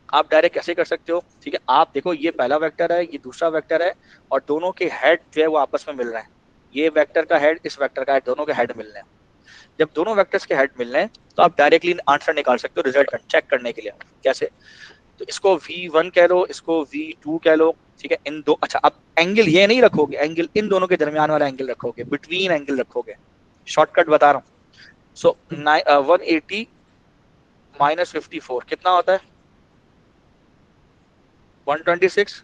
आप डायरेक्ट कैसे कर सकते हो, ठीक है। आप देखो ये पहला वेक्टर है, ये दूसरा वेक्टर है, और दोनों के हेड जो है वो आपस में मिल रहे हैं। ये वेक्टर का हेड, इस वेक्टर का हेड, दोनों के हेड मिल रहे हैं। जब दोनों वेक्टर्स के हेड मिल रहे हैं तो आप डायरेक्टली आंसर निकाल सकते हो रिजल्ट चेक करने के लिए। कैसे? तो इसको V1 कह लो, इसको V2 कह लो, ठीक है। इन दो, अच्छा अब एंगल ये नहीं रखोगे, एंगल इन दोनों के दरमियान वाला एंगल रखोगे, बिटवीन एंगल रखोगे। शॉर्टकट बता रहा हूँ। सो 180 माइनस 54 कितना होता है? 126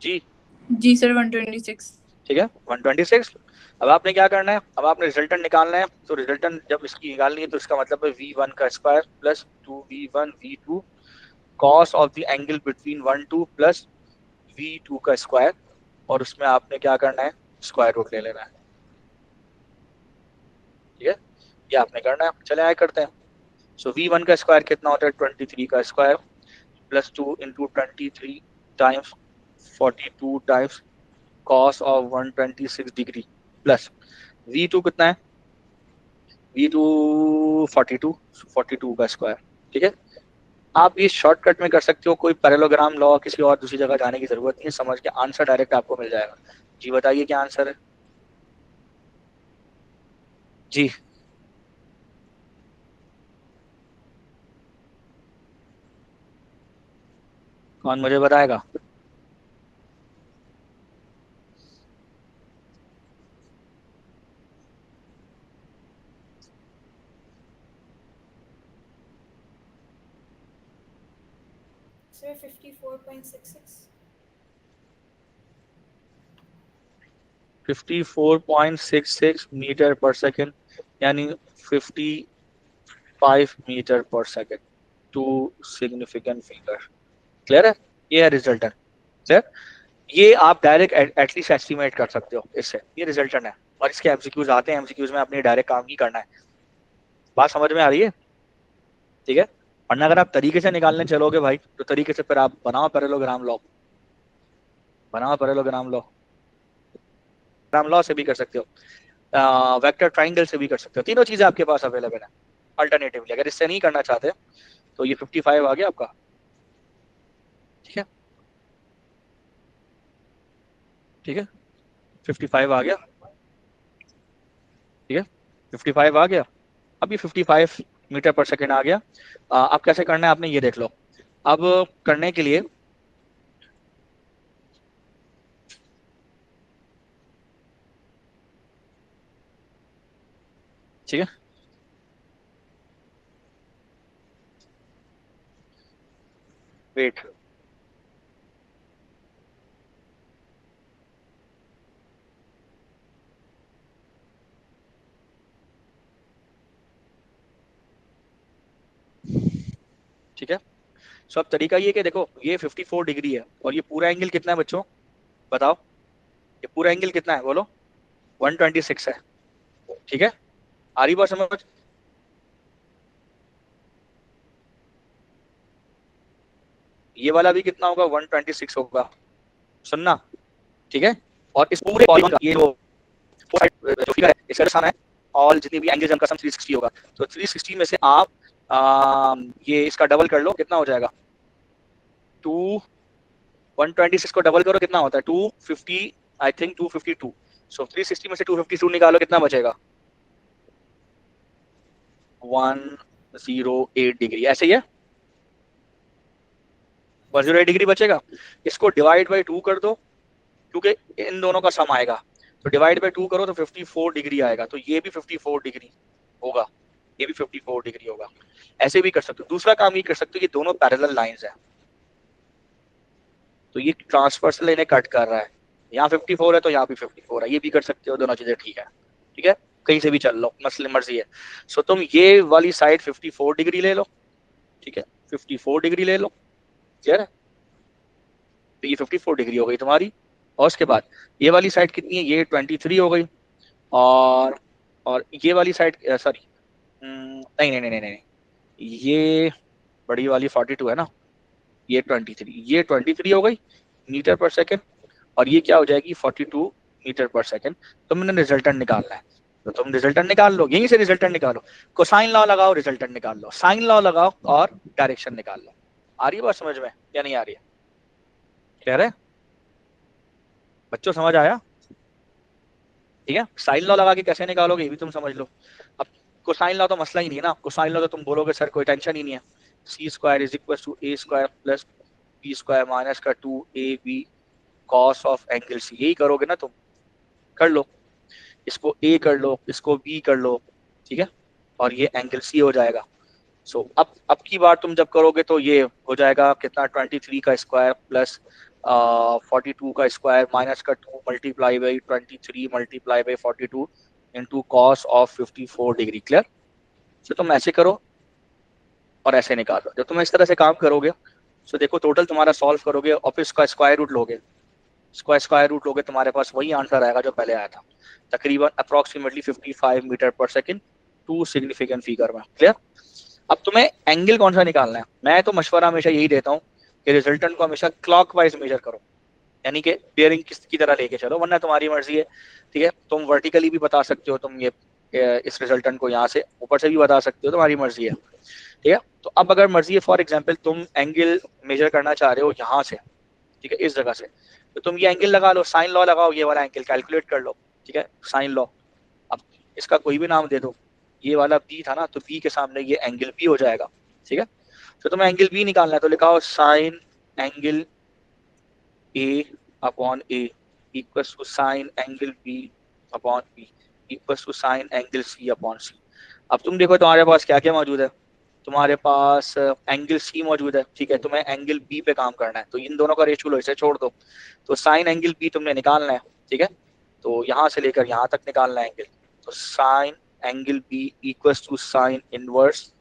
जी। जी सर 126। ठीक है 126। अब आपने क्या करना है, अब आपने रिजल्टेंट निकालना है। तो रिजल्टेंट जब इसकी निकालनी है तो इसका मतलब है V1 का square plus 2V1 V2 cos of the angle between 1 2 plus V2 का स्क्वायर, और उसमें आपने क्या करना है, स्क्वायर रूट ले लेना है। ठीक है, ये आपने करना है। चले आए करते हैं। सो V1 का स्क्वायर कितना होता है? 23 का square plus 2 into 23 times 42 times cos of 126 degree plus V2 कितना है? V2 42 का स्क्वायर। ठीक है, आप ये शॉर्टकट में कर सकते हो, कोई पैरेललोग्राम लॉ किसी और दूसरी जगह जाने की जरूरत नहीं है, समझ के आंसर डायरेक्ट आपको मिल जाएगा। जी बताइए क्या आंसर है? जी कौन मुझे बताएगा? Sir, 54.66. 54.66 मीटर पर सेकेंड, यानी 55 मीटर पर second. Two significant figure. Clear है? ये है रिजल्टेंट। क्लियर? ये आप डायरेक्ट एटलीस्ट एस्टिमेट कर सकते हो इससे, ये रिजल्टेंट है। और इसके एमसीक्यूज आते हैं, एमसीक्यूज में अपने डायरेक्ट काम ही करना है। बात समझ में आ रही है? ठीक है, वरना अगर आप तरीके से निकालने चलोगे भाई, तो तरीके से फिर आप बनाओ पैरेललोग्राम लॉ, बनाओ पैरेललोग्राम लॉ। ग्राम लॉ से भी कर सकते हो, वेक्टर ट्राइंगल से भी कर सकते हो। तीनों चीजें आपके पास अवेलेबल है अल्टरनेटिवली। अगर इससे नहीं करना चाहते तो ये 55 आ गया आपका। ठीक है, ठीक है 55 आ गया। ठीक है 55 आ गया। अब ये 55 मीटर पर सेकेंड आ गया। अब कैसे करना है आपने ये देख लो। अब करने के लिए ठीक है, वेट, ठीक है। सो अब तरीका ये कि देखो ये 54 डिग्री है, और ये पूरा एंगल कितना है बच्चों बताओ? ये पूरा एंगल कितना है बोलो? 126 है। ठीक है, आ रही बात समझ? ये वाला भी कितना होगा? 126 होगा। सुनना, ठीक है। और इस पूरे पॉलीगॉन का ये जो फिगर है इसका आसान है, ऑल जितनी भी एंगल्स का सम 360 होगा। तो 360 में से आप ये इसका डबल कर लो, कितना हो जाएगा? 2 126 को डबल करो, कितना होता है? 250, आई थिंक 252। सो 360 में से 252 निकालो, कितना बचेगा? 108 डिग्री। ऐसे ही है, 108 डिग्री बचेगा। इसको डिवाइड बाई 2 कर दो, क्योंकि इन दोनों का सम आएगा। तो डिवाइड बाई 2 करो तो 54 डिग्री आएगा। तो ये भी 54 डिग्री होगा, ये भी 54 डिग्री होगा। ऐसे भी कर सकते हो। दूसरा काम ये कर सकते हो कि दोनों पैरेलल लाइंस है, तो ये ट्रांसवर्सल इन्हें कट कर रहा है। यहाँ 54 है तो यहाँ भी 54 है, ये भी कर सकते हो। दोनों चीजें ठीक है, ठीक है, कहीं से भी चल लो, मसले मर्जी है। सो तुम ये वाली साइड 54 डिग्री ले लो, ठीक है, 54 डिग्री ले लो। क्लियर है? तो ये 54 डिग्री हो गई तुम्हारी। और उसके बाद ये वाली साइड कितनी है? ये 23 हो गई। और ये वाली साइड सॉरी, नहीं नहीं नहीं नहीं नहीं, ये बड़ी वाली 42 है ना, ये 23, ये 23 हो गई मीटर पर सेकेंड। और ये क्या हो जाएगी? 42 मीटर पर सेकंड, तुमने रिजल्टेंट निकालना है, तो तुम रिजल्टेंट निकाल लो, यहीं से रिजल्टेंट निकालो, कोसाइन लॉ लगाओ, रिजल्टेंट निकाल लो, साइन लॉ लगाओ और डायरेक्शन निकाल लो। आ रही है बात समझ में या नहीं आ रही है? कह रहे बच्चों, समझ आया? ठीक है, साइन लॉ लगा के कैसे निकालोगे ये भी तुम समझ लो। अब कोसाइन लॉ तो मसला ही नहीं है ना, कोसाइन लॉ तो तुम बोलोगे सर कोई टेंशन ही नहीं है, c square is equal to a square plus b square minus का 2ab cos of angle C, यही करोगे ना तुम, कर लो, इसको ए कर लो, इसको बी कर लो, ठीक है, और ये एंगल सी हो जाएगा। सो अब की बार तुम जब करोगे तो ये हो जाएगा कितना, 23 का स्क्वायर प्लस 42 का स्क्वायर माइनस का 2 multiply by 23 multiply by 42 into cos of 54 degree. Clear? So तुम ऐसे करो और ऐसे निकालो। जब तुम इस तरह से काम करोगे सो देखो टोटल तुम्हारा सॉल्व करोगे और फिर इसका स्क्वायर रूट लोगे, स्क्वायर रूट लोगे, तुम्हारे पास वही आंसर आएगा जो पहले आया था, तकरीबन अप्रोक्सीमेटली 55 मीटर पर सेकंड, 2 सिग्निफिकेंट फिगर में। क्लियर? अब तुम्हें एंगल कौन सा निकालना है, मैं तो मशवरा हमेशा यही देता हूँ कि रिजल्टेंट को हमेशा क्लॉकवाइज मेजर करो, यानी कि बेयरिंग की तरह लेके चलो, वरना तुम्हारी मर्जी है। ठीक है, तुम वर्टिकली भी बता सकते हो, तुम ये इस रिजल्टेंट को यहाँ से ऊपर से भी बता सकते हो, तुम्हारी मर्जी है। ठीक है, तो अब अगर मर्जी है फॉर एग्जांपल तुम एंगल मेजर करना चाह रहे हो यहाँ से, ठीक है, इस जगह से, तो तुम ये एंगल लगा लो, साइन लॉ लगाओ, ये वाला एंगल कैलकुलेट कर लो। ठीक है, साइन लॉ, अब इसका कोई भी नाम दे दो, ये वाला बी था ना, तो बी के सामने ये एंगल बी हो जाएगा। ठीक है, तो तुम्हें एंगल बी निकालना है, तो लिखा हो sine angle a upon a equal to sine angle b upon b equal to sine angle c upon c. अब तुम देखो तुम्हारे पास क्या क्या मौजूद है, तुम्हारे पास एंगल सी मौजूद है, ठीक है, तुम्हें एंगल बी पे काम करना है, तो इन दोनों का रेशियो लो, इसे छोड़ दो, तो साइन एंगल बी तुमने निकालना है। ठीक है, तो यहाँ से लेकर यहाँ तक निकालना है एंगल, तो sine angle B equals to sine inverse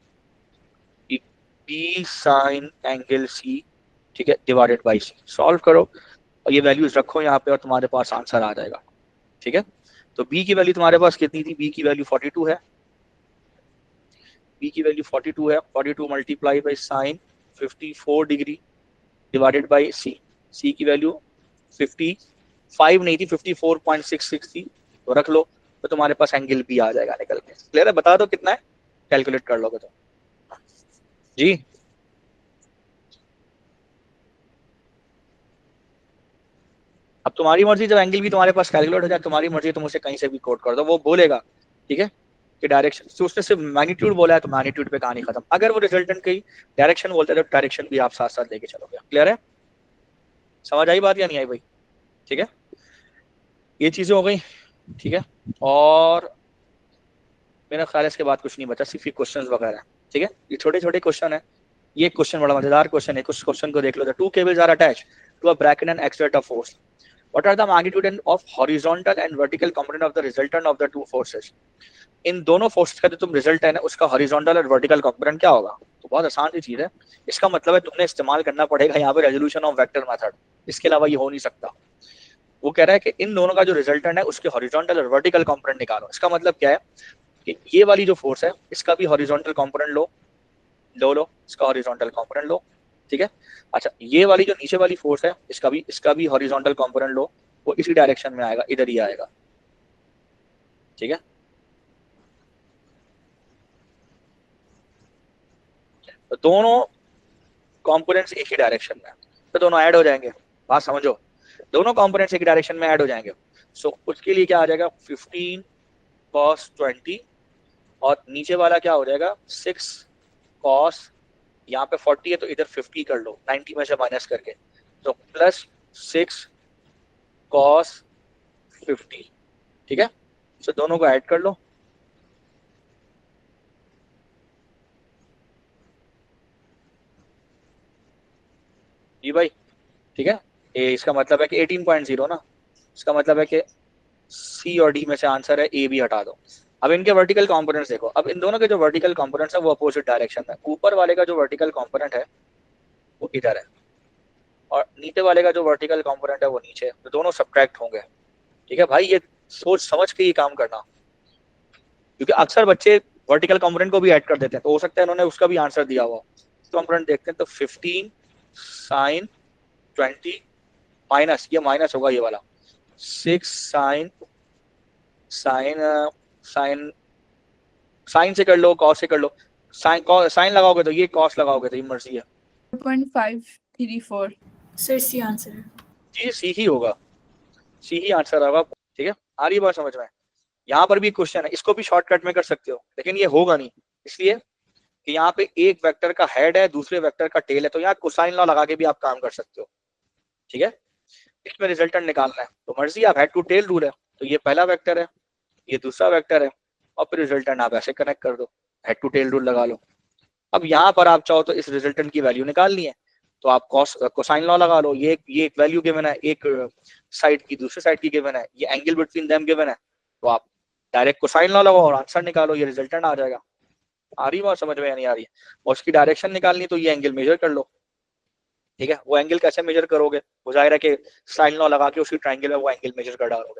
B sine angle C, ठीक है, डिवाइडेड बाई सी। सॉल्व करो और ये वैल्यूज रखो यहाँ पे और तुम्हारे पास आंसर आ जाएगा। ठीक है, तो बी की वैल्यू तुम्हारे पास कितनी थी, बी की वैल्यू 42 है, बी की वैल्यू 42 है, 42 multiply by sine 54 degree divided by c, c की वैल्यू 55 नहीं थी, 54.66 थी, तो रख लो, तो तुम्हारे पास एंगल बी आ जाएगा निकल के। क्लियर है? बता दो कितना है, कैलकुलेट कर लोगे तो जी। अब तुम्हारी मर्जी, जब एंगल भी तुम्हारे पास कैलकुलेट हो जाए, तुम्हारी मर्जी, तुम उसे कहीं से भी कोट कर दो, वो बोलेगा। ठीक है, कि डायरेक्शन, तो उसने सिर्फ मैग्नीट्यूड बोला है तो मैग्नीट्यूड पे कहानी खत्म। अगर वो रिजल्टेंट की डायरेक्शन बोलते हैं तो डायरेक्शन भी आप साथ साथ लेके चलोगे। क्लियर है? समझ आई बात या नहीं आई भाई? ठीक है, ये चीजें हो गई। ठीक है, और मेरा ख्याल है इसके बाद कुछ नहीं बचा, सिर्फ ये क्वेश्चंस वगैरह। ठीक है, ये छोटे छोटे क्वेश्चन है, ये क्वेश्चन बड़ा मजेदार क्वेश्चन है, कुछ क्वेश्चन को देख लो। Two cables are attached to a bracket and exert a force, what are the magnitude and of horizontal and vertical component of the resultant of the two forces? इन दोनों फोर्सेस का जो तुम रिजल्ट है ना, उसका हॉरिजॉन्टल और वर्टिकल कंपोनेंट क्या होगा? तो बहुत आसान सी चीज है, इसका मतलब है तुमने इस्तेमाल करना पड़ेगा यहाँ पे रेजोल्यूशन ऑफ वेक्टर मेथड, इसके अलावा ये हो नहीं सकता। वो कह रहा है कि इन दोनों का जो रिजल्टेंट है उसके हॉरिजॉन्टल और वर्टिकल कंपोनेंट निकालो। इसका मतलब क्या है कि ये वाली जो फोर्स है इसका भी हॉरिजॉन्टल कंपोनेंट लो, इसका हॉरिजॉन्टल कंपोनेंट लो। ठीक है, अच्छा, ये वाली जो नीचे वाली फोर्स है इसका भी हॉरिजॉन्टल कंपोनेंट लो, वो इसी डायरेक्शन में आएगा, इधर ही आएगा। ठीक है, तो दोनों कंपोनेंट्स एक ही डायरेक्शन में, तो दोनों ऐड हो जाएंगे। बात समझो, दोनों कंपोनेंट्स एक डायरेक्शन में ऐड हो जाएंगे। सो उसके लिए क्या आ जाएगा, 15 cos 20, और नीचे वाला क्या हो जाएगा, 6 cos, यहाँ पे 40 है तो इधर 50 कर लो 90 में से माइनस करके, तो प्लस 6 cos 50। ठीक है, तो दोनों को ऐड कर लो, जी भाई। ठीक है, ये इसका मतलब है कि 18.0 ना, इसका मतलब है कि सी और डी में से आंसर है, ए भी हटा दो। अब इनके वर्टिकल कंपोनेंट्स देखो, अब इन दोनों के जो वर्टिकल कंपोनेंट्स है वो अपोजिट डायरेक्शन में, ऊपर वाले का जो वर्टिकल कंपोनेंट है वो इधर है और नीचे वाले का जो वर्टिकल कंपोनेंट है वो नीचे है, तो दोनों सब्ट्रैक्ट होंगे। ठीक है भाई, ये सोच समझ के ये काम करना, क्योंकि अक्सर बच्चे वर्टिकल कंपोनेंट को भी ऐड कर देते हैं, तो हो सकता है इन्होंने उसका भी आंसर दिया हुआ। कंपोनेंट देखते हैं, तो 15 sin 20 माइनस, ये माइनस होगा ये वाला, 6 साइन साइन साइन साइन से कर लो, कॉस से कर लो। साइन लगाओगे तो ये, कॉस लगाओगे तो ये, मर्जी है। 0.534 Sir, C answer. जी सी ही होगा, सी ही आंसर होगा। ठीक है, आ रही बात समझ में? यहाँ पर भी क्वेश्चन है, इसको भी शॉर्टकट में कर सकते हो, लेकिन ये होगा नहीं, इसलिए कि यहाँ पे एक वेक्टर का हेड है, दूसरे वेक्टर का टेल है, तो यहाँ कोसाइन लॉ लगा के भी आप काम कर सकते हो। ठीक है, इसमें रिजल्टेंट निकालना है तो मर्जी, आप हेड टू टेल रूल है, तो ये पहला वेक्टर है, ये दूसरा वेक्टर है, और फिर रिजल्टेंट आप ऐसे कनेक्ट कर दो, हेड टू टेल रूल लगा लो। अब यहाँ पर आप चाहो तो इस रिजल्टेंट की वैल्यू निकालनी है, तो आप कोसाइन लॉ लगा लो। ये एक वैल्यू गिवन है, एक साइड की दूसरी साइड की गिवन है, ये एंगल बिटवीन देम गिवन है, तो आप डायरेक्ट कोसाइन लॉ लगाओ और आंसर निकालो, ये रिजल्टेंट आ जाएगा। आ रही बात समझ में या नहीं आ रही है? और उसकी डायरेक्शन निकालनी तो ये एंगल मेजर कर लो। ठीक है, वो एंगल कैसे मेजर करोगे? वो जाहिर है कि साइन लॉ लगा के उसकी ट्रायंगल में वो एंगल मेजर कर डालोगे।